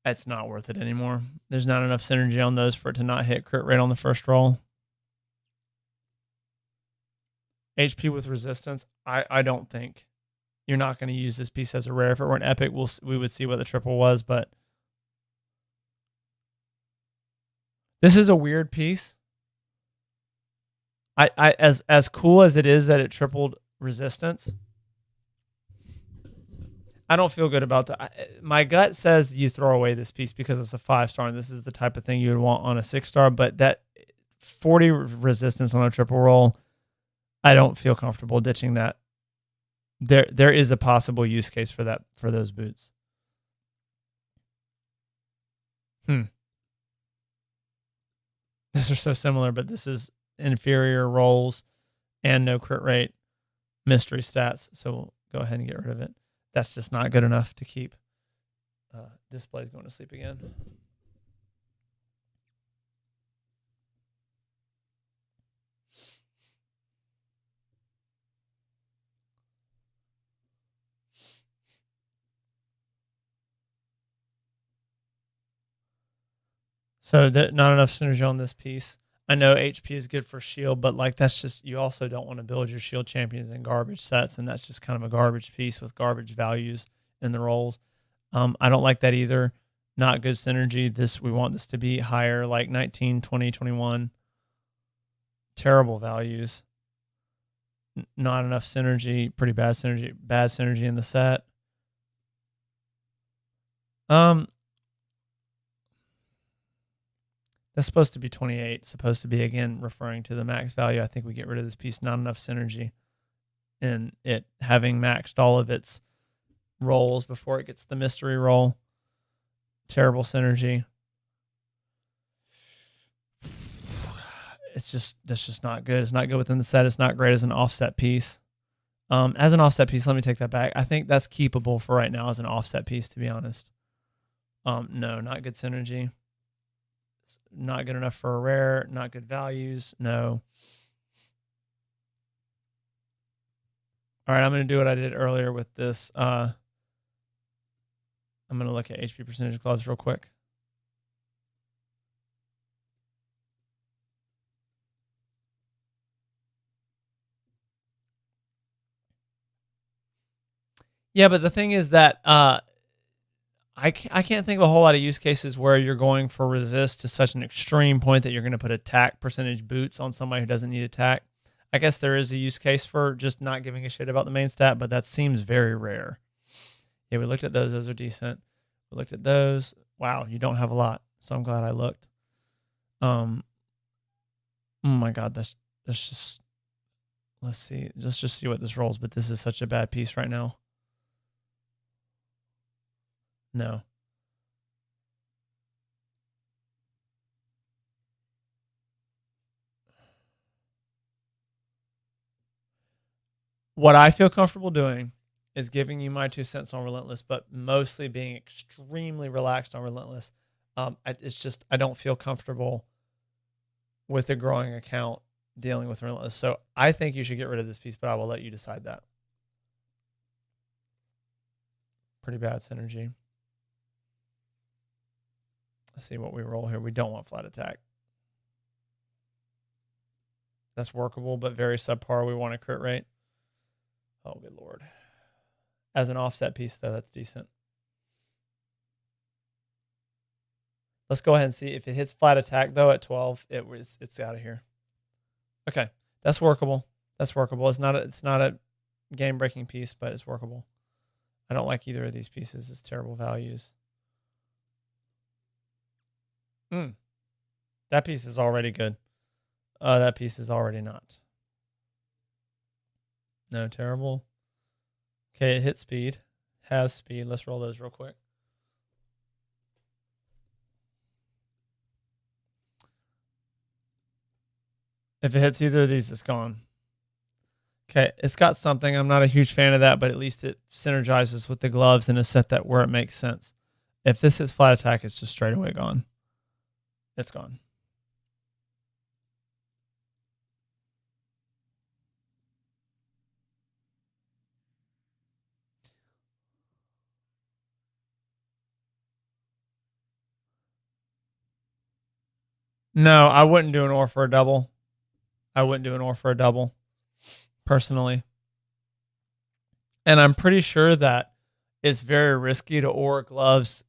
It's not worth it anymore. There's not enough synergy on those for it to not hit crit rate on the first roll. HP with resistance, I don't think. You're not going to use this piece as a rare. If it were an epic, we would see what the triple was, but this is a weird piece. As cool as it is that it tripled resistance, I don't feel good about that. My gut says you throw away this piece because it's a 5-star, and this is the type of thing you would want on a 6-star, but that 40 resistance on a triple roll, I don't feel comfortable ditching that. There is a possible use case for that, for those boots. These are so similar, but this is inferior rolls and no crit rate mystery stats, so we'll go ahead and get rid of it. That's just not good enough to keep displays going to sleep again. So not enough synergy on this piece. I know HP is good for shield, but that's just, you also don't want to build your shield champions in garbage sets, and that's just kind of a garbage piece with garbage values in the rolls. I don't like that either. Not good synergy. We want this to be higher, like 19, 20, 21. Terrible values. Not enough synergy. Pretty bad synergy. Bad synergy in the set. That's supposed to be 28. Supposed to be, again, referring to the max value. I think we get rid of this piece. Not enough synergy in it having maxed all of its rolls before it gets the mystery roll. Terrible synergy. That's just not good. It's not good within the set. It's not great as an offset piece. As an offset piece, let me take that back. I think that's keepable for right now as an offset piece, to be honest. No, not good synergy. Not good enough for a rare. Not good values. No. All right, I'm going to do what I did earlier with this. I'm going to look at HP percentage gloves real quick. Yeah, but the thing is that I can't think of a whole lot of use cases where you're going for resist to such an extreme point that you're going to put attack percentage boots on somebody who doesn't need attack. I guess there is a use case for just not giving a shit about the main stat, but that seems very rare. Yeah, we looked at those. Those are decent. We looked at those. Wow, you don't have a lot, so I'm glad I looked. Oh my God, that's just, let's see. Let's just see what this rolls, but this is such a bad piece right now. No. What I feel comfortable doing is giving you my 2 cents on Relentless, but mostly being extremely relaxed on Relentless. It's just, I don't feel comfortable with a growing account dealing with Relentless. So I think you should get rid of this piece, but I will let you decide that. Pretty bad synergy. Let's see what we roll here. We don't want flat attack. That's workable, but very subpar. We want a crit rate. Oh, good Lord. As an offset piece, though, that's decent. Let's go ahead and see if it hits flat attack, though, at 12. It's out of here. Okay, that's workable. That's workable. It's not a game-breaking piece, but it's workable. I don't like either of these pieces. It's terrible values. That piece is already good. That piece is already not. No, terrible. Okay, it hit speed. Has speed. Let's roll those real quick. If it hits either of these, it's gone. Okay, it's got something. I'm not a huge fan of that, but at least it synergizes with the gloves in a set that where it makes sense. If this hits flat attack, it's just straight away gone. It's gone. No, I wouldn't do an ore for a double. I wouldn't do an ore for a double, personally. And I'm pretty sure that it's very risky to ore gloves,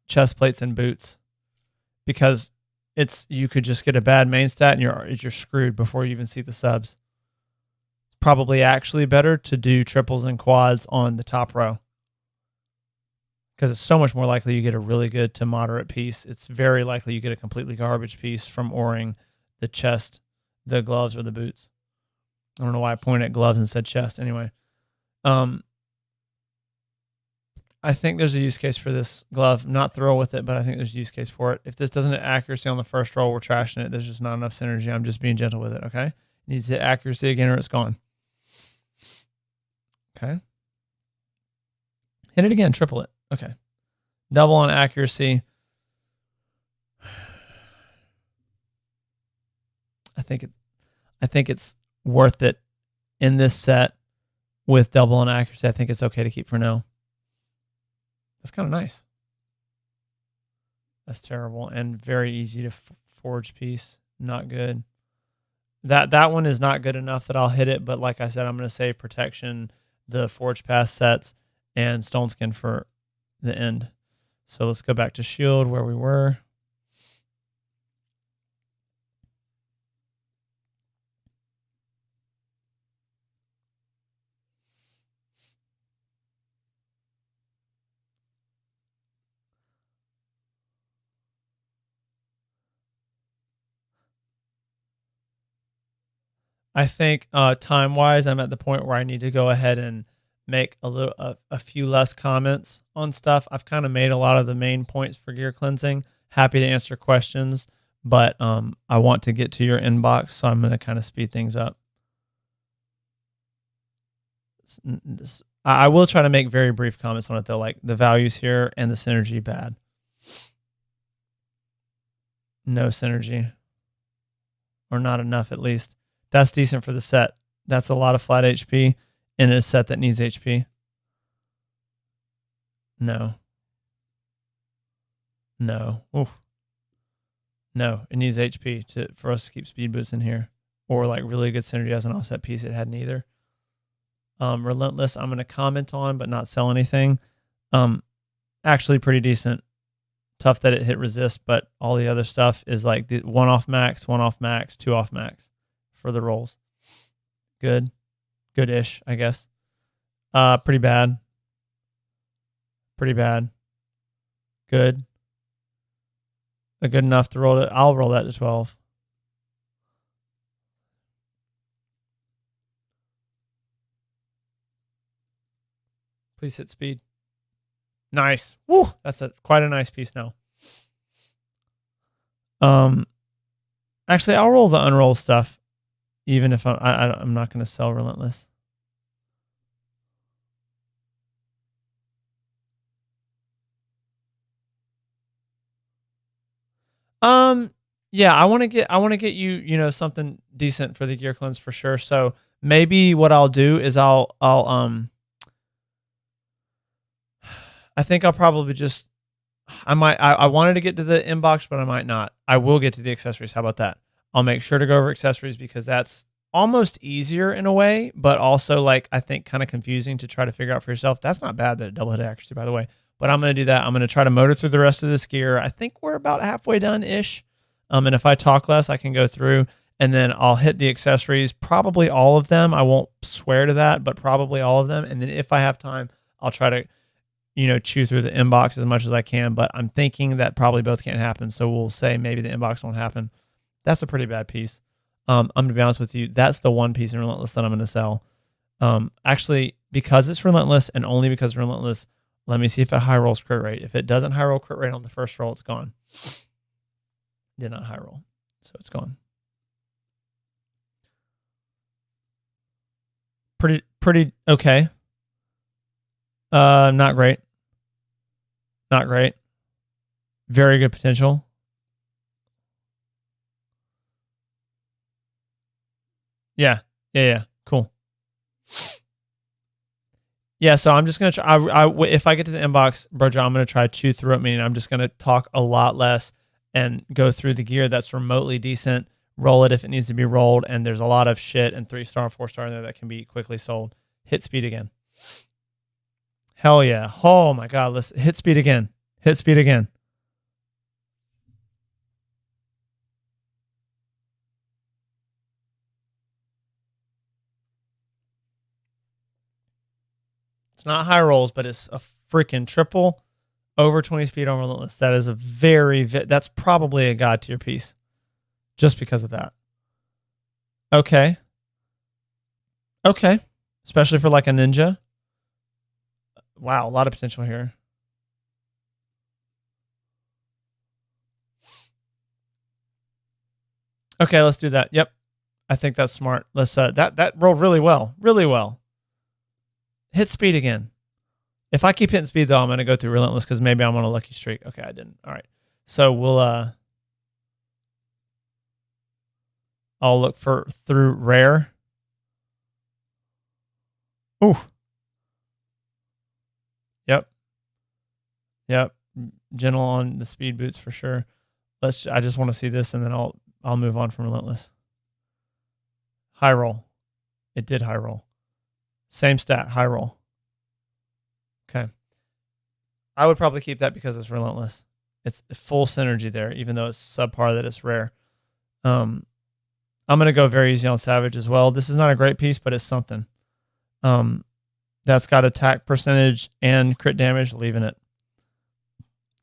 chest plates, and boots, because you could just get a bad main stat and you're screwed before you even see the subs. It's probably actually better to do triples and quads on the top row, because it's so much more likely you get a really good to moderate piece. It's very likely you get a completely garbage piece from oring the chest, the gloves, or the boots. I don't know why I pointed at gloves and said chest. Anyway, I think there's a use case for this glove. Not thrilled with it, but I think there's a use case for it. If this doesn't hit accuracy on the first roll, we're trashing it. There's just not enough synergy. I'm just being gentle with it, okay? It needs to hit accuracy again or it's gone. Okay. Hit it again, triple it. Okay. Double on accuracy. I think it's worth it in this set with double on accuracy. I think it's okay to keep for now. That's kind of nice. That's terrible and very easy to forge piece. Not good. That one is not good enough that I'll hit it, but like I said, I'm going to save protection, the forge pass sets, and stone skin for the end. So let's go back to shield where we were. I think time-wise, I'm at the point where I need to go ahead and make a few less comments on stuff. I've kind of made a lot of the main points for gear cleansing. Happy to answer questions, but I want to get to your inbox, so I'm going to kind of speed things up. I will try to make very brief comments on it, though, like the values here and the synergy bad. No synergy, or not enough at least. That's decent for the set. That's a lot of flat HP in a set that needs HP. No. Oof. No, it needs HP for us to keep speed boots in here. Or like really good synergy as an offset piece. It had neither. Relentless, I'm going to comment on, but not sell anything. Actually pretty decent. Tough that it hit resist, but all the other stuff is like the 1 off max, 2 off max for the rolls. Good-ish, I guess. Pretty bad. Good. Good enough to roll it. I'll roll that to 12. Please hit speed. Nice. Woo! That's quite a nice piece now. Actually, I'll roll the unroll stuff, even if I'm not going to sell Relentless. Yeah, I want to get you something decent for the gear cleanse for sure. So maybe what I'll do is I think I'll probably just, I wanted to get to the inbox, but I might not. I will get to the accessories. How about that? I'll make sure to go over accessories because that's almost easier in a way, but also like I think kind of confusing to try to figure out for yourself. That's not bad, that double hit accuracy, by the way. But I'm going to do that. I'm going to try to motor through the rest of this gear. I think we're about halfway done-ish. And if I talk less, I can go through, and then I'll hit the accessories, probably all of them. I won't swear to that, but probably all of them. And then if I have time, I'll try to, chew through the inbox as much as I can. But I'm thinking that probably both can't happen. So we'll say maybe the inbox won't happen. That's a pretty bad piece. I'm going to be honest with you. That's the one piece in Relentless that I'm going to sell. Actually, because it's Relentless and only because it's Relentless, let me see if it high rolls crit rate. If it doesn't high roll crit rate on the first roll, it's gone. Did not high roll, so it's gone. Pretty okay. Not great. Not great. Very good potential. Yeah. Cool. Yeah, so I'm just gonna try. If I get to the inbox, Brojo, I'm gonna try to chew through it. Meaning, I'm just gonna talk a lot less and go through the gear that's remotely decent. Roll it if it needs to be rolled, and there's a lot of shit and 3-star, 4-star in there that can be quickly sold. Hit speed again. Hell yeah! Oh my god! Let's hit speed again. Hit speed again. It's not high rolls, but it's a freaking triple over 20 speed on Relentless. That is that's probably a god tier piece just because of that. Okay. Especially for like a ninja. Wow, a lot of potential here. Okay, let's do that. Yep. I think that's smart. Let's that rolled really well. Really well. Hit speed again. If I keep hitting speed though, I'm gonna go through Relentless because maybe I'm on a lucky streak. Okay, I didn't. All right. So we'll I'll look through rare. Ooh. Yep. Gentle on the speed boots for sure. I just want to see this and then I'll move on from Relentless. High roll. It did high roll. Same stat, high roll. Okay. I would probably keep that because it's Relentless. It's full synergy there, even though it's subpar that it's rare. I'm going to go very easy on Savage as well. This is not a great piece, but it's something. That's got attack percentage and crit damage, leaving it.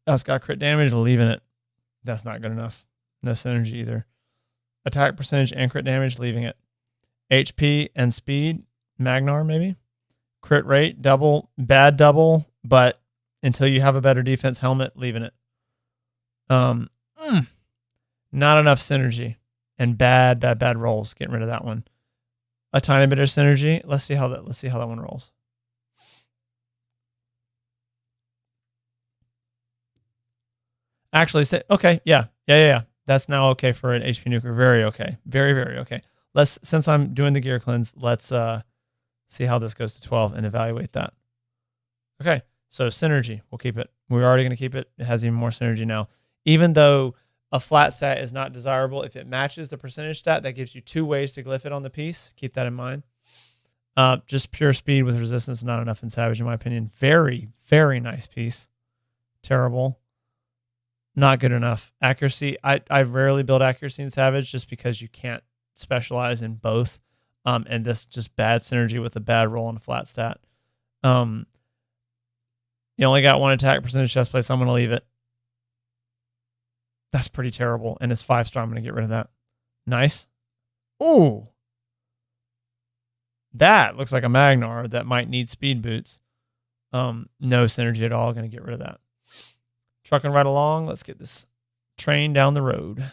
That's got crit damage, leaving it. That's not good enough. No synergy either. Attack percentage and crit damage, leaving it. HP and speed, Magnar maybe. Crit rate, double, bad double, but until you have a better defense helmet, leaving it. Not enough synergy and bad rolls. Getting rid of that one. A tiny bit of synergy. Let's see how that one rolls. Actually, okay, yeah. That's now okay for an HP nuker. Very okay. Very, very okay. Since I'm doing the gear cleanse, let's see how this goes to 12 and evaluate that. Okay, so synergy, we'll keep it. We're already going to keep it. It has even more synergy now. Even though a flat stat is not desirable, if it matches the percentage stat, that gives you 2 ways to glyph it on the piece. Keep that in mind. Just pure speed with resistance, not enough in Savage, in my opinion. Very, very nice piece. Terrible. Not good enough. Accuracy, I rarely build accuracy in Savage just because you can't specialize in both. And this just bad synergy with a bad roll on a flat stat. You only got 1 attack percentage chest play, so I'm going to leave it. That's pretty terrible. And it's 5-star. I'm going to get rid of that. Nice. Ooh. That looks like a Magnar that might need speed boots. No synergy at all. Going to get rid of that. Trucking right along. Let's get this train down the road.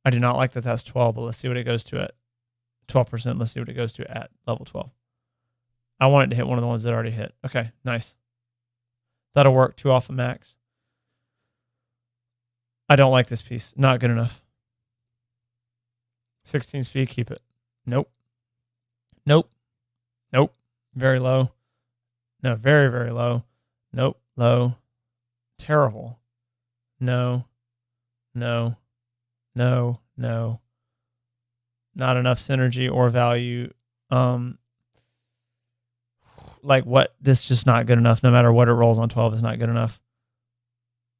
I do not like that that's 12, but let's see what it goes to at 12%. Let's see what it goes to at level 12. I want it to hit one of the ones that already hit. Okay, nice. That'll work. 2 off of max. I don't like this piece. Not good enough. 16 speed, keep it. Nope. Very low. No, very, very low. Nope. Low. Terrible. No. no. Not enough synergy or value. Like what? This is just not good enough. No matter what it rolls on 12, is not good enough.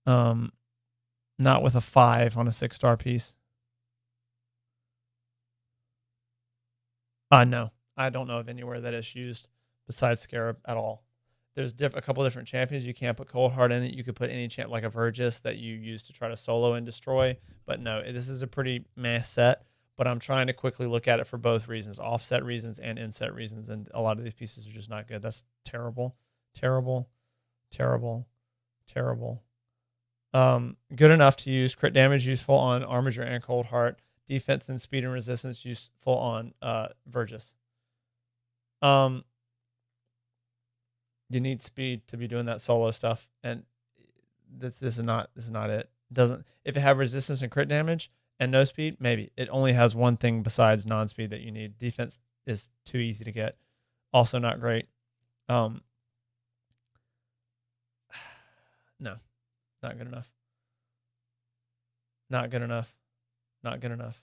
Not with a 5 on a 6-star piece. No, I don't know of anywhere that it's used besides Scarab at all. There's a couple different champions. You can't put Cold Heart in it. You could put any champ like a Vergis that you use to try to solo and destroy. But no, this is a pretty meh set. But I'm trying to quickly look at it for both reasons, offset reasons and inset reasons. And a lot of these pieces are just not good. That's terrible. Good enough to use. Crit damage useful on Armiger and Cold Heart. Defense and speed and resistance useful on Vergis. You need speed to be doing that solo stuff, and this is not it. If it have resistance and crit damage and no speed, maybe. It only has one thing besides non-speed that you need. Defense is too easy to get. Also not great. No, not good enough. Not good enough.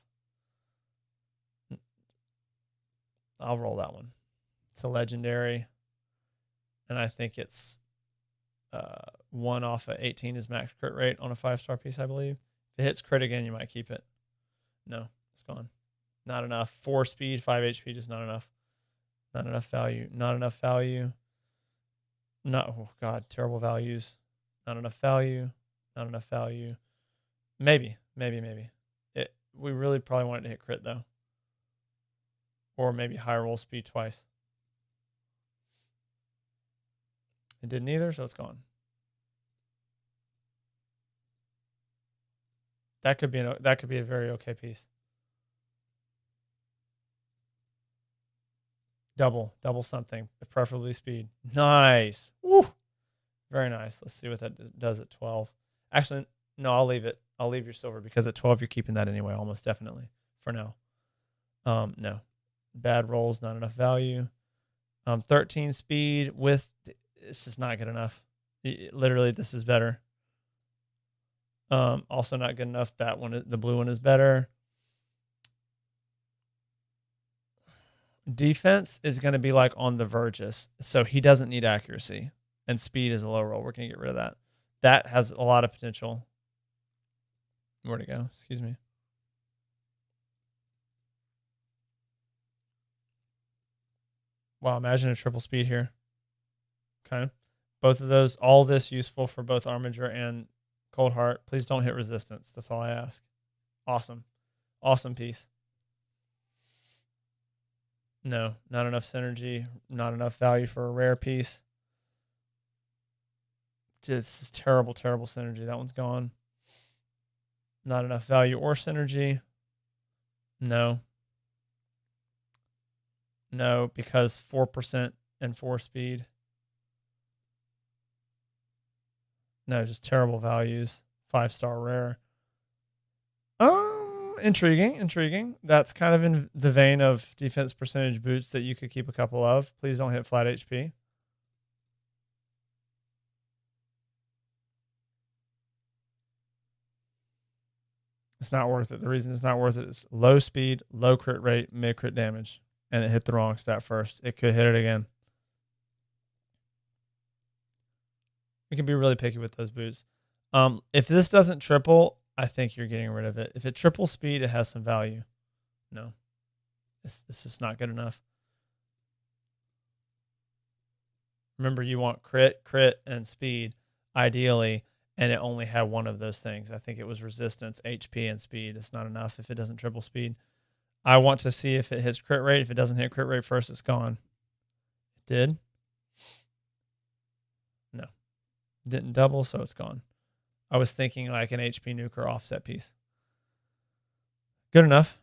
I'll roll that one. It's a legendary. And I think it's 1 off of 18 is max crit rate on a 5-star piece, I believe. If it hits crit again, you might keep it. No, it's gone. Not enough. 4 speed, 5 HP, just not enough. Not enough value. Oh God, terrible values. Not enough value. Maybe. We really probably want it to hit crit though. Or maybe high roll speed twice. It did neither, so it's gone. That could be a very okay piece. Double something, preferably speed. Nice. Woo. Very nice. Let's see what that does at 12. Actually, no, I'll leave it. I'll leave your silver because at 12 you're keeping that anyway, almost definitely for now. No. Bad rolls, not enough value. 13 speed with this is not good enough. Literally, this is better. Also not good enough. That one, the blue one, is better. Defense is going to be like on the Vergis, so he doesn't need accuracy, and speed is a low roll. We're going to get rid of that. That has a lot of potential. Where'd it go? Excuse me. Wow, imagine a triple speed here. Okay. Both of those, all this useful for both Armiger and Cold Heart. Please don't hit resistance. That's all I ask. Awesome. Awesome piece. No, not enough synergy. Not enough value for a rare piece. This is terrible synergy. That one's gone. Not enough value or synergy. No, because 4% and 4 speed. No, just terrible values. 5-star rare. Intriguing. That's kind of in the vein of defense percentage boots that you could keep a couple of. Please don't hit flat HP. It's not worth it. The reason it's not worth it is low speed, low crit rate, mid crit damage. And it hit the wrong stat first. It could hit it again. We can be really picky with those boots. If this doesn't triple, I think you're getting rid of it. If it triples speed, it has some value. No. It's just not good enough. Remember, you want crit, and speed, ideally, and it only had one of those things. I think it was resistance, HP, and speed. It's not enough if it doesn't triple speed. I want to see if it hits crit rate. If it doesn't hit crit rate first, it's gone. It did. No. Didn't double, so it's gone. I was thinking like an HP nuke or offset piece. Good enough.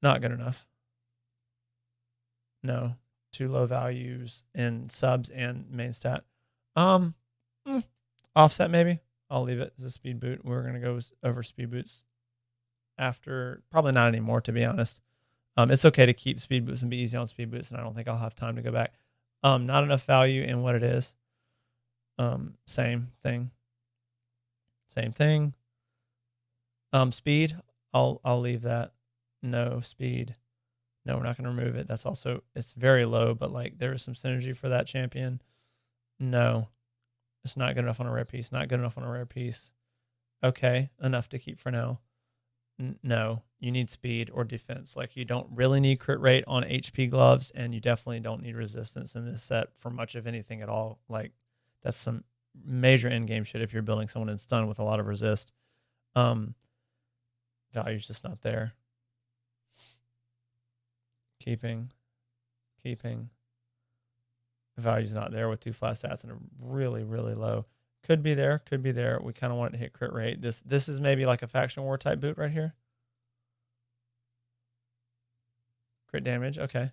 Not good enough. No. Too low values in subs and main stat. Offset maybe. I'll leave it as a speed boot. We're going to go over speed boots after. Probably not anymore, to be honest. It's okay to keep speed boots and be easy on speed boots, and I don't think I'll have time to go back. Not enough value in what it is. Same thing. Speed. I'll leave that. No speed. No, we're not going to remove it. That's also, it's very low, but like there is some synergy for that champion. No, it's not good enough on a rare piece. Not good enough on a rare piece. Okay, enough to keep for now. No, you need speed or defense. Like you don't really need crit rate on HP gloves, and you definitely don't need resistance in this set for much of anything at all. Like that's some major end game shit if you're building someone in stun with a lot of resist. Value's just not there. Keeping. Value's not there with 2 flat stats and a really, really low. Could be there. We kind of want it to hit crit rate. This is maybe like a faction war type boot right here. Crit damage. Okay.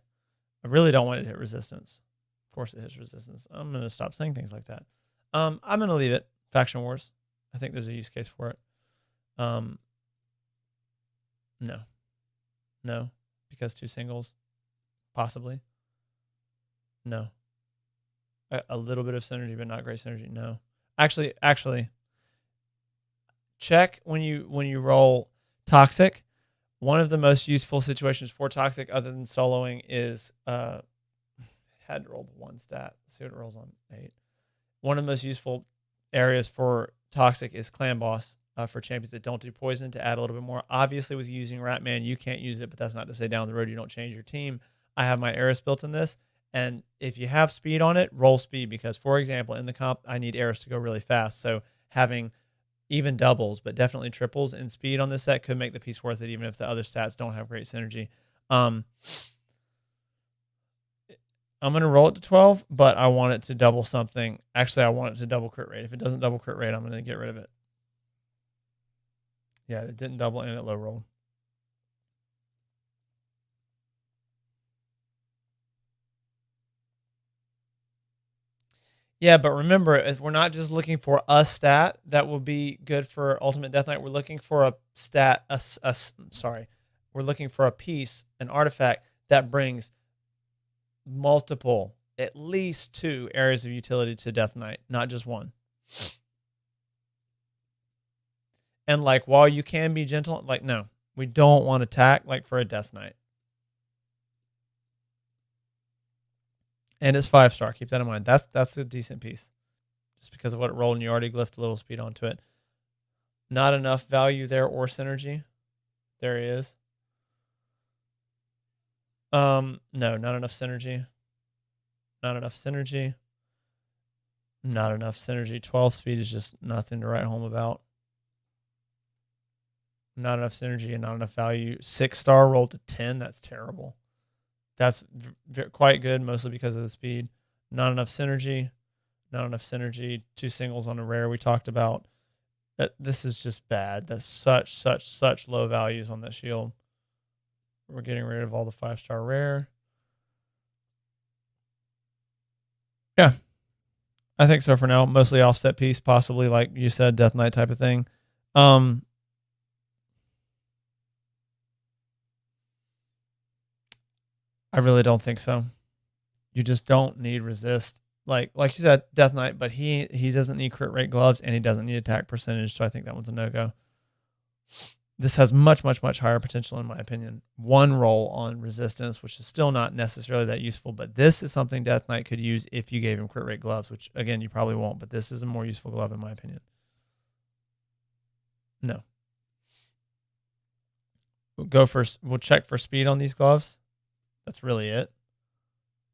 I really don't want it to hit resistance. Of course it hits resistance. I'm going to stop saying things like that. I'm going to leave it. Faction wars. I think there's a use case for it. No. Because 2 singles. Possibly. No. A little bit of synergy, but not great synergy. No. Actually, check when you roll toxic. One of the most useful situations for toxic, other than soloing, is had to roll the 1 stat. Let's see what it rolls on 8. One of the most useful areas for toxic is clan boss for champions that don't do poison to add a little bit more. Obviously, with using Ratman, you can't use it, but that's not to say down the road you don't change your team. I have my Eris built in this. And if you have speed on it, roll speed because, for example, in the comp, I need Eris to go really fast. So having even doubles, but definitely triples in speed on this set could make the piece worth it, even if the other stats don't have great synergy. I'm going to roll it to 12, but I want it to double something. Actually, I want it to double crit rate. If it doesn't double crit rate, I'm going to get rid of it. Yeah, it didn't double and it low rolled. Yeah, but remember, if we're not just looking for a stat that will be good for Ultimate Death Knight. We're looking for a stat. We're looking for a piece, an artifact that brings multiple, at least 2 areas of utility to Death Knight, not just 1. And like, while you can be gentle, like, no, we don't want attack like for a Death Knight. And it's 5-star. Keep that in mind. That's a decent piece. Just because of what it rolled and you already glyphed a little speed onto it. Not enough value there or synergy. There he is. No, not enough synergy. Not enough synergy. 12 speed is just nothing to write home about. Not enough synergy and not enough value. 6-star rolled to 10. That's terrible. That's quite good, mostly because of the speed. Not enough synergy. 2 singles on a rare we talked about. This is just bad. That's such low values on that shield. We're getting rid of all the 5-star rare. Yeah, I think so for now. Mostly offset piece, possibly like you said, Death Knight type of thing. I really don't think so. You just don't need resist. Like you said, Death Knight, but he doesn't need crit rate gloves and he doesn't need attack percentage, so I think that one's a no-go. This has much higher potential in my opinion. 1 roll on resistance, which is still not necessarily that useful, but this is something Death Knight could use if you gave him crit rate gloves, which again, you probably won't, but this is a more useful glove in my opinion. No. We'll check for speed on these gloves. That's really it.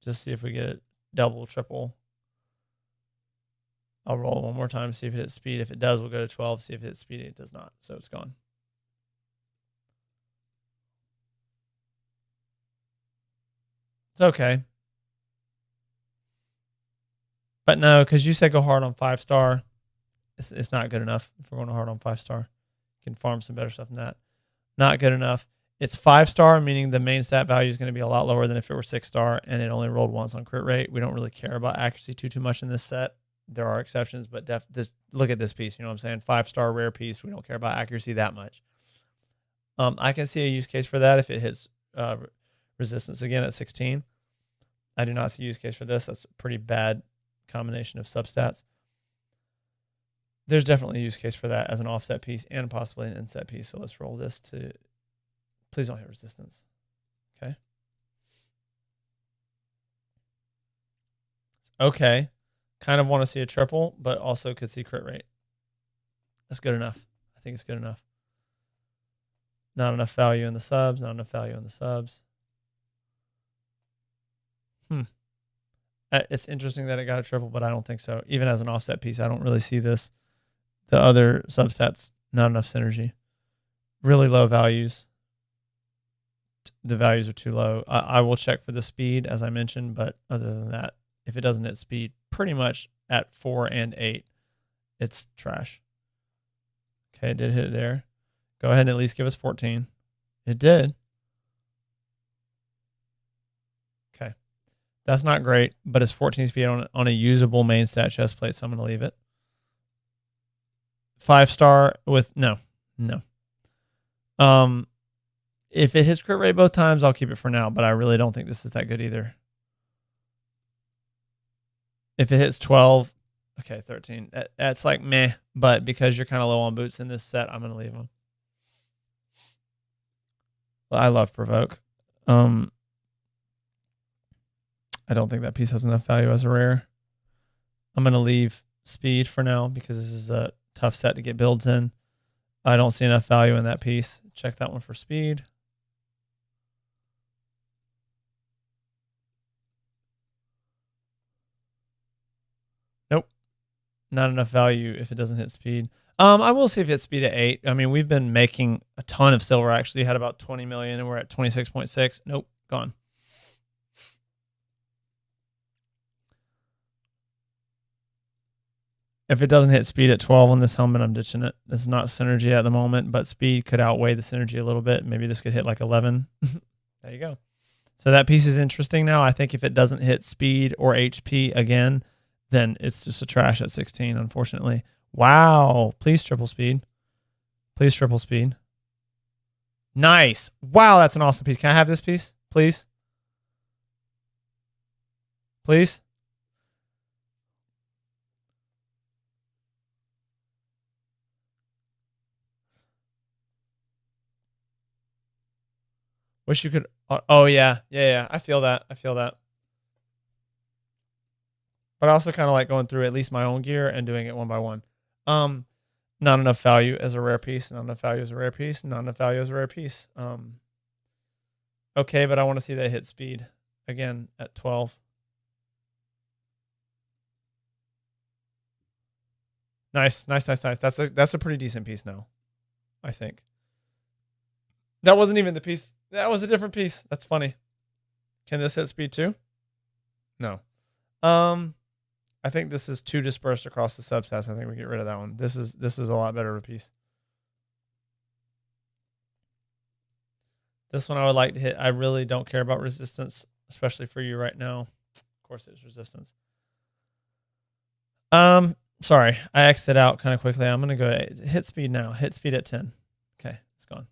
Just see if we get it double, triple. I'll roll it one more time, see if it hits speed. If it does, we'll go to 12. See if it hits speed. It does not, so it's gone. It's okay. But no, because you said go hard on 5-star. It's not good enough if we're going hard on 5-star. You can farm some better stuff than that. Not good enough. It's 5-star, meaning the main stat value is going to be a lot lower than if it were 6-star, and it only rolled once on crit rate. We don't really care about accuracy too much in this set. There are exceptions, but look at this piece. You know what I'm saying? 5-star rare piece. We don't care about accuracy that much. I can see a use case for that if it hits resistance again at 16. I do not see a use case for this. That's a pretty bad combination of substats. there's definitely a use case for that as an offset piece and possibly an inset piece. So let's roll this to, please don't hit resistance. Okay. Okay. Kind of want to see a triple, but also could see crit rate. That's good enough. I think it's good enough. Not enough value in the subs, not enough value in the subs. It's interesting that it got a triple, but I don't think so. Even as an offset piece, I don't really see this. The other substats, not enough synergy. Really low values. The values are too low. I will check for the speed, as I mentioned, but other than that, if it doesn't hit speed, pretty much at 4 and 8, it's trash. Okay, it did hit it there. Go ahead and at least give us 14. It did. Okay. That's not great, but it's 14 speed on a usable main stat chest plate, so I'm going to leave it. 5-star with no. If it hits crit rate both times, I'll keep it for now, but I really don't think this is that good either. If it hits 12, okay, 13. That's like meh, but because you're kind of low on boots in this set, I'm going to leave them. I love provoke. I don't think that piece has enough value as a rare. I'm going to leave speed for now because this is a tough set to get builds in. I don't see enough value in that piece. Check that one for speed. Nope. Not enough value if it doesn't hit speed. I will see if it hits speed at 8. I mean, we've been making a ton of silver. Actually, had about 20 million and we're at 26.6. Nope, gone. If it doesn't hit speed at 12 on this helmet, I'm ditching it. It's not synergy at the moment, but speed could outweigh the synergy a little bit. Maybe this could hit like 11. There you go. So that piece is interesting now. I think if it doesn't hit speed or HP again, then it's just a trash at 16, unfortunately. Wow. Please triple speed. Please triple speed. Nice. Wow, that's an awesome piece. Can I have this piece, please? Please? Wish you could. Oh, yeah. Yeah. I feel that. But I also kind of like going through at least my own gear and doing it one by one. Not enough value as a rare piece. Not enough value as a rare piece. Not enough value as a rare piece. Okay, but I want to see that hit speed again at 12. Nice. That's a pretty decent piece now, I think. That wasn't even the piece. That was a different piece. That's funny. Can this hit speed too? No. I think this is too dispersed across the subsets. I think we get rid of that one. This is a lot better of a piece. This one I would like to hit. I really don't care about resistance, especially for you right now. Of course, it's resistance. Sorry, I exited out kind of quickly. I'm gonna go hit speed now. Hit speed at 10. Okay, it's gone.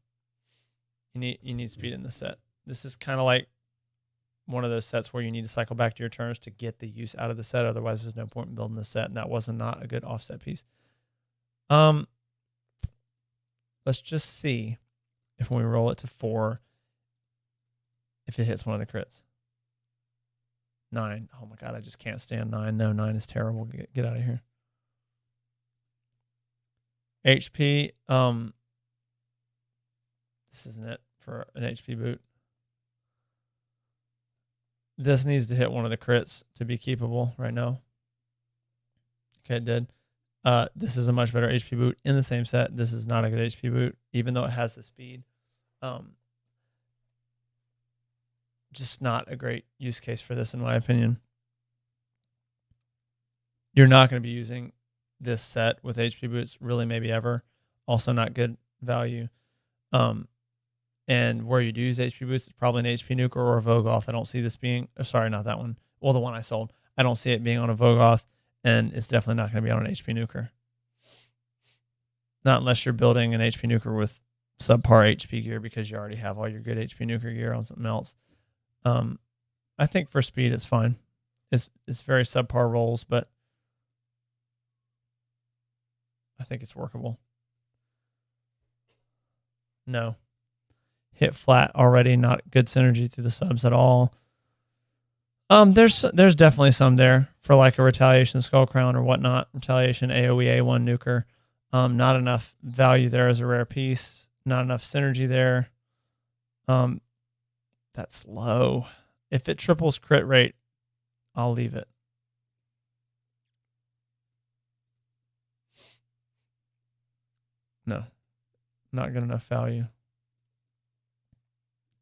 You need speed in this set. This is kind of like one of those sets where you need to cycle back to your turns to get the use out of the set. Otherwise, there's no point in building the set, and that was not a good offset piece. Let's just see if when we roll it to 4, if it hits one of the crits. 9. Oh my god, I just can't stand 9. No, 9 is terrible. Get out of here. HP. This isn't it for an HP boot. This needs to hit one of the crits to be keepable right now. Okay, it did. This is a much better HP boot in the same set. This is not a good HP boot, even though it has the speed. Just not a great use case for this, in my opinion. You're not going to be using this set with HP boots, really, maybe ever. Also not good value. And where you do use HP boots, it's probably an HP nuker or a Vogoth. I don't see this being, sorry, not that one. Well, the one I sold. I don't see it being on a Vogoth, and it's definitely not going to be on an HP nuker. Not unless you're building an HP nuker with subpar HP gear because you already have all your good HP nuker gear on something else. I think for speed, it's fine. It's very subpar rolls, but I think it's workable. No. Hit flat already, not good synergy through the subs at all. There's definitely some there for like a retaliation skull crown or whatnot. Retaliation AoE A1 nuker. Not enough value there as a rare piece. Not enough synergy there. That's low. If it triples crit rate, I'll leave it. No, not good enough value.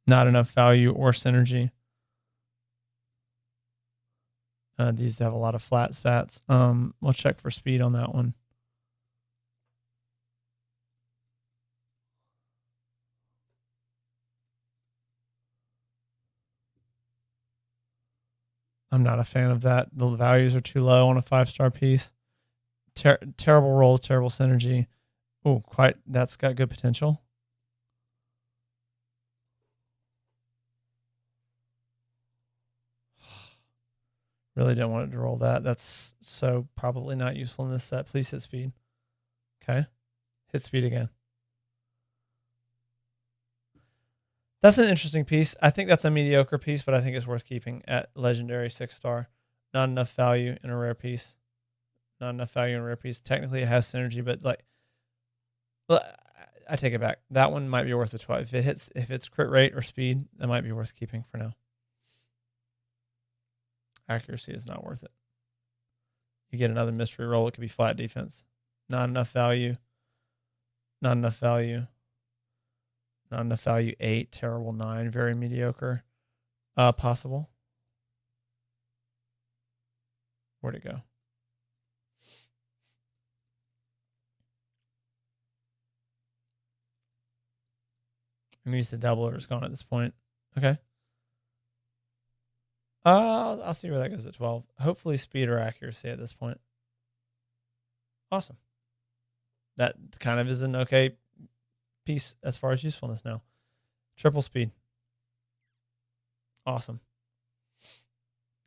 Not enough value or synergy. These have a lot of flat stats. We'll check for speed on that one. I'm not a fan of that. The values are too low on a 5-star piece. Terrible rolls, terrible synergy. Oh, that's got good potential. Really don't want it to roll that. That's so probably not useful in this set. Please hit speed. Okay. Hit speed again. That's an interesting piece. I think that's a mediocre piece, but I think it's worth keeping at legendary 6-star. Not enough value in a rare piece. Not enough value in a rare piece. Technically, it has synergy, but like, I take it back. That one might be worth a 12. If it's crit rate or speed, that might be worth keeping for now. Accuracy is not worth it. You get another mystery roll. It could be flat defense. Not enough value. Not enough value. Not enough value. 8. Terrible. 9. Very mediocre. Possible. Where'd it go? It needs to double or it's gone at this point. Okay. I'll see where that goes at 12. Hopefully speed or accuracy at this point. Awesome. That kind of is an okay piece as far as usefulness now. Triple speed. Awesome.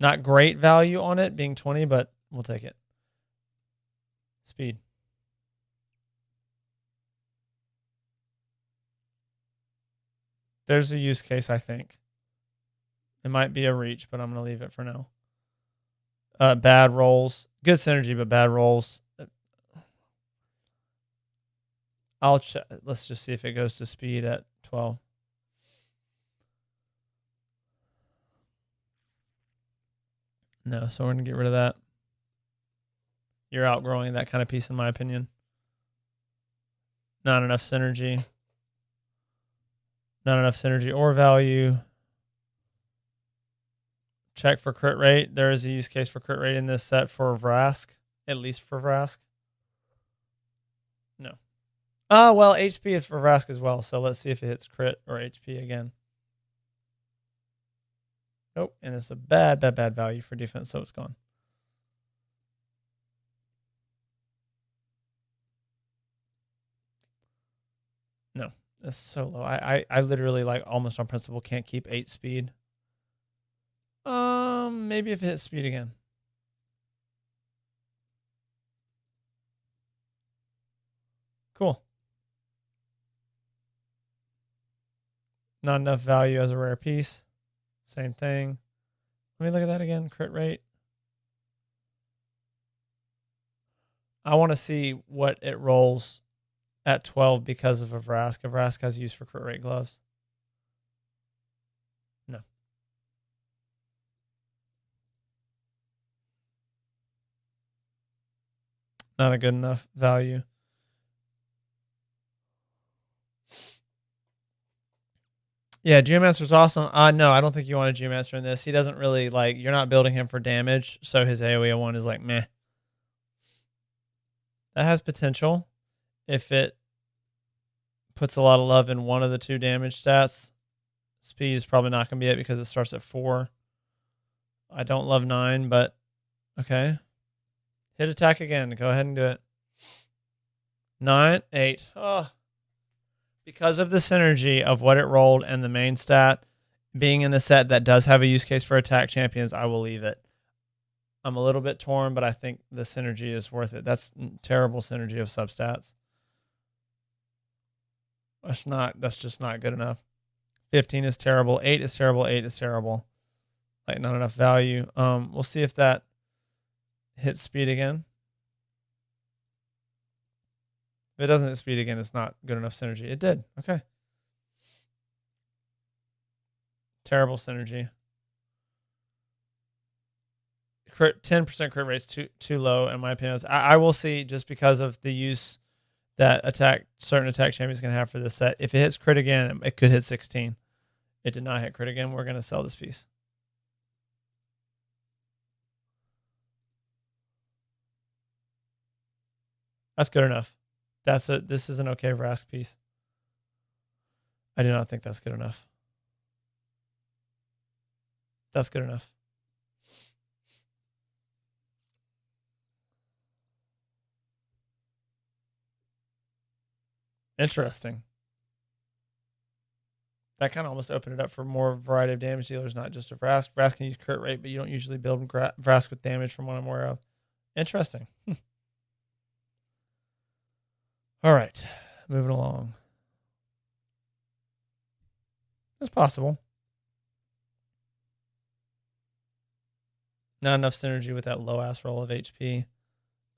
Not great value on it being 20, but we'll take it. Speed. There's a use case, I think. It might be a reach, but I'm going to leave it for now. Bad rolls. Good synergy, but bad rolls. I'll check. Let's just see if it goes to speed at 12. No, so we're going to get rid of that. You're outgrowing that kind of piece, in my opinion. Not enough synergy. Not enough synergy or value. Check for crit rate. There is a use case for crit rate in this set for Vrask. At least for Vrask. No. Well, HP is for Vrask as well. So let's see if it hits crit or HP again. Nope. And it's a bad value for defense, so it's gone. No. It's so low. I literally, like, almost on principle can't keep 8 speed. Maybe if it hits speed again. Cool. Not enough value as a rare piece. Same thing. Let me look at that again. Crit rate. I want to see what it rolls at 12 because of a Vrask. A Vrask has use for crit rate gloves. No. Not a good enough value. Yeah, Geomancer's awesome. No, I don't think you want a Geomancer in this. He doesn't really, like, you're not building him for damage, so his AoE 1 is like, meh. That has potential if it puts a lot of love in one of the 2 damage stats. Speed is probably not going to be it because it starts at 4. I don't love 9, but okay. Hit attack again. Go ahead and do it. 9, 8. Oh. Because of the synergy of what it rolled and the main stat being in a set that does have a use case for attack champions, I will leave it. I'm a little bit torn, but I think the synergy is worth it. That's terrible synergy of substats. That's just not good enough. 15 is terrible. 8 is terrible. 8 is terrible. Like, not enough value. We'll see if that hits speed again. If it doesn't hit speed again, it's not good enough synergy. It did. Okay. Terrible synergy. 10% crit rate is too low in my opinion. I will see, just because of the use that certain attack champions can have for this set. If it hits crit again, it could hit 16. It did not hit crit again. We're going to sell this piece. That's good enough. This is an okay Vrask piece. I do not think that's good enough. That's good enough. Interesting. That kind of almost opened it up for more variety of damage dealers, not just a Vrask. Vrask can use crit rate, but you don't usually build Vrask with damage from what I'm aware of. Interesting. All right, moving along. It's possible. Not enough synergy with that low ass roll of HP.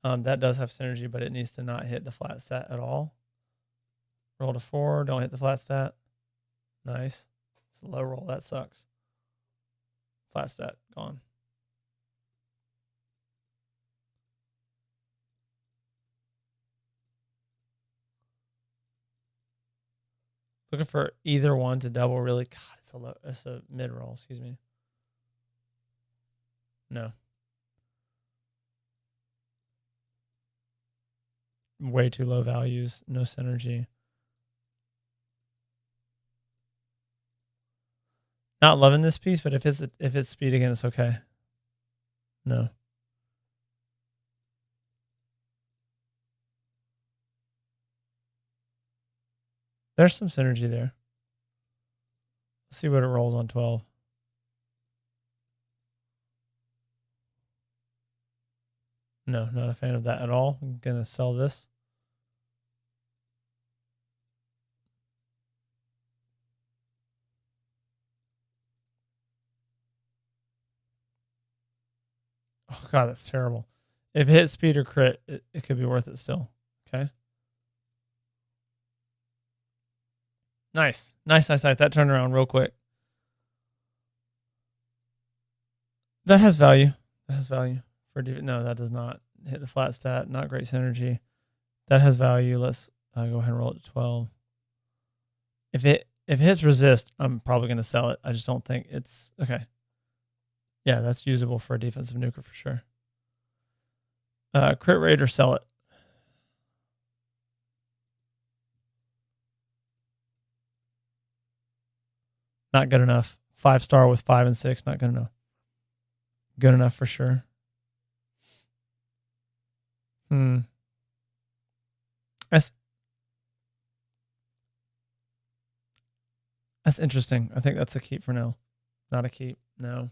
That does have synergy, but it needs to not hit the flat stat at all. Roll to 4, don't hit the flat stat. Nice. It's a low roll, that sucks. Flat stat, gone. Looking for either one to double, really. God, it's a mid roll, excuse me. No. Way too low values, no synergy. Not loving this piece, but if it's speed again, it's okay. No. There's some synergy there. Let's see what it rolls on 12. No, not a fan of that at all. I'm going to sell this. Oh, God, that's terrible. If it hits speed or crit, it could be worth it still. Okay. Nice. Nice. That turned around real quick. That has value. No, that does not hit the flat stat. Not great synergy. That has value. Let's go ahead and roll it to 12. If it hits resist, I'm probably going to sell it. I just don't think it's okay. Yeah, that's usable for a defensive nuker for sure. Crit rate or sell it. Not good enough. 5-star with 5 and 6. Not good enough. Good enough for sure. That's interesting. I think that's a keep for now. Not a keep. No.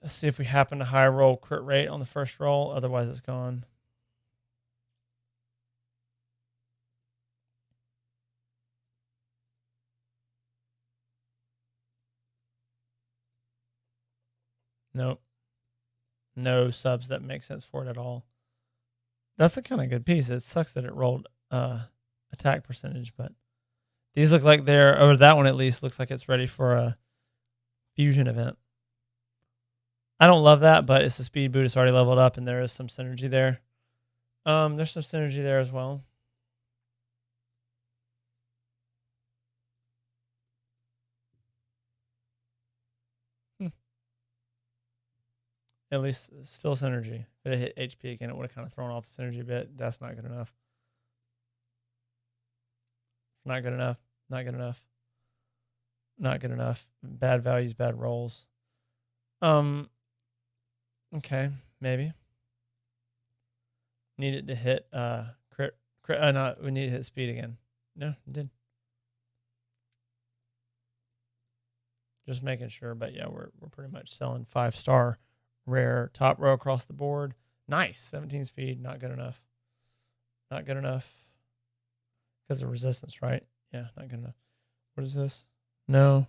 Let's see if we happen to high roll crit rate on the first roll. Otherwise, it's gone. Nope. No subs that make sense for it at all. That's a kind of good piece. It sucks that it rolled attack percentage, but these look like or that one at least looks like it's ready for a fusion event. I don't love that, but it's a speed boot. It's already leveled up, and there is some synergy there. There's some synergy there as well. At least still synergy. If it hit HP again, it would have kind of thrown off the synergy a bit. That's not good enough. Not good enough. Not good enough. Not good enough. Bad values, bad rolls. Okay, maybe. Need it to hit crit. Not. We need to hit speed again. No, it did. Just making sure. But yeah, we're pretty much selling 5-star rare top row across the board. Nice. 17 speed. Not good enough. Not good enough. Because of resistance, right? Yeah, not good enough. What is this? No.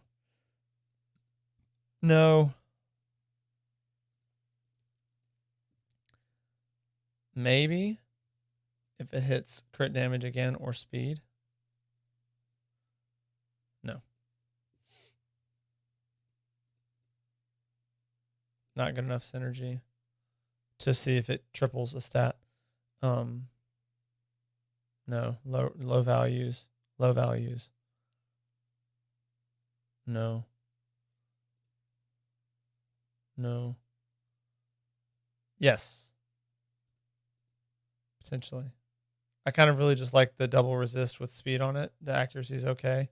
No. Maybe if it hits crit damage again or speed. No. Not good enough synergy to see if it triples a stat. No. Low values. Low values. No. No. Yes. Potentially. I kind of really just like the double resist with speed on it. The accuracy is okay.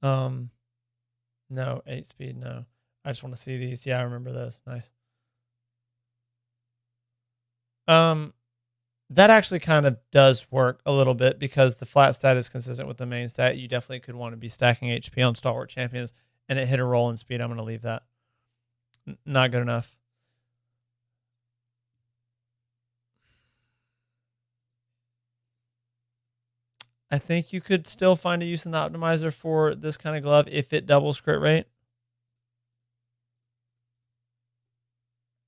No, 8 speed, no. I just want to see these. Yeah, I remember those. Nice. That actually kind of does work a little bit because the flat stat is consistent with the main stat. You definitely could want to be stacking HP on Stalwart Champions, and it hit a roll in speed. I'm going to leave that. Not good enough. I think you could still find a use in the optimizer for this kind of glove if it doubles crit rate.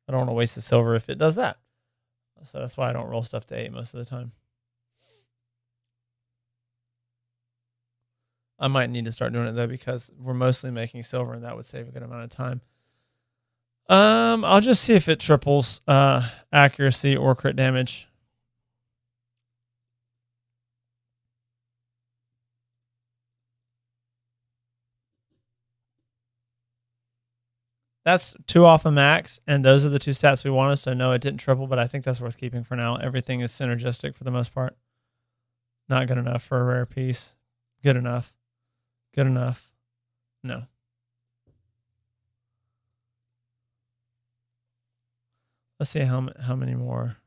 I don't want to waste the silver if it does that. So that's why I don't roll stuff to 8 most of the time. I might need to start doing it though because we're mostly making silver and that would save a good amount of time. I'll just see if it triples accuracy or crit damage. That's 2 off a max, and those are the 2 stats we wanted, so no, it didn't triple, but I think that's worth keeping for now. Everything is synergistic for the most part. Not good enough for a rare piece. Good enough. Good enough. No. Let's see how many more.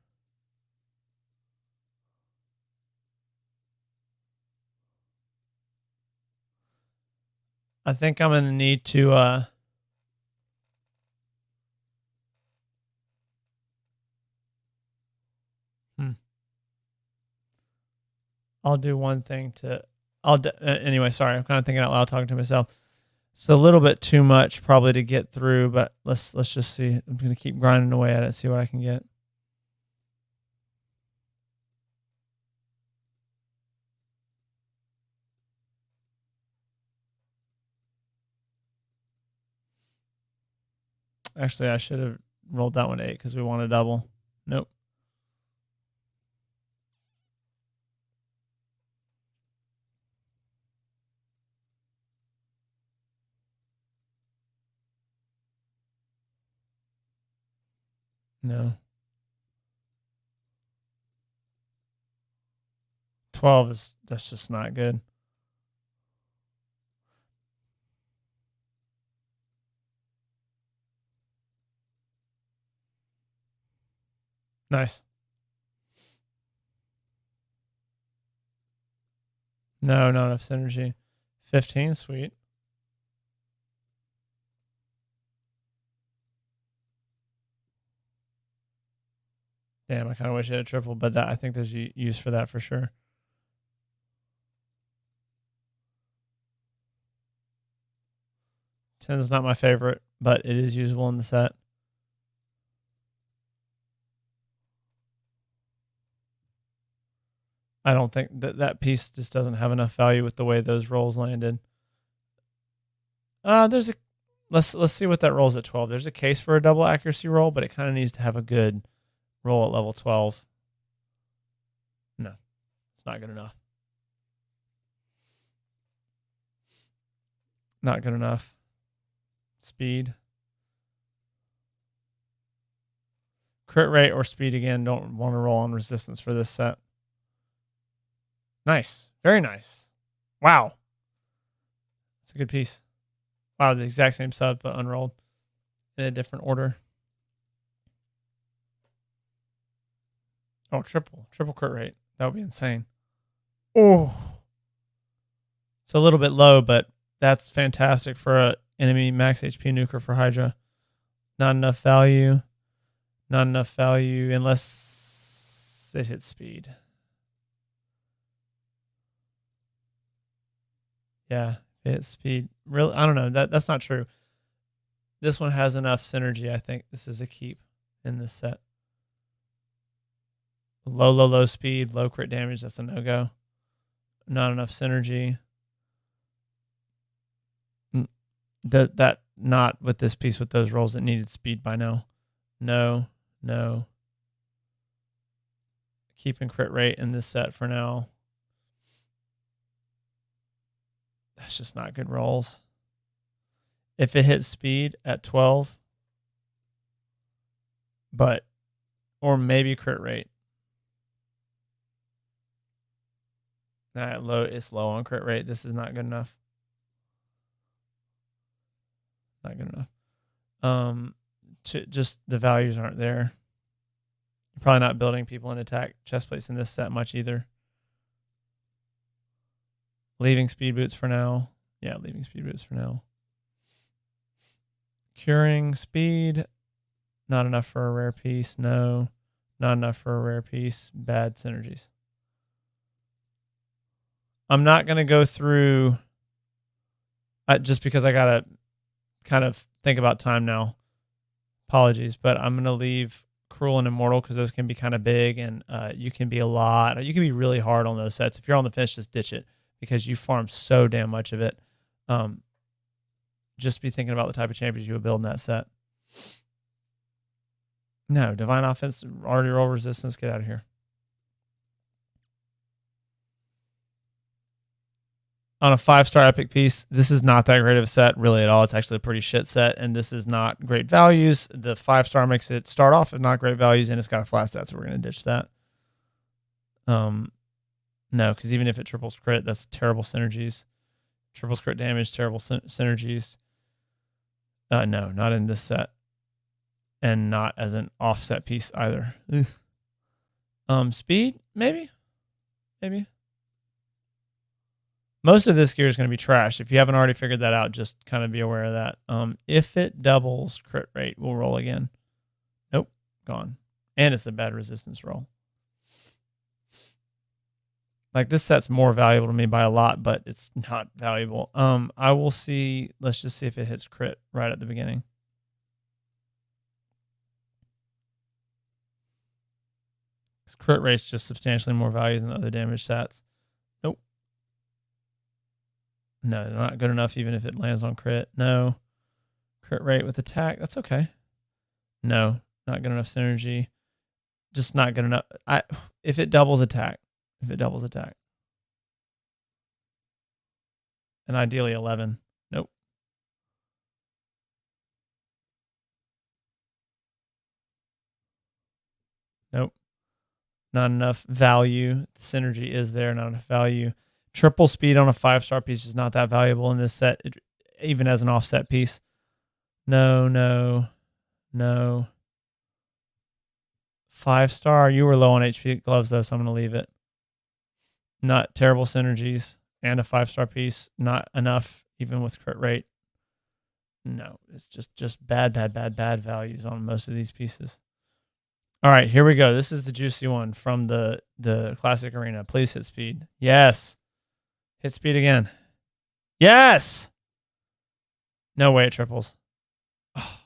I think I'm going to need to I'll do one thing to anyway, sorry, I'm kind of thinking out loud talking to myself. It's a little bit too much probably to get through, but let's just see. I'm going to keep grinding away at it, see what I can get. Actually, I should have rolled that one 8 because we want a double. Nope. No. 12 that's just not good. Nice. No, not enough synergy. 15, sweet. Damn, I kind of wish it had tripled, but I think there's use for that for sure. Ten is not my favorite, but it is usable in the set. I don't think that piece just doesn't have enough value with the way those rolls landed. There's a let's see what that rolls at 12. There's a case for a double accuracy roll, but it kind of needs to have a good roll at level 12. No, it's not good enough. Not good enough. Speed. Crit rate or speed again. Don't want to roll on resistance for this set. Nice. Very nice. Wow. That's a good piece. Wow, the exact same sub, but unrolled in a different order. Oh, triple crit rate. That would be insane. Oh. It's a little bit low, but that's fantastic for Enemy max HP nuker for Hydra. Not enough value. Not enough value unless it hits speed. Yeah, it hits speed. Really, I don't know. That's not true. This one has enough synergy. I think this is a keep in this set. Low speed, low crit damage. That's a no-go. Not enough synergy. That not with this piece with those rolls that needed speed by now. No. Keeping crit rate in this set for now. That's just not good rolls. If it hits speed at 12, or maybe crit rate. It's low on crit rate. This is not good enough. Not good enough. Just the values aren't there. You're probably not building people in attack chest plates in this set much either. Leaving speed boots for now. Yeah, leaving speed boots for now. Curing speed. Not enough for a rare piece. No. Not enough for a rare piece. Bad synergies. I'm not going to go through just because I got to kind of think about time now. Apologies, but I'm going to leave Cruel and Immortal because those can be kind of big and you can be really hard on those sets. If you're on the fence, just ditch it because you farm so damn much of it. Just be thinking about the type of champions you would build in that set. No, Divine Offense, already roll resistance, get out of here. On a 5-star epic piece, this is not that great of a set really at all. It's actually a pretty shit set, and this is not great values. The 5-star makes it start off with not great values, and it's got a flat stat, so we're going to ditch that. No, because even if it triples crit, that's terrible synergies. Triples crit damage, terrible synergies. No, not in this set. And not as an offset piece either. Speed, maybe. Most of this gear is going to be trash. If you haven't already figured that out, just kind of be aware of that. If it doubles crit rate, we'll roll again. Nope, gone. And it's a bad resistance roll. Like this set's more valuable to me by a lot, but it's not valuable. I will see. Let's just see if it hits crit right at the beginning. This crit rate's just substantially more value than the other damage stats. Nope. No, not good enough even if it lands on crit. No. Crit rate with attack. That's okay. No, not good enough synergy. Just not good enough. If it doubles attack. And ideally 11. Nope. Not enough value. The synergy is there, not enough value. Triple speed on a 5-star piece is not that valuable in this set, even as an offset piece. No. 5-star. You were low on HP gloves, though, so I'm going to leave it. Not terrible synergies. And a 5-star piece. Not enough, even with crit rate. No, it's just bad values on most of these pieces. All right, here we go. This is the juicy one from the classic arena. Please hit speed. Yes. Hit speed again. Yes. No way it triples. Oh,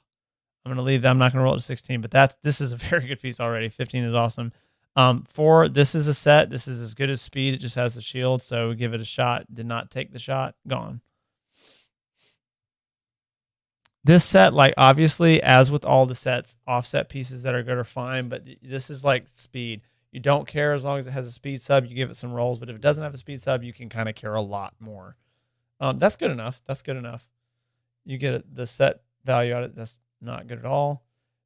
I'm going to leave that. I'm not going to roll it to 16, but this is a very good piece already. 15 is awesome. This is a set. This is as good as speed. It just has the shield, so give it a shot. Did not take the shot. Gone. This set, like obviously, as with all the sets, offset pieces that are good are fine, but this is like speed. You don't care as long as it has a speed sub. You give it some rolls, but if it doesn't have a speed sub, you can kind of care a lot more. That's good enough. You get the set value out of it. That's not good at all.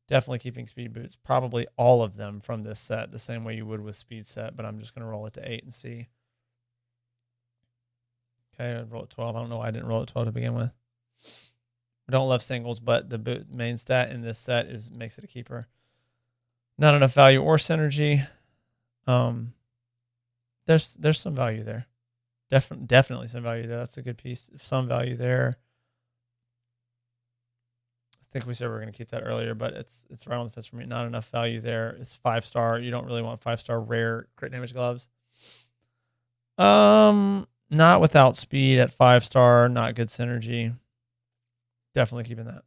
Definitely keeping speed boots. Probably all of them from this set, the same way you would with speed set, but I'm just going to roll it to 8 and see. Okay, I'd roll it 12. I don't know why I didn't roll it 12 to begin with. I don't love singles, but the main stat in this set makes it a keeper. Not enough value or synergy. There's some value there. Definitely some value there. That's a good piece. Some value there. think we said we were going to keep that earlier, but it's right on the fence for me. Not enough value there. It's 5-star. You don't really want 5-star rare crit damage gloves. Not without speed at 5-star. Not good synergy. Definitely keeping that.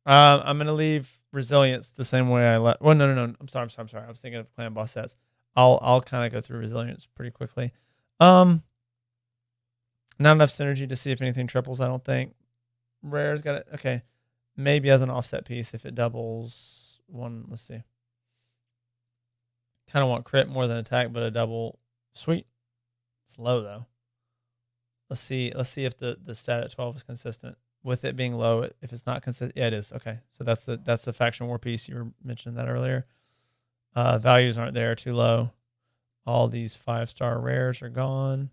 I'm going to leave resilience the same way I left. Well, no. I'm sorry. I was thinking of clan boss sets. I'll kind of go through resilience pretty quickly. Not enough synergy to see if anything triples, I don't think. Rare's got it. Okay. Maybe as an offset piece if it doubles one. Let's see. Kind of want crit more than attack, but a double. Sweet. It's low though. Let's see if the stat at 12 is consistent. With it being low, if it's not consistent, yeah, it is. Okay. So that's the faction war piece. You were mentioning that earlier. Values aren't there, too low. All these 5-star rares are gone.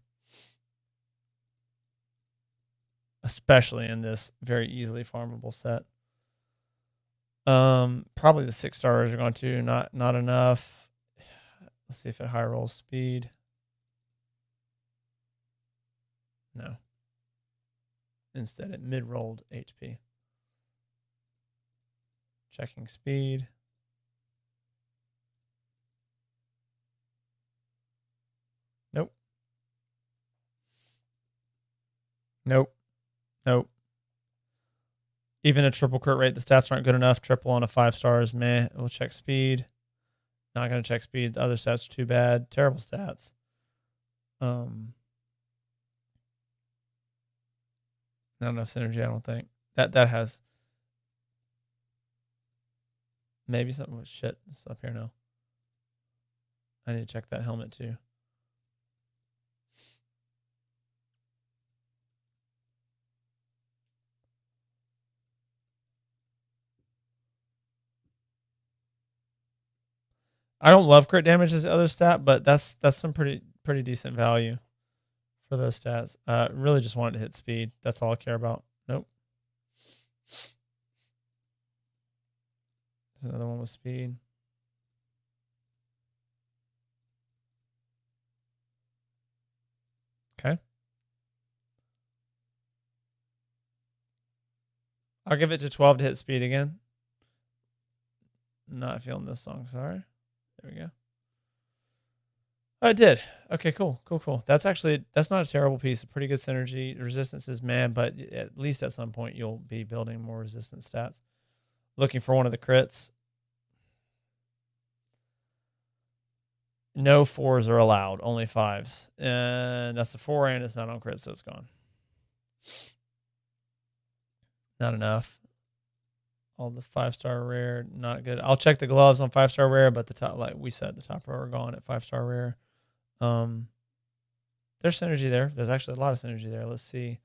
Especially in this very easily farmable set. Probably the 6-stars are gone too. Not enough. Let's see if it high rolls speed. No. Instead, it mid-rolled HP. Checking speed. Nope. Even a triple crit rate, the stats aren't good enough. Triple on a 5-star is meh. We'll check speed. Not going to check speed. The other stats are too bad. Terrible stats. Not enough synergy, I don't think. That has maybe something with shit. It's up here now. I need to check that helmet too. I don't love crit damage as the other stat, but that's some pretty decent value for those stats. Really just wanted to hit speed. That's all I care about. Nope. There's another one with speed. Okay. I'll give it to 12 to hit speed again. Not feeling this song, sorry. There we go. Oh, it did. Okay, cool. That's not a terrible piece. A pretty good synergy. Resistance is mad, but at least at some point you'll be building more resistance stats. Looking for one of the crits. No 4s are allowed, only 5s. And that's a 4 and it's not on crit, so it's gone. Not enough. All the 5-star rare, not good. I'll check the gloves on 5-star rare, but the top, like we said, the top row are gone at 5-star rare. There's synergy there. There's actually a lot of synergy there. Let's see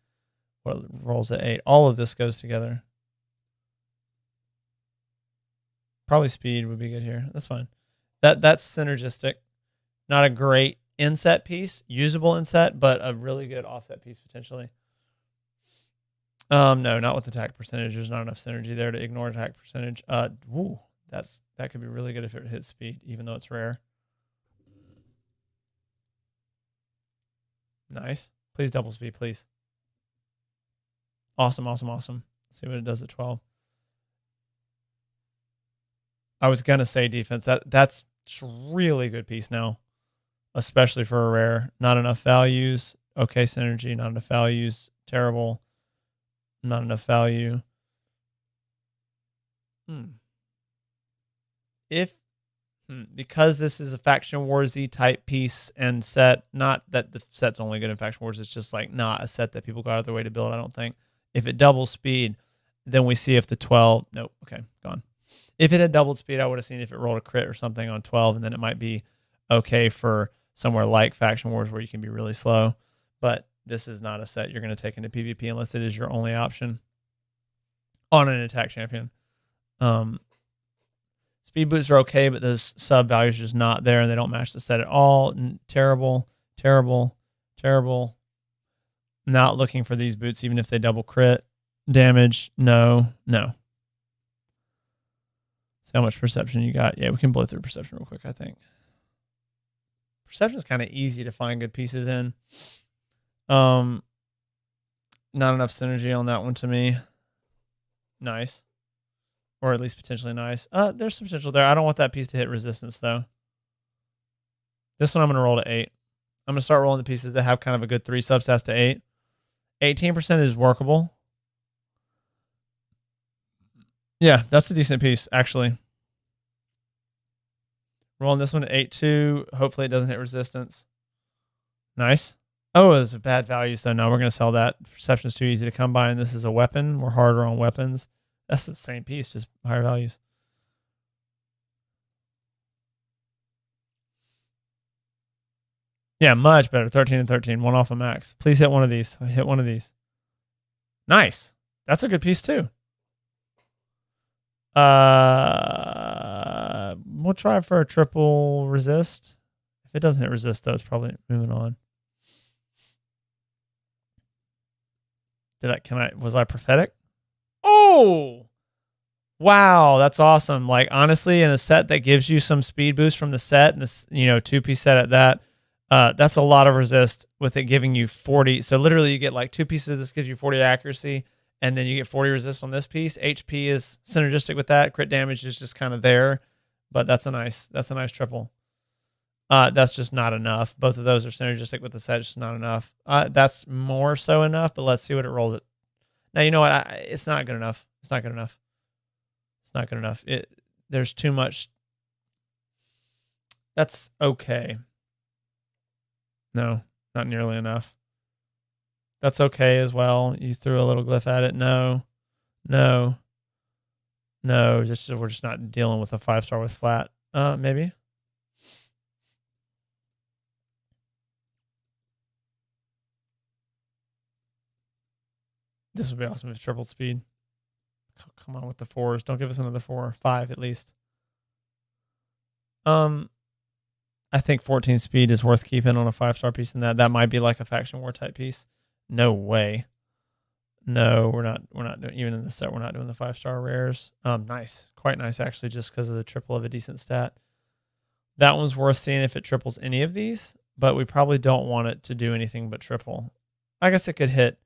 what rolls at 8. All of this goes together. Probably speed would be good here. That's fine. That's synergistic. Not a great inset piece, usable inset, but a really good offset piece potentially. No, not with attack percentage. There's not enough synergy there to ignore attack percentage. That could be really good if it hits speed, even though it's rare. Nice. Please double speed, please. Awesome. Let's see what it does at 12. I was gonna say defense. That's a really good piece now, especially for a rare. Not enough values. Okay, synergy. Not enough values. Terrible. Not enough value. Because this is a Faction Warsy type piece and set, not that the set's only good in Faction Wars, it's just like not a set that people go out of their way to build, I don't think. If it doubles speed, then we see if the 12, nope, okay, gone. If it had doubled speed, I would have seen if it rolled a crit or something on 12, and then it might be okay for somewhere like Faction Wars where you can be really slow. But this is not a set you're going to take into PvP unless it is your only option on an attack champion. Speed boots are okay, but those sub values are just not there, and they don't match the set at all. Terrible. Not looking for these boots, even if they double crit damage. No. See how much perception you got. Yeah, we can blow through perception real quick, I think. Perception is kind of easy to find good pieces in. Not enough synergy on that one to me. Nice. Or at least potentially nice. There's some potential there. I don't want that piece to hit resistance, though. This one I'm going to roll to 8. I'm going to start rolling the pieces that have kind of a good 3 substats to 8. 18% is workable. Yeah, that's a decent piece, actually. Rolling this one to 8-2. Hopefully it doesn't hit resistance. Nice. Oh, it was a bad value, so no, we're going to sell that. Perception's too easy to come by, and this is a weapon. We're harder on weapons. That's the same piece, just higher values. Yeah, much better. 13 and 13. One off a max. Please hit one of these. Hit one of these. Nice. That's a good piece, too. We'll try for a triple resist. If it doesn't hit resist, though, it's probably moving on. Was I prophetic? Oh! Wow, that's awesome. Like, honestly, in a set that gives you some speed boost from the set, and this, 2-piece set at that, that's a lot of resist with it giving you 40. So literally you get like 2 pieces of this gives you 40 accuracy, and then you get 40 resist on this piece. HP is synergistic with that. Crit damage is just kind of there, but that's a nice triple. That's just not enough. Both of those are synergistic with the set, just not enough. That's more so enough, but let's see what it rolls it. Now, you know what? It's not good enough. It's not good enough. It's not good enough. There's too much. That's okay. No, not nearly enough. That's okay as well. You threw a little glyph at it. No. We're just not dealing with a 5-star with flat. Maybe. This would be awesome if tripled speed. Come on with the 4s. Don't give us another 4. 5 at least. I think 14 speed is worth keeping on a 5-star piece than that. That might be like a faction war type piece. No way. No, we're not doing, even in the set, we're not doing the 5-star rares. Nice. Quite nice actually, just because of the triple of a decent stat. That one's worth seeing if it triples any of these, but we probably don't want it to do anything but triple. I guess it could hit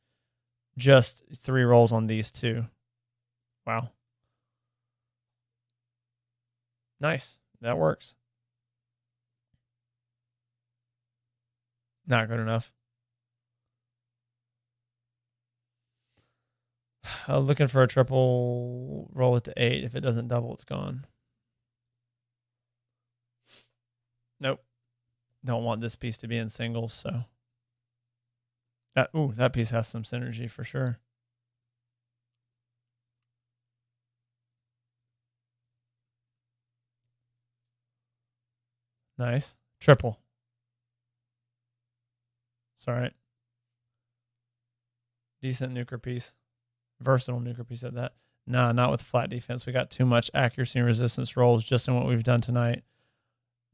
just 3 rolls on these two. Wow. Nice. That works. Not good enough. Looking for a triple, roll it to 8. If it doesn't double, it's gone. Nope. Don't want this piece to be in singles, so. That piece has some synergy for sure. Nice. Triple. It's all right. Decent nuker piece. Versatile nuker piece at that. Nah, not with flat defense. We got too much accuracy and resistance rolls just in what we've done tonight.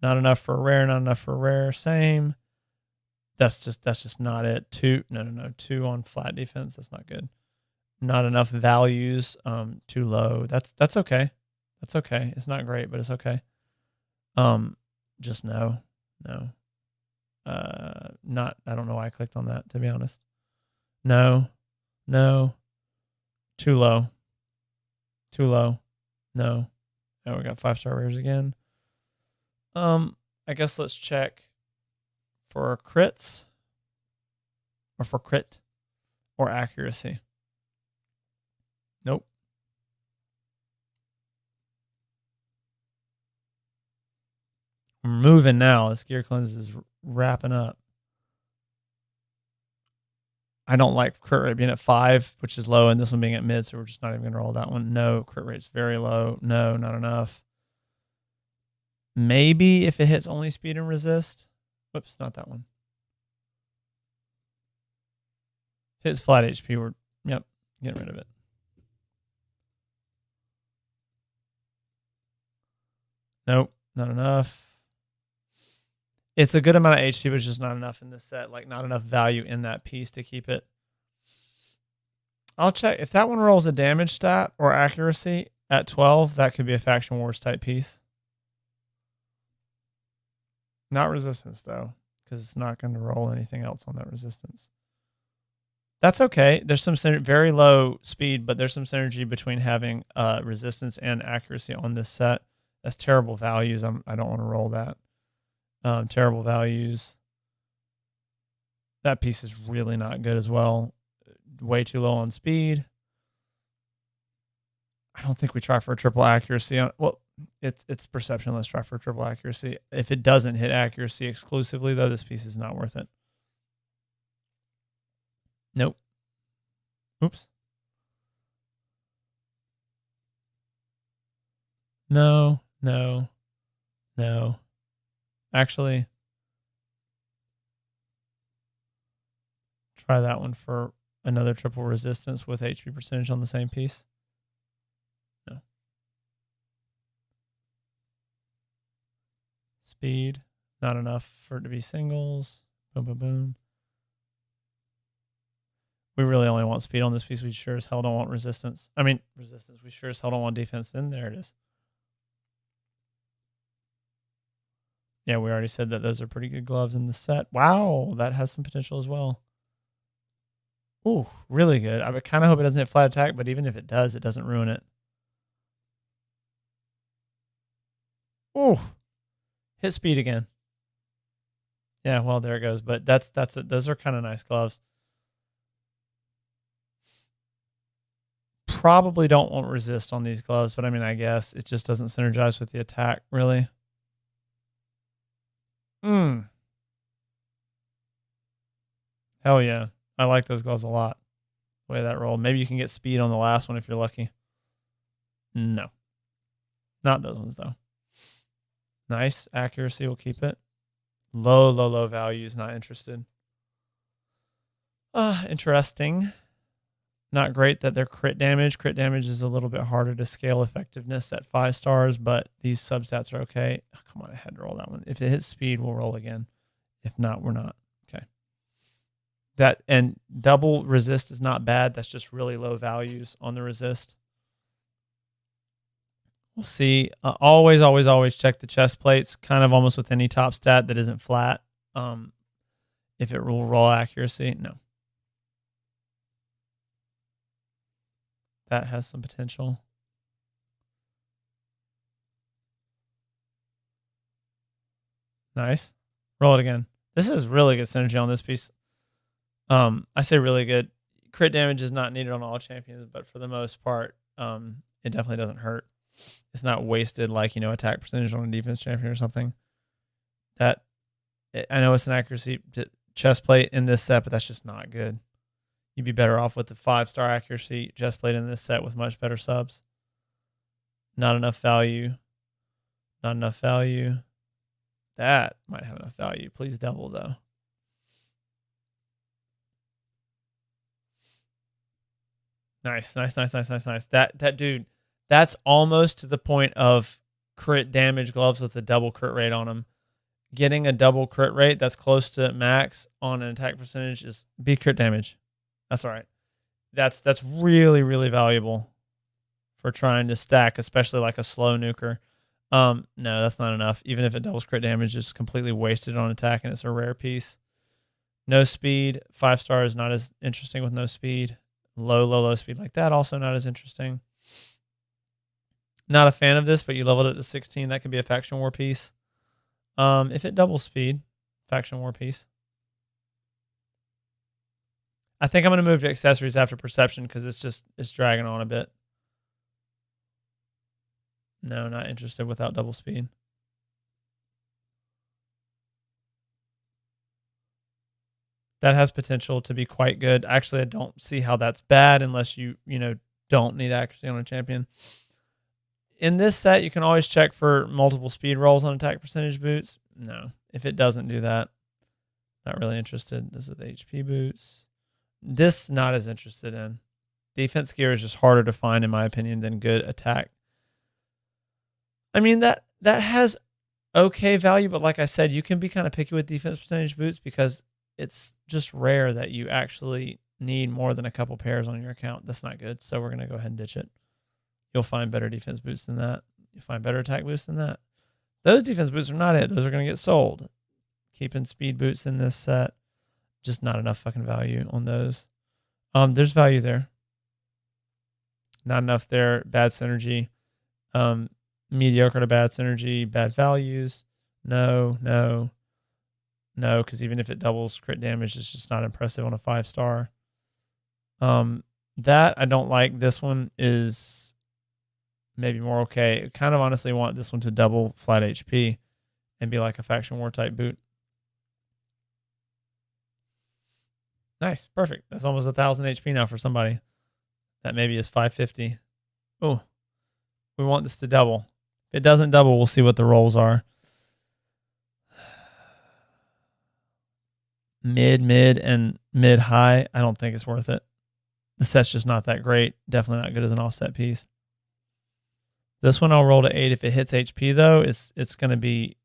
Not enough for a rare, not enough for a rare. Same. That's just not it. 2 on flat defense. That's not good. Not enough values. Too low. That's okay. That's okay. It's not great, but it's okay. Just no. I don't know why I clicked on that, to be honest. No. Too low. No. Oh, we got 5-star rares again. I guess let's check for crits or for crit or accuracy. Nope. We're moving now. This gear cleanse is wrapping up. I don't like crit rate being at 5, which is low, and this one being at mid, so we're just not even going to roll that one. No, crit rate's very low. No, not enough. Maybe if it hits only speed and resist. Whoops, not that one. If it hits flat HP, we're, getting rid of it. Nope, not enough. It's a good amount of HP, but it's just not enough in this set. Like, not enough value in that piece to keep it. I'll check. If that one rolls a damage stat or accuracy at 12, that could be a Faction Wars type piece. Not resistance, though, because it's not going to roll anything else on that resistance. That's okay. There's some very low speed, but there's some synergy between having resistance and accuracy on this set. That's terrible values. I don't want to roll that. Terrible values. That piece is really not good as well. Way too low on speed. I don't think we try for a triple accuracy on. Well, it's perception. Let's try for a triple accuracy. If it doesn't hit accuracy exclusively, though, this piece is not worth it. Nope. Oops. No. Actually, try that one for another triple resistance with HP percentage on the same piece. No. Speed, not enough for it to be singles. Boom, boom, boom. We really only want speed on this piece. We sure as hell don't want resistance. I mean, resistance. We sure as hell don't want defense. Then there it is. Yeah, we already said that those are pretty good gloves in the set. Wow, that has some potential as well. Ooh, really good. I kind of hope it doesn't hit flat attack, but even if it does, it doesn't ruin it. Ooh, hit speed again. Yeah, well, there it goes. But that's it. Those are kind of nice gloves. Probably don't want resist on these gloves, but I mean, I guess it just doesn't synergize with the attack, really. Hell yeah. I like those gloves a lot. The way that rolled. Maybe you can get speed on the last one if you're lucky. No. Not those ones, though. Nice. Accuracy, we'll keep it. Low values, not interested. Interesting. Not great that they're crit damage. Crit damage is a little bit harder to scale effectiveness at 5 stars, but these substats are okay. Oh, come on, I had to roll that one. If it hits speed, we'll roll again. If not, we're not. Okay. That and double resist is not bad. That's just really low values on the resist. We'll see. Always check the chest plates, kind of almost with any top stat that isn't flat. If it will roll accuracy, no. That has some potential. Nice. Roll it again. This is really good synergy on this piece. I say really good. Crit damage is not needed on all champions, but for the most part, it definitely doesn't hurt. It's not wasted like, attack percentage on a defense champion or something. I know it's an accuracy chest plate in this set, but that's just not good. You'd be better off with the 5-star accuracy chest plate in this set with much better subs. Not enough value. Not enough value. That might have enough value. Please double, though. Nice. That dude, that's almost to the point of crit damage gloves with a double crit rate on them. Getting a double crit rate that's close to max on an attack percentage is be crit damage. That's all right. That's really valuable for trying to stack, especially like a slow nuker. No, that's not enough. Even if it doubles crit damage, it's completely wasted on attack, and it's a rare piece. No speed. 5-star is not as interesting with no speed. Low speed like that, also not as interesting. Not a fan of this, but you leveled it to 16. That could be a faction war piece. If it doubles speed, faction war piece. I think I'm going to move to accessories after perception because it's dragging on a bit. No, not interested without double speed. That has potential to be quite good. Actually, I don't see how that's bad unless you don't need accuracy on a champion. In this set, you can always check for multiple speed rolls on attack percentage boots. No, if it doesn't do that, not really interested. Those are the HP boots. This, not as interested in. Defense gear is just harder to find, in my opinion, than good attack. I mean, that has okay value, but like I said, you can be kind of picky with defense percentage boots because it's just rare that you actually need more than a couple pairs on your account. That's not good, so we're going to go ahead and ditch it. You'll find better defense boots than that. You'll find better attack boots than that. Those defense boots are not it. Those are going to get sold. Keeping speed boots in this set, just not enough fucking value on those. There's value there. Not enough there. Bad synergy. Mediocre to bad synergy. Bad values. No. Because even if it doubles crit damage, it's just not impressive on a 5-star. That I don't like. This one is maybe more okay. I kind of honestly want this one to double flat HP and be like a faction war type boot. Nice. Perfect. That's almost 1,000 HP now for somebody. That maybe is 550. Oh, we want this to double. If it doesn't double, we'll see what the rolls are. Mid, and mid-high. I don't think it's worth it. The set's just not that great. Definitely not good as an offset piece. This one I'll roll to 8. If it hits HP, though, it's going to be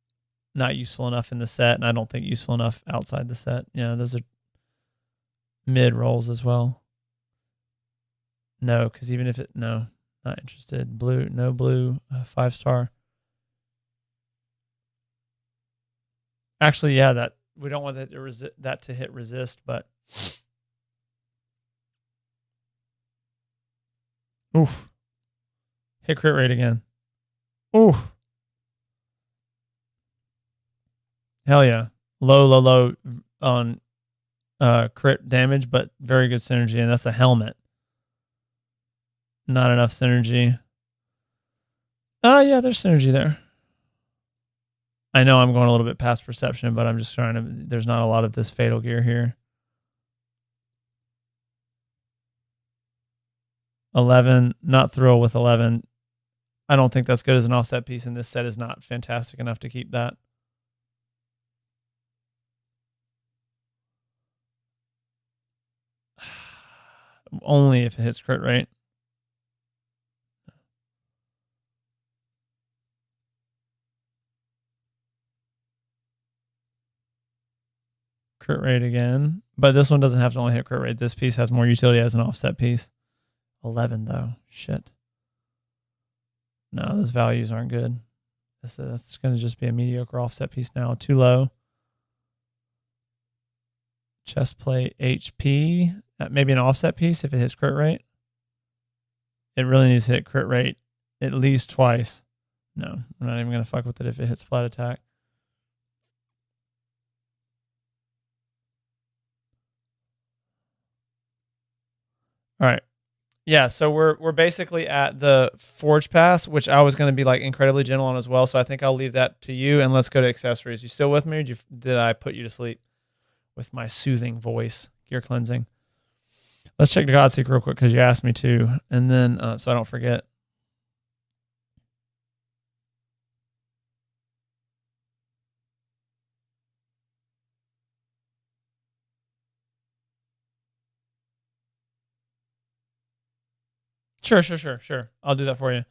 not useful enough in the set, and I don't think useful enough outside the set. Yeah, those are mid rolls as well. No, because even if it... No, not interested. Blue, no blue, 5-star. Actually, yeah, that we don't want that to hit resist, but... Oof. Hit crit rate again. Oof. Hell yeah. Low on crit damage, but very good synergy, and that's a helmet. Not enough synergy. Yeah, there's synergy there. I know I'm going a little bit past perception, but I'm just trying to... There's not a lot of this fatal gear here. 11, not thrilled with 11. I don't think that's good as an offset piece, and this set is not fantastic enough to keep that. Only if it hits crit rate. Crit rate again. But this one doesn't have to only hit crit rate. This piece has more utility as an offset piece. 11, though. Shit. No, those values aren't good. That's going to just be a mediocre offset piece now. Too low. Chest plate HP. Maybe an offset piece if it hits crit rate. It really needs to hit crit rate at least twice. No, I'm not even going to fuck with it if it hits flat attack. All right. Yeah, so we're basically at the Forge Pass, which I was going to be like incredibly gentle on as well. So I think I'll leave that to you, and let's go to accessories. You still with me, or did I put you to sleep with my soothing voice? Gear cleansing. Let's check the Godseek real quick because you asked me to, and then so I don't forget. Sure. I'll do that for you.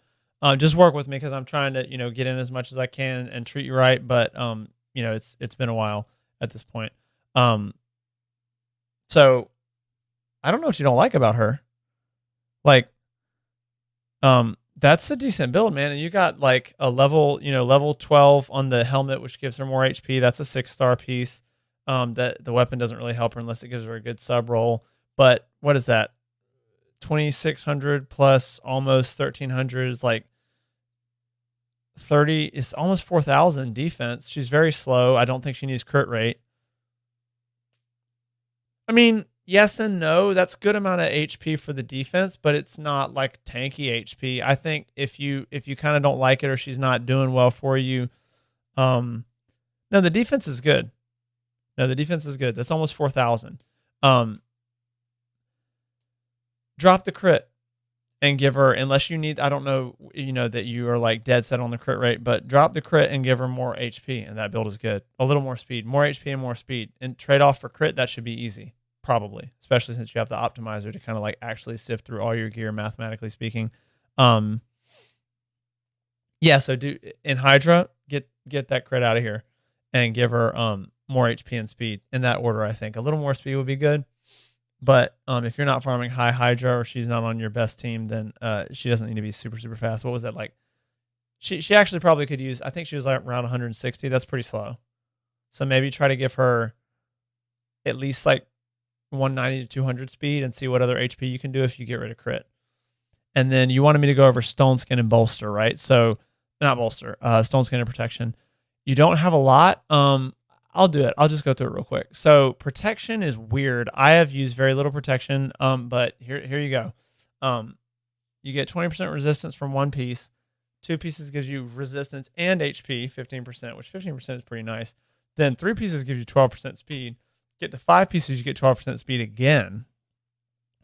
Just work with me because I'm trying to, get in as much as I can and treat you right. But it's been a while at this point. So I don't know what you don't like about her. Like, that's a decent build, man. And you got like a level 12 on the helmet, which gives her more HP. That's a 6-star piece. That the weapon doesn't really help her unless it gives her a good sub roll. But what is that? 2,600 plus almost 1,300 is like 30. It's almost 4,000 defense. She's very slow. I don't think she needs crit rate. I mean, yes and no. That's good amount of HP for the defense, but it's not like tanky HP. I think if you kind of don't like it or she's not doing well for you, no, the defense is good. That's almost 4,000. Drop the crit and give her, unless you need, I don't know, that you are like dead set on the crit rate, but drop the crit and give her more HP, and that build is good. A little more speed, more HP and more speed, and trade off for crit. That should be easy, probably, especially since you have the optimizer to kind of like actually sift through all your gear, mathematically speaking. Yeah, so do in Hydra, get that crit out of here and give her more HP and speed in that order. I think a little more speed would be good. But if you're not farming high Hydra or she's not on your best team, then she doesn't need to be super, super fast. What was that like? She actually probably could use, I think she was like around 160. That's pretty slow. So maybe try to give her at least like 190 to 200 speed and see what other HP you can do if you get rid of crit. And then you wanted me to go over Stone Skin and Bolster, right? So, not Bolster, Stone Skin and Protection. You don't have a lot. I'll do it. I'll just go through it real quick. So, Protection is weird. I have used very little Protection, but here you go. You get 20% resistance from one piece. 2 pieces gives you resistance and HP, 15%, which 15% is pretty nice. Then 3 pieces gives you 12% speed. Get to 5 pieces, you get 12% speed again,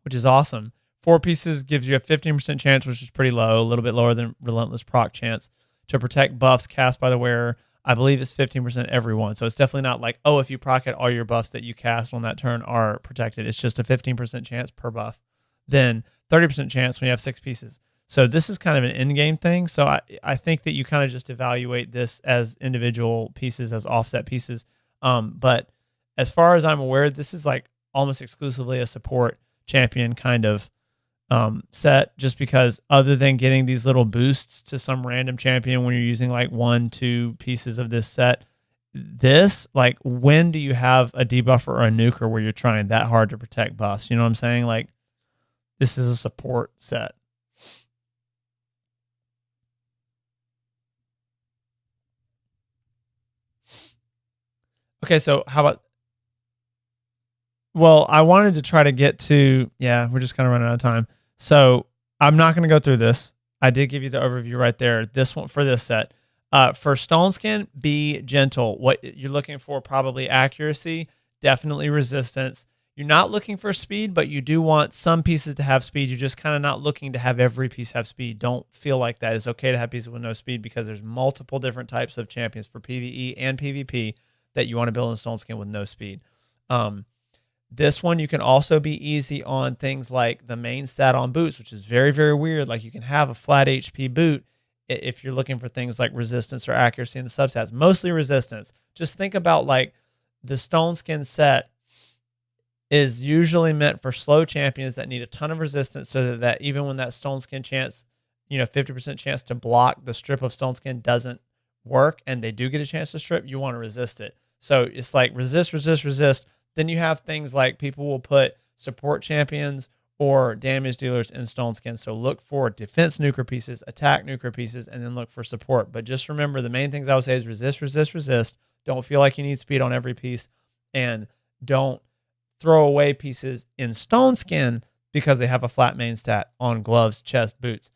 which is awesome. 4 pieces gives you a 15% chance, which is pretty low, a little bit lower than Relentless proc chance, to protect buffs cast by the wearer. I believe it's 15% every one. So it's definitely not like, oh, if you proc it, all your buffs that you cast on that turn are protected. It's just a 15% chance per buff. Then 30% chance when you have 6 pieces. So this is kind of an in-game thing. So I think that you kind of just evaluate this as individual pieces, as offset pieces. But as far as I'm aware, this is like almost exclusively a support champion kind of set, just because other than getting these little boosts to some random champion when you're using like 1-2 pieces of this set, this, like, when do you have a debuffer or a nuker where you're trying that hard to protect buffs? You know what I'm saying? Like, this is a support set. Okay, so how about... Well, I wanted to try to get to... Yeah, we're just kind of running out of time. So I'm not going to go through this. I did give you the overview right there. This one for this set. For Stone Skin, be gentle. What you're looking for, probably accuracy, definitely resistance. You're not looking for speed, but you do want some pieces to have speed. You're just kind of not looking to have every piece have speed. Don't feel like that. It's okay to have pieces with no speed, because there's multiple different types of champions for PvE and PvP that you want to build in Stone Skin with no speed. This one, you can also be easy on things like the main stat on boots, which is very, very weird. Like, you can have a flat HP boot if you're looking for things like resistance or accuracy in the substats, mostly resistance. Just think about, like, the Stone Skin set is usually meant for slow champions that need a ton of resistance, so that even when that Stone Skin chance, 50% chance to block the strip of Stone Skin doesn't work and they do get a chance to strip, you want to resist it. So it's like resist, resist, resist. Then you have things like people will put support champions or damage dealers in Stone Skin. So look for defense nuker pieces, attack nuker pieces, and then look for support. But just remember, the main things I would say is resist, resist, resist. Don't feel like you need speed on every piece, and don't throw away pieces in Stone Skin because they have a flat main stat on gloves, chest, boots.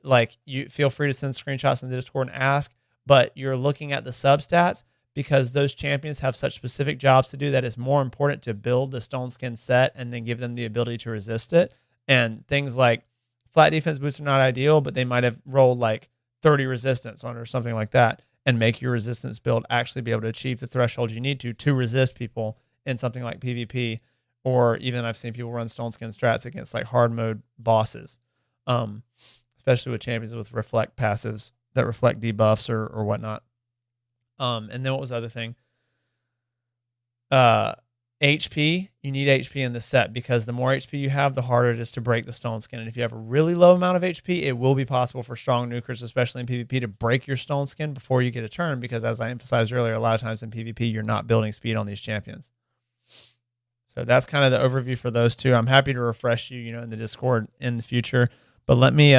Like, you feel free to send screenshots in the Discord and ask, but you're looking at the substats, because those champions have such specific jobs to do that it's more important to build the Stone Skin set and then give them the ability to resist it. And things like flat defense boots are not ideal, but they might have rolled like 30 resistance on or something like that, and make your resistance build actually be able to achieve the threshold you need to resist people in something like PvP. Or even I've seen people run Stone Skin strats against like hard mode bosses, especially with champions with reflect passives that reflect debuffs or whatnot. And then what was the other thing? HP. You need HP in the set, because the more HP you have, the harder it is to break the Stone Skin. And if you have a really low amount of HP, it will be possible for strong nukers, especially in PvP, to break your Stone Skin before you get a turn, because as I emphasized earlier, a lot of times in PvP, you're not building speed on these champions. So that's kind of the overview for those two. I'm happy to refresh you, in the Discord in the future. But let me...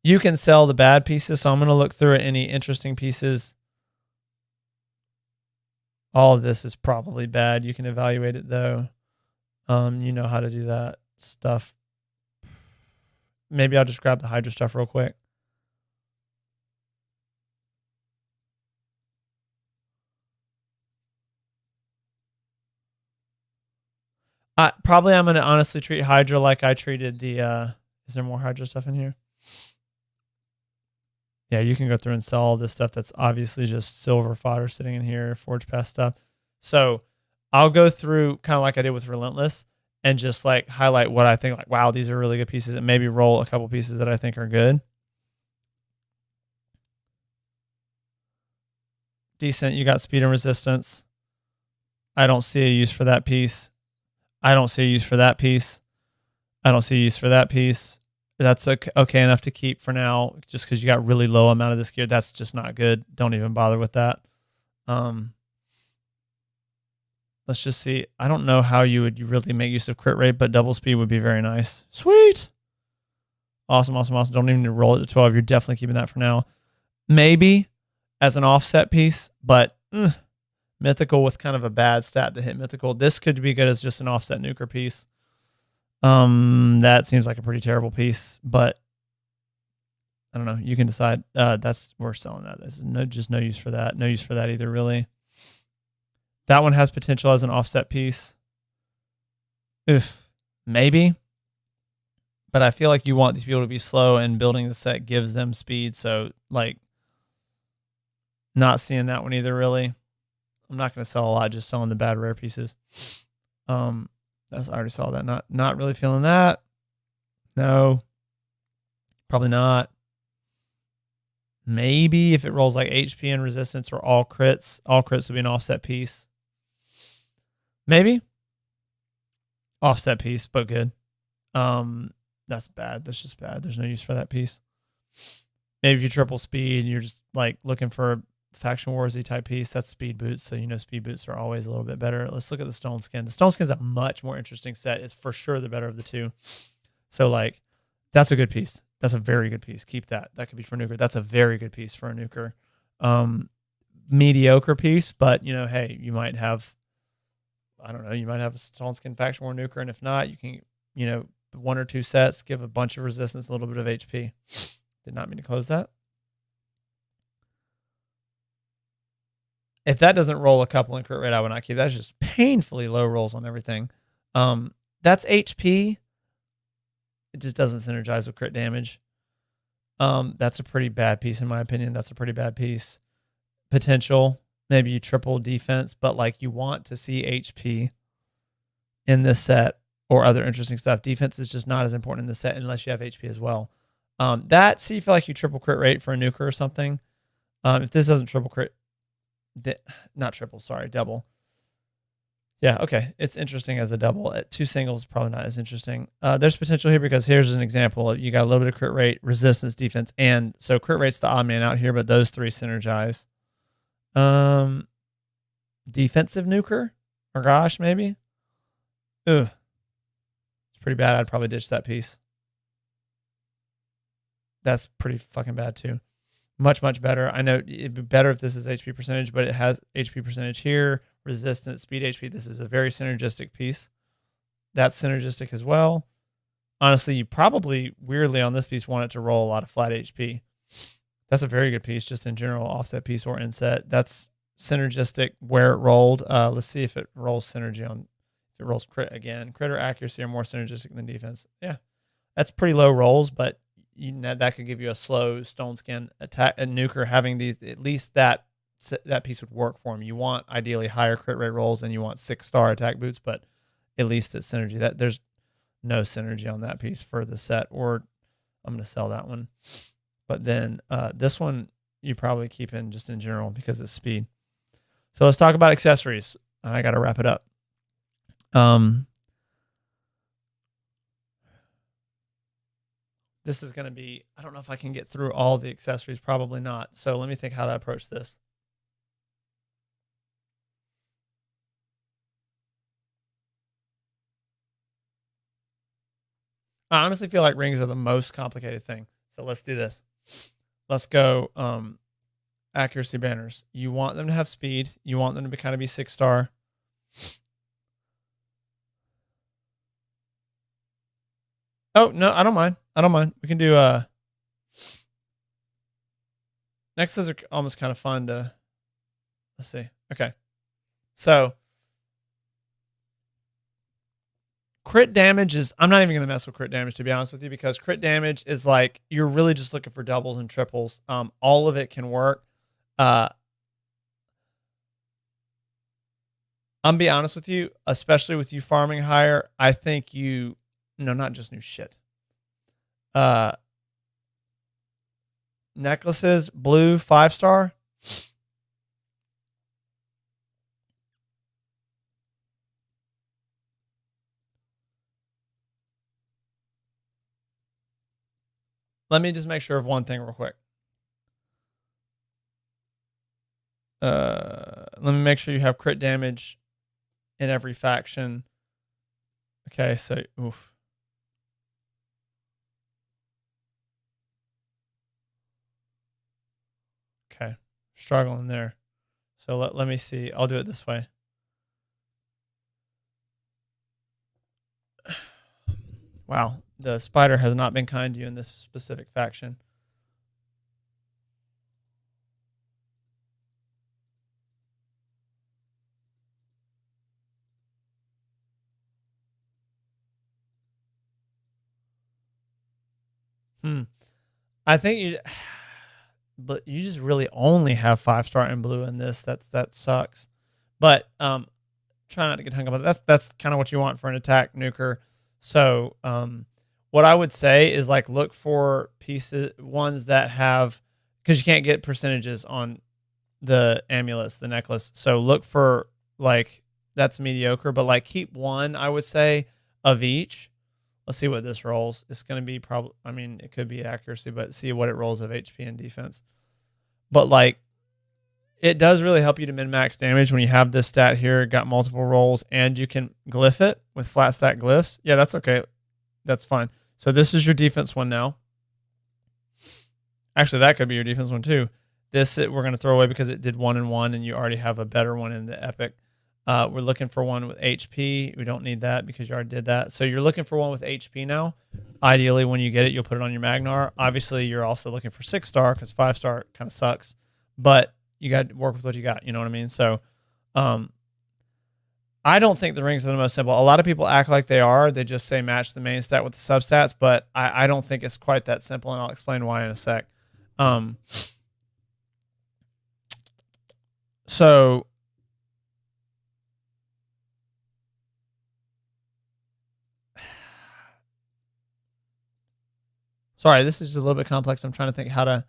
You can sell the bad pieces, so I'm going to look through any interesting pieces. All of this is probably bad. You can evaluate it, though. You know how to do that stuff. Maybe I'll just grab the Hydra stuff real quick. Probably I'm going to honestly treat Hydra like I treated the... is there more Hydra stuff in here? Yeah, you can go through and sell all this stuff that's obviously just silver fodder sitting in here, Forge Pass stuff. So I'll go through kind of like I did with Relentless and just like highlight what I think, like, wow, these are really good pieces, and maybe roll a couple pieces that I think are good. Decent. You got speed and resistance. I don't see a use for that piece. I don't see a use for that piece. I don't see a use for that piece. That's okay enough to keep for now, just because you got really low amount of this gear. That's just not good. Don't even bother with that. Let's just see. I don't know how you would really make use of crit rate, but double speed would be very nice. Sweet. Awesome, awesome, awesome. Don't even need to roll it to 12. You're definitely keeping that for now. Maybe as an offset piece, but mythical with kind of a bad stat to hit mythical. This could be good as just an offset nuker piece. That seems like a pretty terrible piece, but I don't know. You can decide. We're selling that. There's just no use for that. No use for that either, really. That one has potential as an offset piece. Maybe. But I feel like you want these people to be slow, and building the set gives them speed. So, like, not seeing that one either, really. I'm not going to sell a lot, just selling the bad rare pieces. I already saw that. Not really feeling that. No. Probably not. Maybe if it rolls like HP and resistance or all crits would be an offset piece. Maybe. Offset piece, but good. That's bad. That's just bad. There's no use for that piece. Maybe if you triple speed and you're just like looking for a faction warsy type piece, that's speed boots. So speed boots are always a little bit better. Let's look at the stone skin. The stone skin's a much more interesting set. It's for sure the better of the two. So like that's a good piece. That's a very good piece. Keep that. That could be for nuker. That's a very good piece for a nuker. Mediocre piece, but hey, you might have, I don't know, you might have a stone skin faction war nuker, and if not, you can, one or two sets, give a bunch of resistance, a little bit of HP. Did not mean to close that. If that doesn't roll a couple in crit rate, I would not keep. That's just painfully low rolls on everything. That's HP. It just doesn't synergize with crit damage. That's a pretty bad piece in my opinion. That's a pretty bad piece. Potential, maybe you triple defense, but like you want to see HP in this set or other interesting stuff. Defense is just not as important in this set unless you have HP as well. You feel like you triple crit rate for a nuker or something. If this doesn't triple crit, double. Yeah, okay. It's interesting as a double. At two singles, probably not as interesting. There's potential here because here's an example. You got a little bit of crit rate, resistance, defense, and so crit rate's the odd man out here, but those three synergize. Defensive nuker or gosh, maybe. It's pretty bad. I'd probably ditch that piece. That's pretty fucking bad too. Much, much better. I know it'd be better if this is HP percentage, but it has HP percentage here, resistance, speed HP. This is a very synergistic piece. That's synergistic as well. Honestly, you probably, weirdly, on this piece, want it to roll a lot of flat HP. That's a very good piece, just in general, offset piece or inset. That's synergistic where it rolled. Let's see if it rolls synergy on, if it rolls crit again. Crit or accuracy are more synergistic than defense. Yeah, that's pretty low rolls, but that could give you a slow stone skin attack. A nuker having these, at least that piece would work for him. You want ideally higher crit rate rolls and you want 6-star attack boots, but at least it's synergy. That there's no synergy on that piece for the set, or I'm going to sell that one. But then this one you probably keep in just in general because it's speed. So let's talk about accessories. I got to wrap it up. This is going to be, I don't know if I can get through all the accessories. Probably not. So let me think how to approach this. I honestly feel like rings are the most complicated thing. So let's do this. Let's go accuracy banners. You want them to have speed. You want them to kind of be 6-star. Oh, no, I don't mind. I don't mind. We can do nexus are almost kind of fun to, let's see. Okay. So crit damage is, I'm not even going to mess with crit damage, to be honest with you, because crit damage is like, you're really just looking for doubles and triples. All of it can work. I'm be honest with you, especially with you farming higher, I think not just new shit. Necklaces, blue, 5-star. Let me just make sure of one thing real quick. Let me make sure you have crit damage in every faction. Okay, so oof. Okay, struggling there. So let me see. I'll do it this way. Wow, the spider has not been kind to you in this specific faction. I think but you just really only have 5-star and blue in this. That sucks. But try not to get hung up on that. That's kind of what you want for an attack nuker. So what I would say is like look for ones that have, because you can't get percentages on the amulets, the necklace. So look for like that's mediocre, but like keep one, I would say, of each. Let's see what this rolls. It's going to be probably, I mean, it could be accuracy, but see what it rolls of HP and defense. But like, it does really help you to min-max damage when you have this stat here, got multiple rolls, and you can glyph it with flat stack glyphs. Yeah, that's okay. That's fine. So this is your defense one now. Actually, that could be your defense one too. This we're going to throw away because it did 1 and 1, and you already have a better one in the epic. We're looking for one with HP. We don't need that because you already did that. So you're looking for one with HP now. Ideally, when you get it, you'll put it on your Magnar. Obviously, you're also looking for 6-star because 5-star kind of sucks. But you got to work with what you got. You know what I mean? So I don't think the rings are the most simple. A lot of people act like they are. They just say match the main stat with the substats. But I don't think it's quite that simple, and I'll explain why in a sec. So... Sorry, this is just a little bit complex. I'm trying to think how to...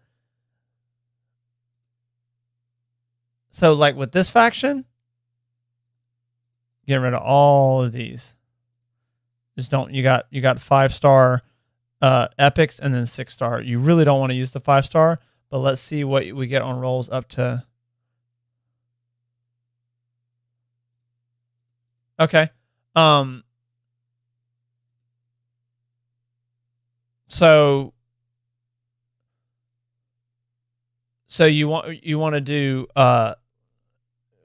So, like, with this faction, getting rid of all of these. Just don't... You got 5-star epics and then 6-star. You really don't want to use the 5-star, but let's see what we get on rolls up to... Okay. So you want to do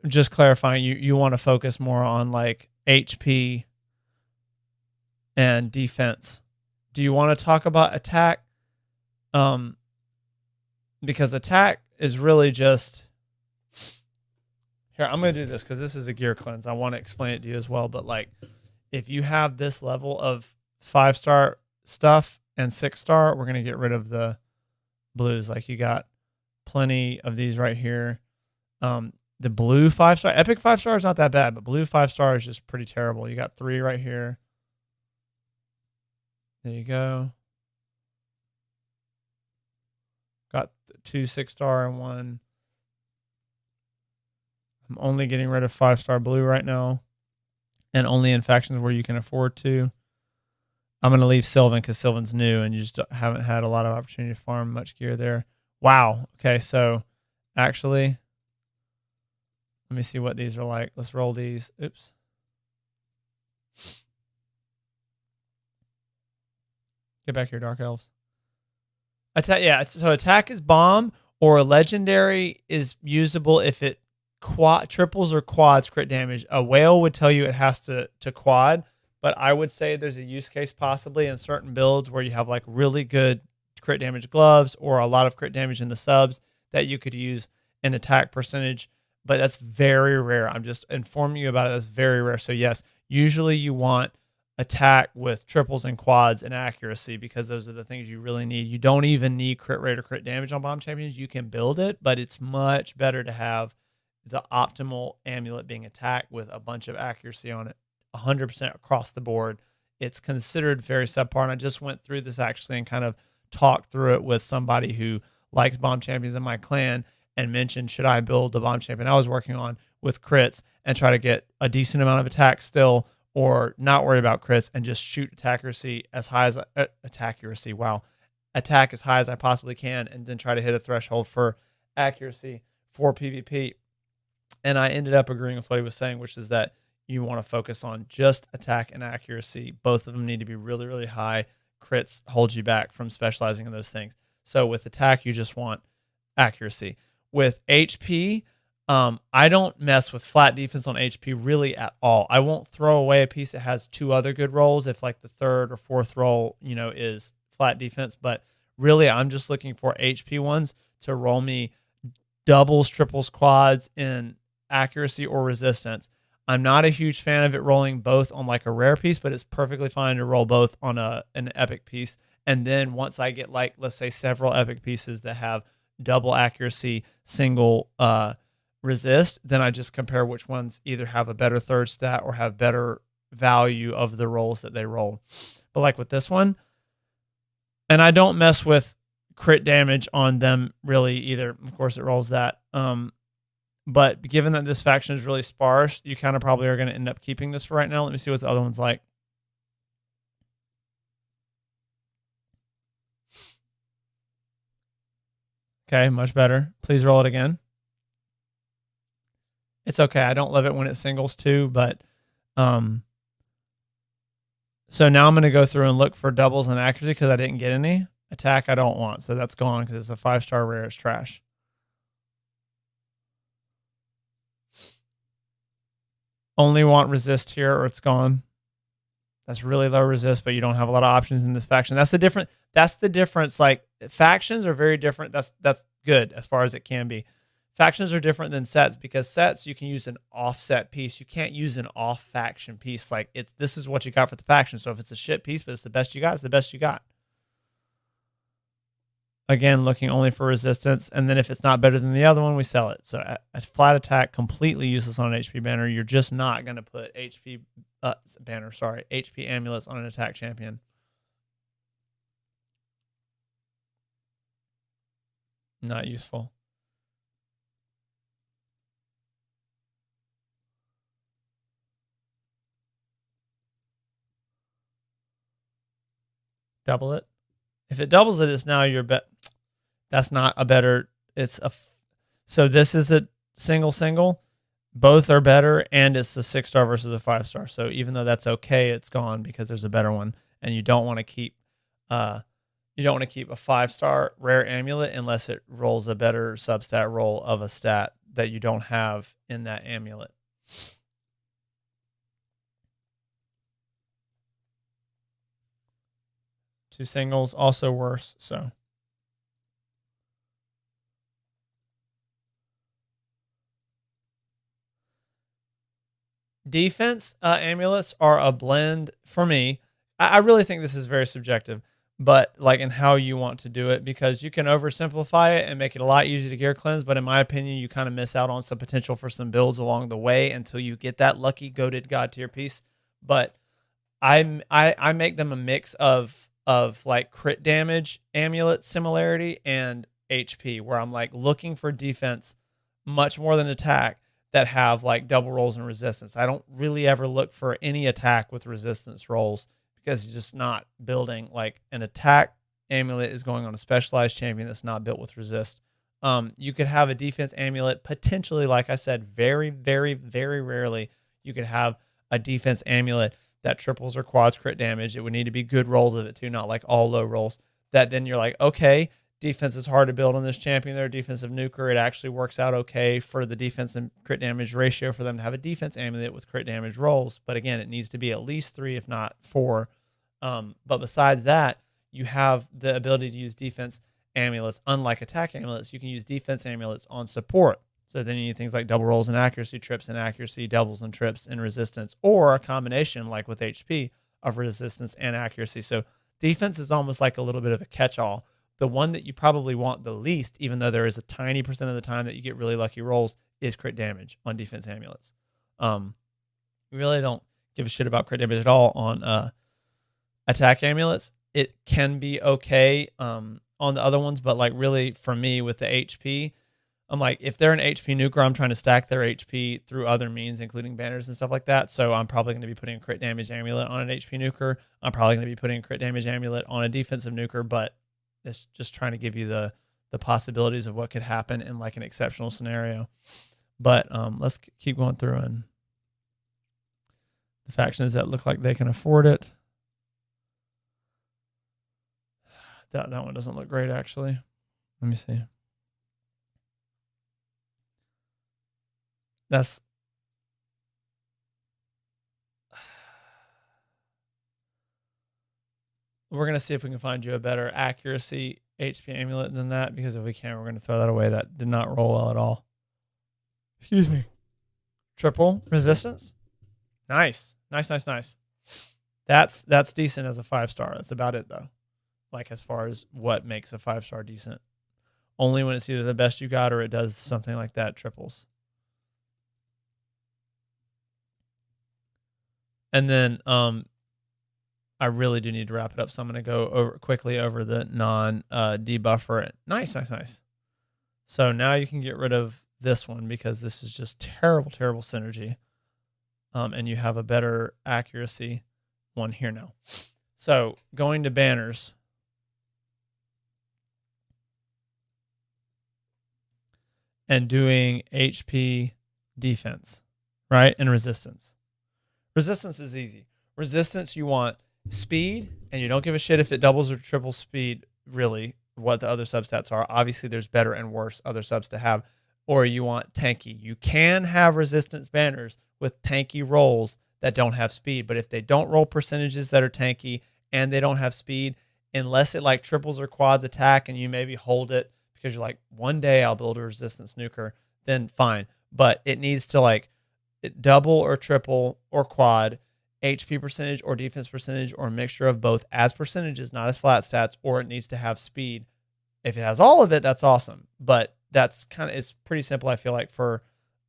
just clarifying, you want to focus more on like HP and defense. Do you want to talk about attack? Because attack is really just here. I'm going to do this because this is a gear cleanse. I want to explain it to you as well. But like, if you have this level of 5-star stuff and 6-star, we're going to get rid of the blues. Like you got plenty of these right here. The blue 5-star, epic 5-star is not that bad, but blue 5-star is just pretty terrible. You got 3 right here. There you go. Got 2 6-star and 1. I'm only getting rid of 5-star blue right now, and only in factions where you can afford to. I'm going to leave Sylvan because Sylvan's new, and you just haven't had a lot of opportunity to farm much gear there. Wow. Okay, so actually, let me see what these are like. Let's roll these. Oops. Get back here, Dark Elves. Attack, yeah, so attack is bomb, or a legendary is usable if it triples or quads crit damage. A whale would tell you it has to quad, but I would say there's a use case possibly in certain builds where you have like really good crit damage gloves or a lot of crit damage in the subs that you could use an attack percentage, but that's very rare. I'm just informing you about it. That's very rare. So yes, usually you want attack with triples and quads and accuracy because those are the things you really need. You don't even need crit rate or crit damage on bomb champions. You can build it, but it's much better to have the optimal amulet being attacked with a bunch of accuracy on it, 100% across the board. It's considered very subpar, and I just went through this actually and kind of talked through it with somebody who likes bomb champions in my clan and mentioned, should I build the bomb champion I was working on with crits and try to get a decent amount of attack still, or not worry about crits and just shoot attack accuracy as high as attack as high as I possibly can, and then try to hit a threshold for accuracy for PvP. And I ended up agreeing with what he was saying, which is that you want to focus on just attack and accuracy. Both of them need to be really, really high. Crits hold you back from specializing in those things. So with attack, you just want accuracy. With HP, I don't mess with flat defense on HP really at all. I won't throw away a piece that has 2 other good rolls if like the 3rd or 4th roll, is flat defense. But really, I'm just looking for HP ones to roll me doubles, triples, quads in accuracy or resistance. I'm not a huge fan of it rolling both on like a rare piece, but it's perfectly fine to roll both on an epic piece. And then once I get like, let's say several epic pieces that have double accuracy, single resist, then I just compare which ones either have a better 3rd stat or have better value of the rolls that they roll. But like with this one, and I don't mess with crit damage on them really either. Of course, it rolls that. But given that this faction is really sparse, you kind of probably are going to end up keeping this for right now. Let me see what the other one's like. Okay, much better. Please roll it again. It's okay. I don't love it when it singles too, but so now I'm going to go through and look for doubles and accuracy because I didn't get any. Attack I don't want, so that's gone because it's a 5-star rare. It's trash. Only want resist here or it's gone. That's really low resist, but you don't have a lot of options in this faction. That's the difference. Like factions are very different. That's good as far as it can be. Factions are different than sets because sets you can use an offset piece. You can't use an off faction piece. Like this is what you got for the faction. So if it's a shit piece, but it's the best you got, it's the best you got. Again, looking only for resistance. And then if it's not better than the other one, we sell it. So a flat attack, completely useless on an HP banner. You're just not going to put HP amulets on an attack champion. Not useful. Double it. If it doubles it, it's now your bet. That's not a better. So this is a single. Both are better, and it's a 6-star versus a 5-star. So even though that's okay, it's gone because there's a better one, and you don't want to keep. You don't want to keep a 5-star rare amulet unless it rolls a better substat roll of a stat that you don't have in that amulet. Two singles, also worse. So defense amulets are a blend for me. I really think this is very subjective, but like in how you want to do it, because you can oversimplify it and make it a lot easier to gear cleanse. But in my opinion, you kind of miss out on some potential for some builds along the way until you get that lucky goated god tier piece. But I make them a mix of like crit damage amulet similarity and HP, where I'm like looking for defense much more than attack that have like double rolls and resistance. I don't really ever look for any attack with resistance rolls because you're just not building like an attack amulet is going on a specialized champion that's not built with resist. You could have a defense amulet potentially, like I said, very, very, very rarely you could have a defense amulet that triples or quads crit damage. It would need to be good rolls of it too, not like all low rolls. That then you're like, okay, defense is hard to build on this champion. They're a defensive nuker. It actually works out okay for the defense and crit damage ratio for them to have a defense amulet with crit damage rolls. But again, it needs to be at least 3, if not 4. But besides that, you have the ability to use defense amulets. Unlike attack amulets, you can use defense amulets on support. So then you need things like double rolls and accuracy, trips and accuracy, doubles and trips and resistance, or a combination like with HP of resistance and accuracy. So defense is almost like a little bit of a catch-all. The one that you probably want the least, even though there is a tiny percent of the time that you get really lucky rolls, is crit damage on defense amulets. We really don't give a shit about crit damage at all on attack amulets. It can be okay on the other ones, but like really for me with the HP, I'm like, if they're an HP nuker, I'm trying to stack their HP through other means, including banners and stuff like that. So I'm probably going to be putting a crit damage amulet on an HP nuker. I'm probably going to be putting a crit damage amulet on a defensive nuker, but it's just trying to give you the possibilities of what could happen in like an exceptional scenario. But let's keep going through and the factions that look like they can afford it. That one doesn't look great, actually. Let me see. That's we're gonna see if we can find you a better accuracy HP amulet than that, because if we can't, we're gonna throw that away. That did not roll well at all. Excuse me. Triple resistance. Nice. That's decent as a 5-star. That's about it though. Like as far as what makes a 5-star decent. Only when it's either the best you got or it does something like that, triples. And then I really do need to wrap it up, so I'm going to go quickly over the non-debuffer. Nice. So now you can get rid of this one because this is just terrible synergy. And you have a better accuracy one here now. So going to banners. And doing HP defense, right? And resistance. Resistance is easy. Resistance, you want speed, and you don't give a shit if it doubles or triples speed, really, what the other substats are. Obviously, there's better and worse other subs to have. Or you want tanky. You can have resistance banners with tanky rolls that don't have speed, but if they don't roll percentages that are tanky and they don't have speed, unless it like triples or quads attack and you maybe hold it because you're like, one day I'll build a resistance nuker, then fine. But it needs to like double or triple or quad HP percentage or defense percentage or a mixture of both as percentages, not as flat stats, or it needs to have speed. If it has all of it, that's awesome. But that's it's pretty simple, I feel like, for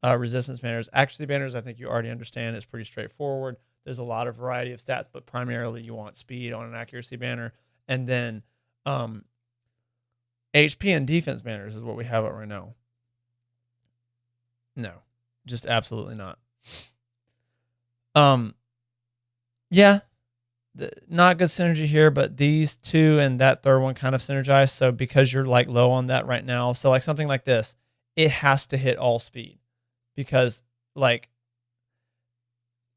resistance banners. Accuracy banners, I think you already understand. It's pretty straightforward. There's a lot of variety of stats, but primarily you want speed on an accuracy banner. And then HP and defense banners is what we have it right now. No, just absolutely not. Yeah, not good synergy here, but these two and that third one kind of synergize. So because you're like low on that right now, so like something like this, it has to hit all speed because like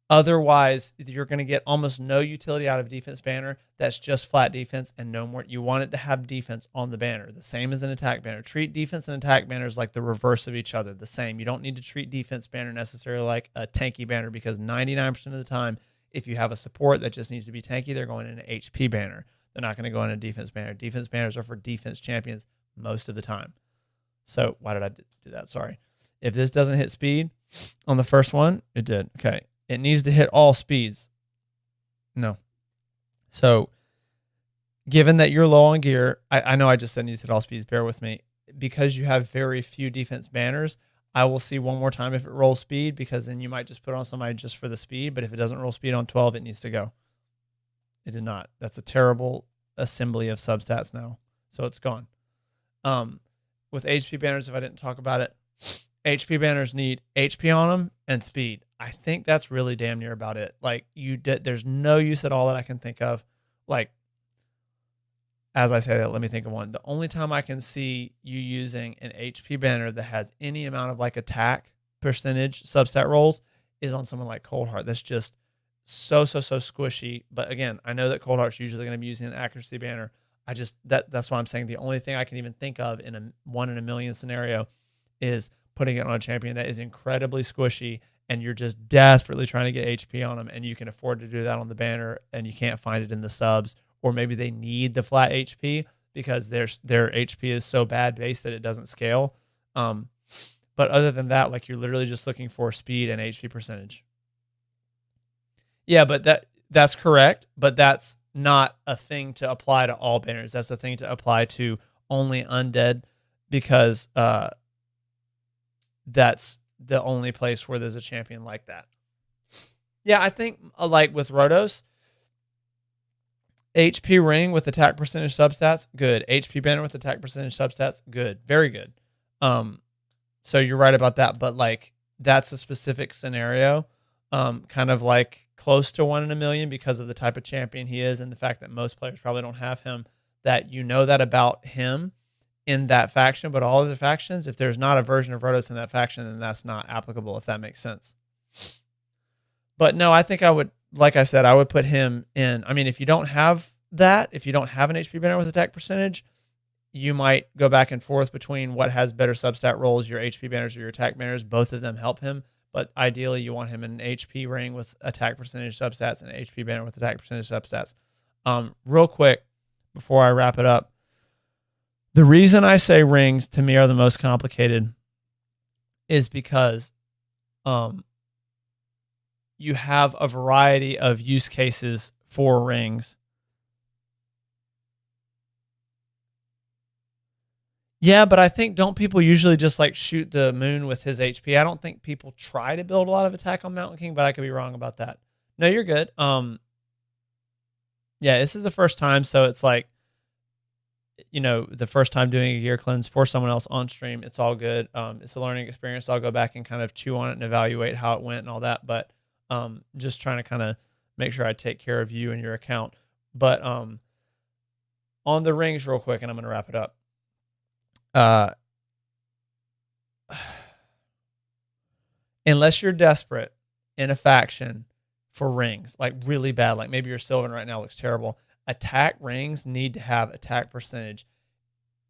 otherwise you're going to get almost no utility out of defense banner. That's just flat defense and no more. You want it to have defense on the banner, the same as an attack banner. Treat defense and attack banners like the reverse of each other, the same. You don't need to treat defense banner necessarily like a tanky banner because 99% of the time, if you have a support that just needs to be tanky, they're going in an HP banner. They're not going to go in a defense banner. Defense banners are for defense champions most of the time. So why did I do that? Sorry. If this doesn't hit speed on the first one, it did. Okay. It needs to hit all speeds. No. So given that you're low on gear, I know I just said it needs to hit all speeds. Bear with me. Because you have very few defense banners, I will see one more time if it rolls speed, because then you might just put it on somebody just for the speed. But if it doesn't roll speed on 12, it needs to go. It did not. That's a terrible assembly of substats now. So it's gone. With HP banners, if I didn't talk about it, HP banners need HP on them and speed. I think that's really damn near about it. Like there's no use at all that I can think of. Like, as I say that, let me think of one. The only time I can see you using an HP banner that has any amount of like attack percentage substat rolls is on someone like Coldheart. That's just so squishy. But again, I know that Coldheart's usually going to be using an accuracy banner. That's why I'm saying the only thing I can even think of in a 1 in a million scenario is putting it on a champion that is incredibly squishy and you're just desperately trying to get HP on them, and you can afford to do that on the banner and you can't find it in the subs. Or maybe they need the flat HP because their HP is so bad base that it doesn't scale. But other than that, like you're literally just looking for speed and HP percentage. Yeah, but that's correct. But that's not a thing to apply to all banners. That's a thing to apply to only undead because that's the only place where there's a champion like that. Yeah, I think like with Rhodos, HP ring with attack percentage substats, good. HP banner with attack percentage substats, good. Very good. So you're right about that, but like that's a specific scenario, kind of like close to 1 in a million because of the type of champion he is and the fact that most players probably don't have him, that you know that about him in that faction, but all other factions, if there's not a version of Rhodos in that faction, then that's not applicable, if that makes sense. But no, I think I would, like I said, I would put him in. I mean, if you don't have that, if you don't have an HP banner with attack percentage, you might go back and forth between what has better substat rolls, your HP banners or your attack banners. Both of them help him. But ideally, you want him in an HP ring with attack percentage substats and an HP banner with attack percentage substats. Real quick, before I wrap it up, the reason I say rings to me are the most complicated is because you have a variety of use cases for rings. Yeah, but I think, don't people usually just like shoot the moon with his HP? I don't think people try to build a lot of attack on Mountain King, but I could be wrong about that. No, you're good. Yeah, this is the first time, so it's like, the first time doing a gear cleanse for someone else on stream. It's all good. It's a learning experience. I'll go back and kind of chew on it and evaluate how it went and all that. But just trying to kind of make sure I take care of you and your account. But on the rings real quick, and I'm going to wrap it up. Unless you're desperate in a faction for rings, like really bad, like maybe your Sylvan right now looks terrible, attack rings need to have attack percentage,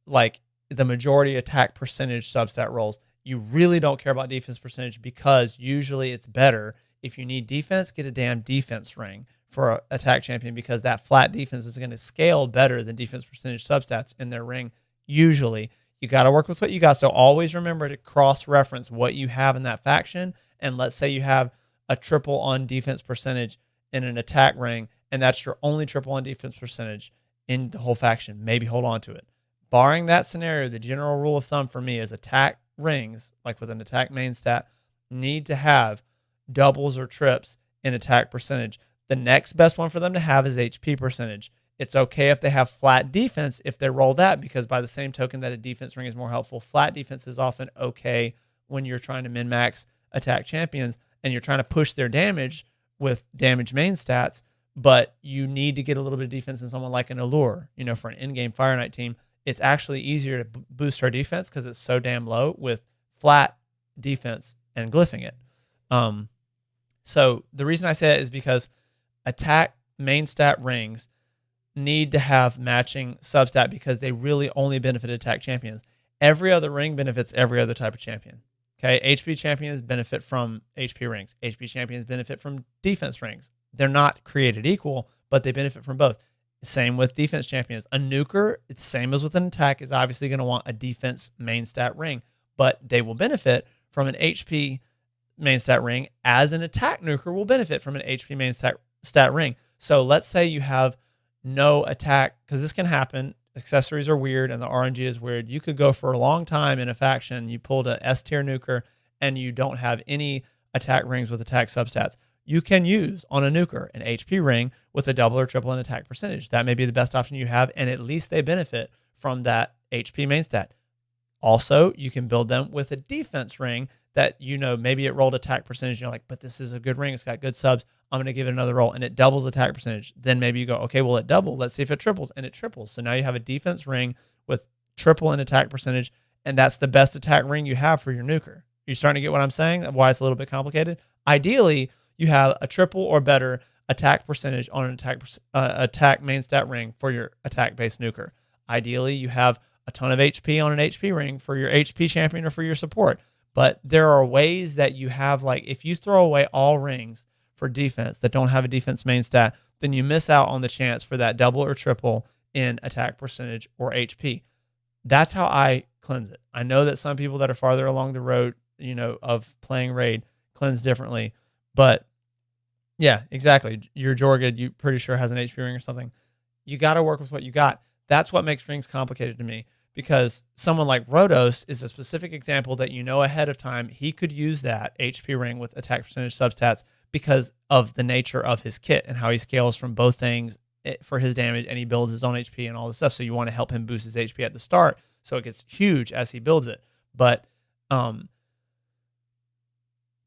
like the majority attack percentage substat rolls. You really don't care about defense percentage because usually it's better. If you need defense, get a damn defense ring for an attack champion because that flat defense is going to scale better than defense percentage substats in their ring. Usually you got to work with what you got. So always remember to cross-reference what you have in that faction. And let's say you have a triple on defense percentage in an attack ring, and that's your only triple on defense percentage in the whole faction. Maybe hold on to it. Barring that scenario, the general rule of thumb for me is attack rings, like with an attack main stat, need to have doubles or trips in attack percentage. The next best one for them to have is HP percentage. It's okay if they have flat defense if they roll that, because by the same token that a defense ring is more helpful, flat defense is often okay when you're trying to min-max attack champions and you're trying to push their damage with damage main stats, but you need to get a little bit of defense in someone like an Allure. For an in-game Fire Knight team, it's actually easier to boost our defense because it's so damn low with flat defense and glyphing it. So the reason I say that is because attack main stat rings need to have matching substat because they really only benefit attack champions. Every other ring benefits every other type of champion. Okay, HP champions benefit from HP rings. HP champions benefit from defense rings. They're not created equal, but they benefit from both. Same with defense champions. A nuker, it's the same as with an attack, is obviously going to want a defense main stat ring, but they will benefit from an HP main stat ring as an attack nuker will benefit from an HP main stat ring. So let's say you have no attack, because this can happen. Accessories are weird and the RNG is weird. You could go for a long time in a faction, you pulled a S tier nuker and you don't have any attack rings with attack substats. You can use on a nuker an HP ring with a double or triple in attack percentage. That may be the best option you have, and at least they benefit from that HP main stat. Also, you can build them with a defense ring that, maybe it rolled attack percentage. You're like, but this is a good ring. It's got good subs. I'm going to give it another roll, and it doubles attack percentage. Then maybe you go, okay, well, it doubled. Let's see if it triples, and it triples. So now you have a defense ring with triple in attack percentage, and that's the best attack ring you have for your nuker. You're starting to get what I'm saying? Why it's a little bit complicated? Ideally, you have a triple or better attack percentage on an attack main stat ring for your attack-based nuker. Ideally, you have a ton of HP on an HP ring for your HP champion or for your support. But there are ways that you have, like, if you throw away all rings for defense that don't have a defense main stat, then you miss out on the chance for that double or triple in attack percentage or HP. That's how I cleanse it. I know that some people that are farther along the road, of playing Raid cleanse differently, but yeah, exactly. Your Jorgid, you pretty sure has an HP ring or something. You got to work with what you got. That's what makes rings complicated to me, because someone like Rhodos is a specific example that ahead of time he could use that HP ring with attack percentage substats because of the nature of his kit and how he scales from both things for his damage, and he builds his own HP and all this stuff. So you want to help him boost his HP at the start so it gets huge as he builds it. But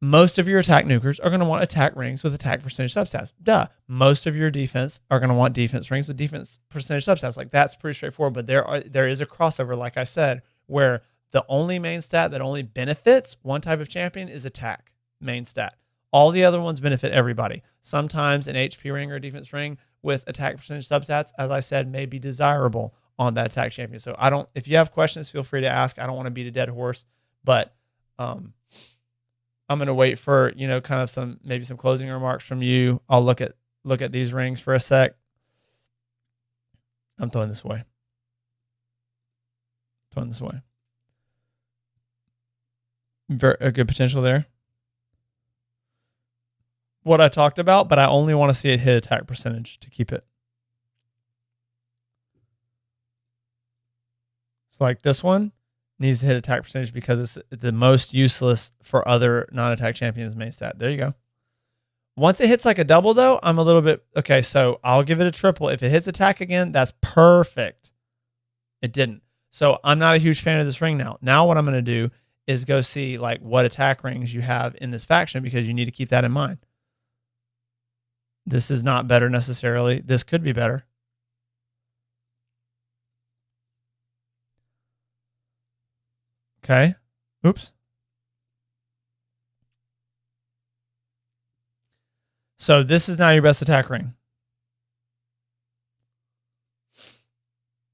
most of your attack nukers are going to want attack rings with attack percentage substats. Duh. Most of your defense are going to want defense rings with defense percentage substats. Like, that's pretty straightforward. But there is a crossover, like I said, where the only main stat that only benefits one type of champion is attack main stat. All the other ones benefit everybody. Sometimes an HP ring or a defense ring with attack percentage substats, as I said, may be desirable on that attack champion. So if you have questions, feel free to ask. I don't want to beat a dead horse, but I'm going to wait for, kind of maybe some closing remarks from you. I'll look at these rings for a sec. I'm throwing this away. A good potential there. What I talked about, but I only want to see it hit attack percentage to keep it. So like this one needs to hit attack percentage because it's the most useless for other non-attack champions main stat. There you go. Once it hits like a double though, I'm a little bit, okay, so I'll give it a triple. If it hits attack again, that's perfect. It didn't. So I'm not a huge fan of this ring now. Now what I'm going to do is go see like what attack rings you have in this faction because you need to keep that in mind. This is not better necessarily. This could be better. Okay. Oops. So this is now your best attack ring.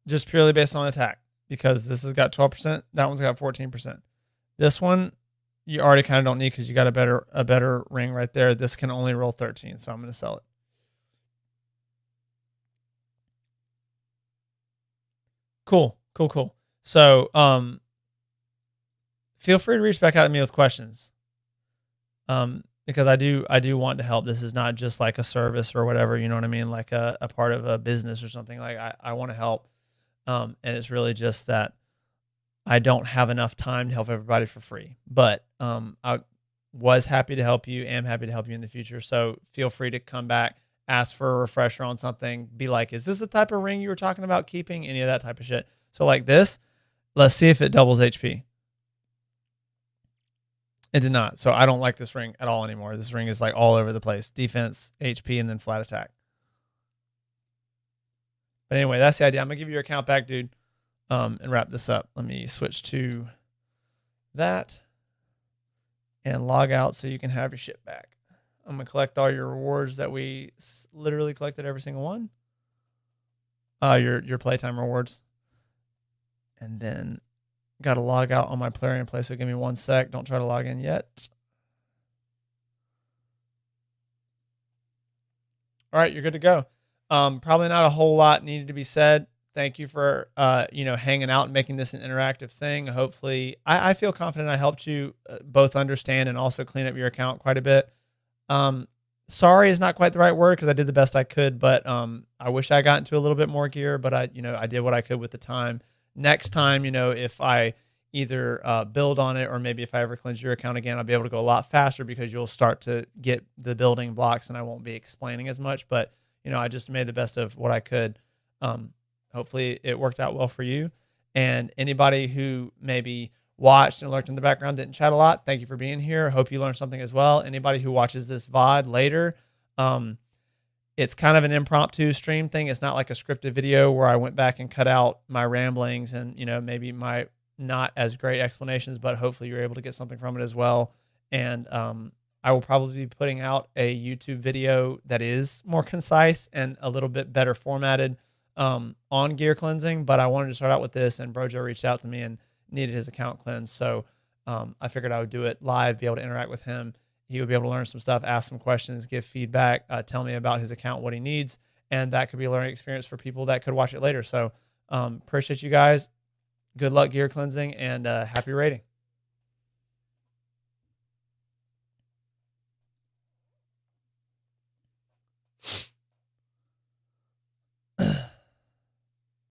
Just purely based on attack because this has got 12%. That one's got 14%. This one you already kind of don't need because you got a better ring right there. This can only roll 13, so I'm going to sell it. Cool. So feel free to reach back out to me with questions. Because I do want to help. This is not just like a service or whatever, you know what I mean? Like a part of a business or something. Like I want to help. And it's really just that I don't have enough time to help everybody for free. But I was happy to help you, am happy to help you in the future. So feel free to come back, ask for a refresher on something, be like, is this the type of ring you were talking about keeping? Any of that type of shit. So like this, let's see if it doubles HP. It did not. So I don't like this ring at all anymore. This ring is like all over the place. Defense, HP, and then flat attack. But anyway, that's the idea. I'm going to give you your account back, dude, and wrap this up. Let me switch to that and log out so you can have your shit back. I'm going to collect all your rewards that we literally collected, every single one. Your playtime rewards. And then got to log out on my Plarium Play, so give me 1 sec. Don't try to log in yet. All right, you're good to go. Probably not a whole lot needed to be said. Thank you for hanging out and making this an interactive thing. Hopefully, I feel confident I helped you both understand and also clean up your account quite a bit. Sorry is not quite the right word because I did the best I could, but I wish I got into a little bit more gear, but I did what I could with the time. Next time, if I either build on it or maybe if I ever cleanse your account again, I'll be able to go a lot faster because you'll start to get the building blocks and I won't be explaining as much. But, I just made the best of what I could. Hopefully it worked out well for you. And anybody who maybe watched and lurked in the background, didn't chat a lot, thank you for being here. Hope you learned something as well. Anybody who watches this VOD later, it's kind of an impromptu stream thing. It's not like a scripted video where I went back and cut out my ramblings and, maybe my not as great explanations, but hopefully you're able to get something from it as well. And I will probably be putting out a YouTube video that is more concise and a little bit better formatted on gear cleansing. But I wanted to start out with this, and Brojo reached out to me and needed his account cleansed. So I figured I would do it live, be able to interact with him. He would be able to learn some stuff, ask some questions, give feedback, tell me about his account, what he needs. And that could be a learning experience for people that could watch it later. So appreciate you guys. Good luck gear cleansing and happy raiding.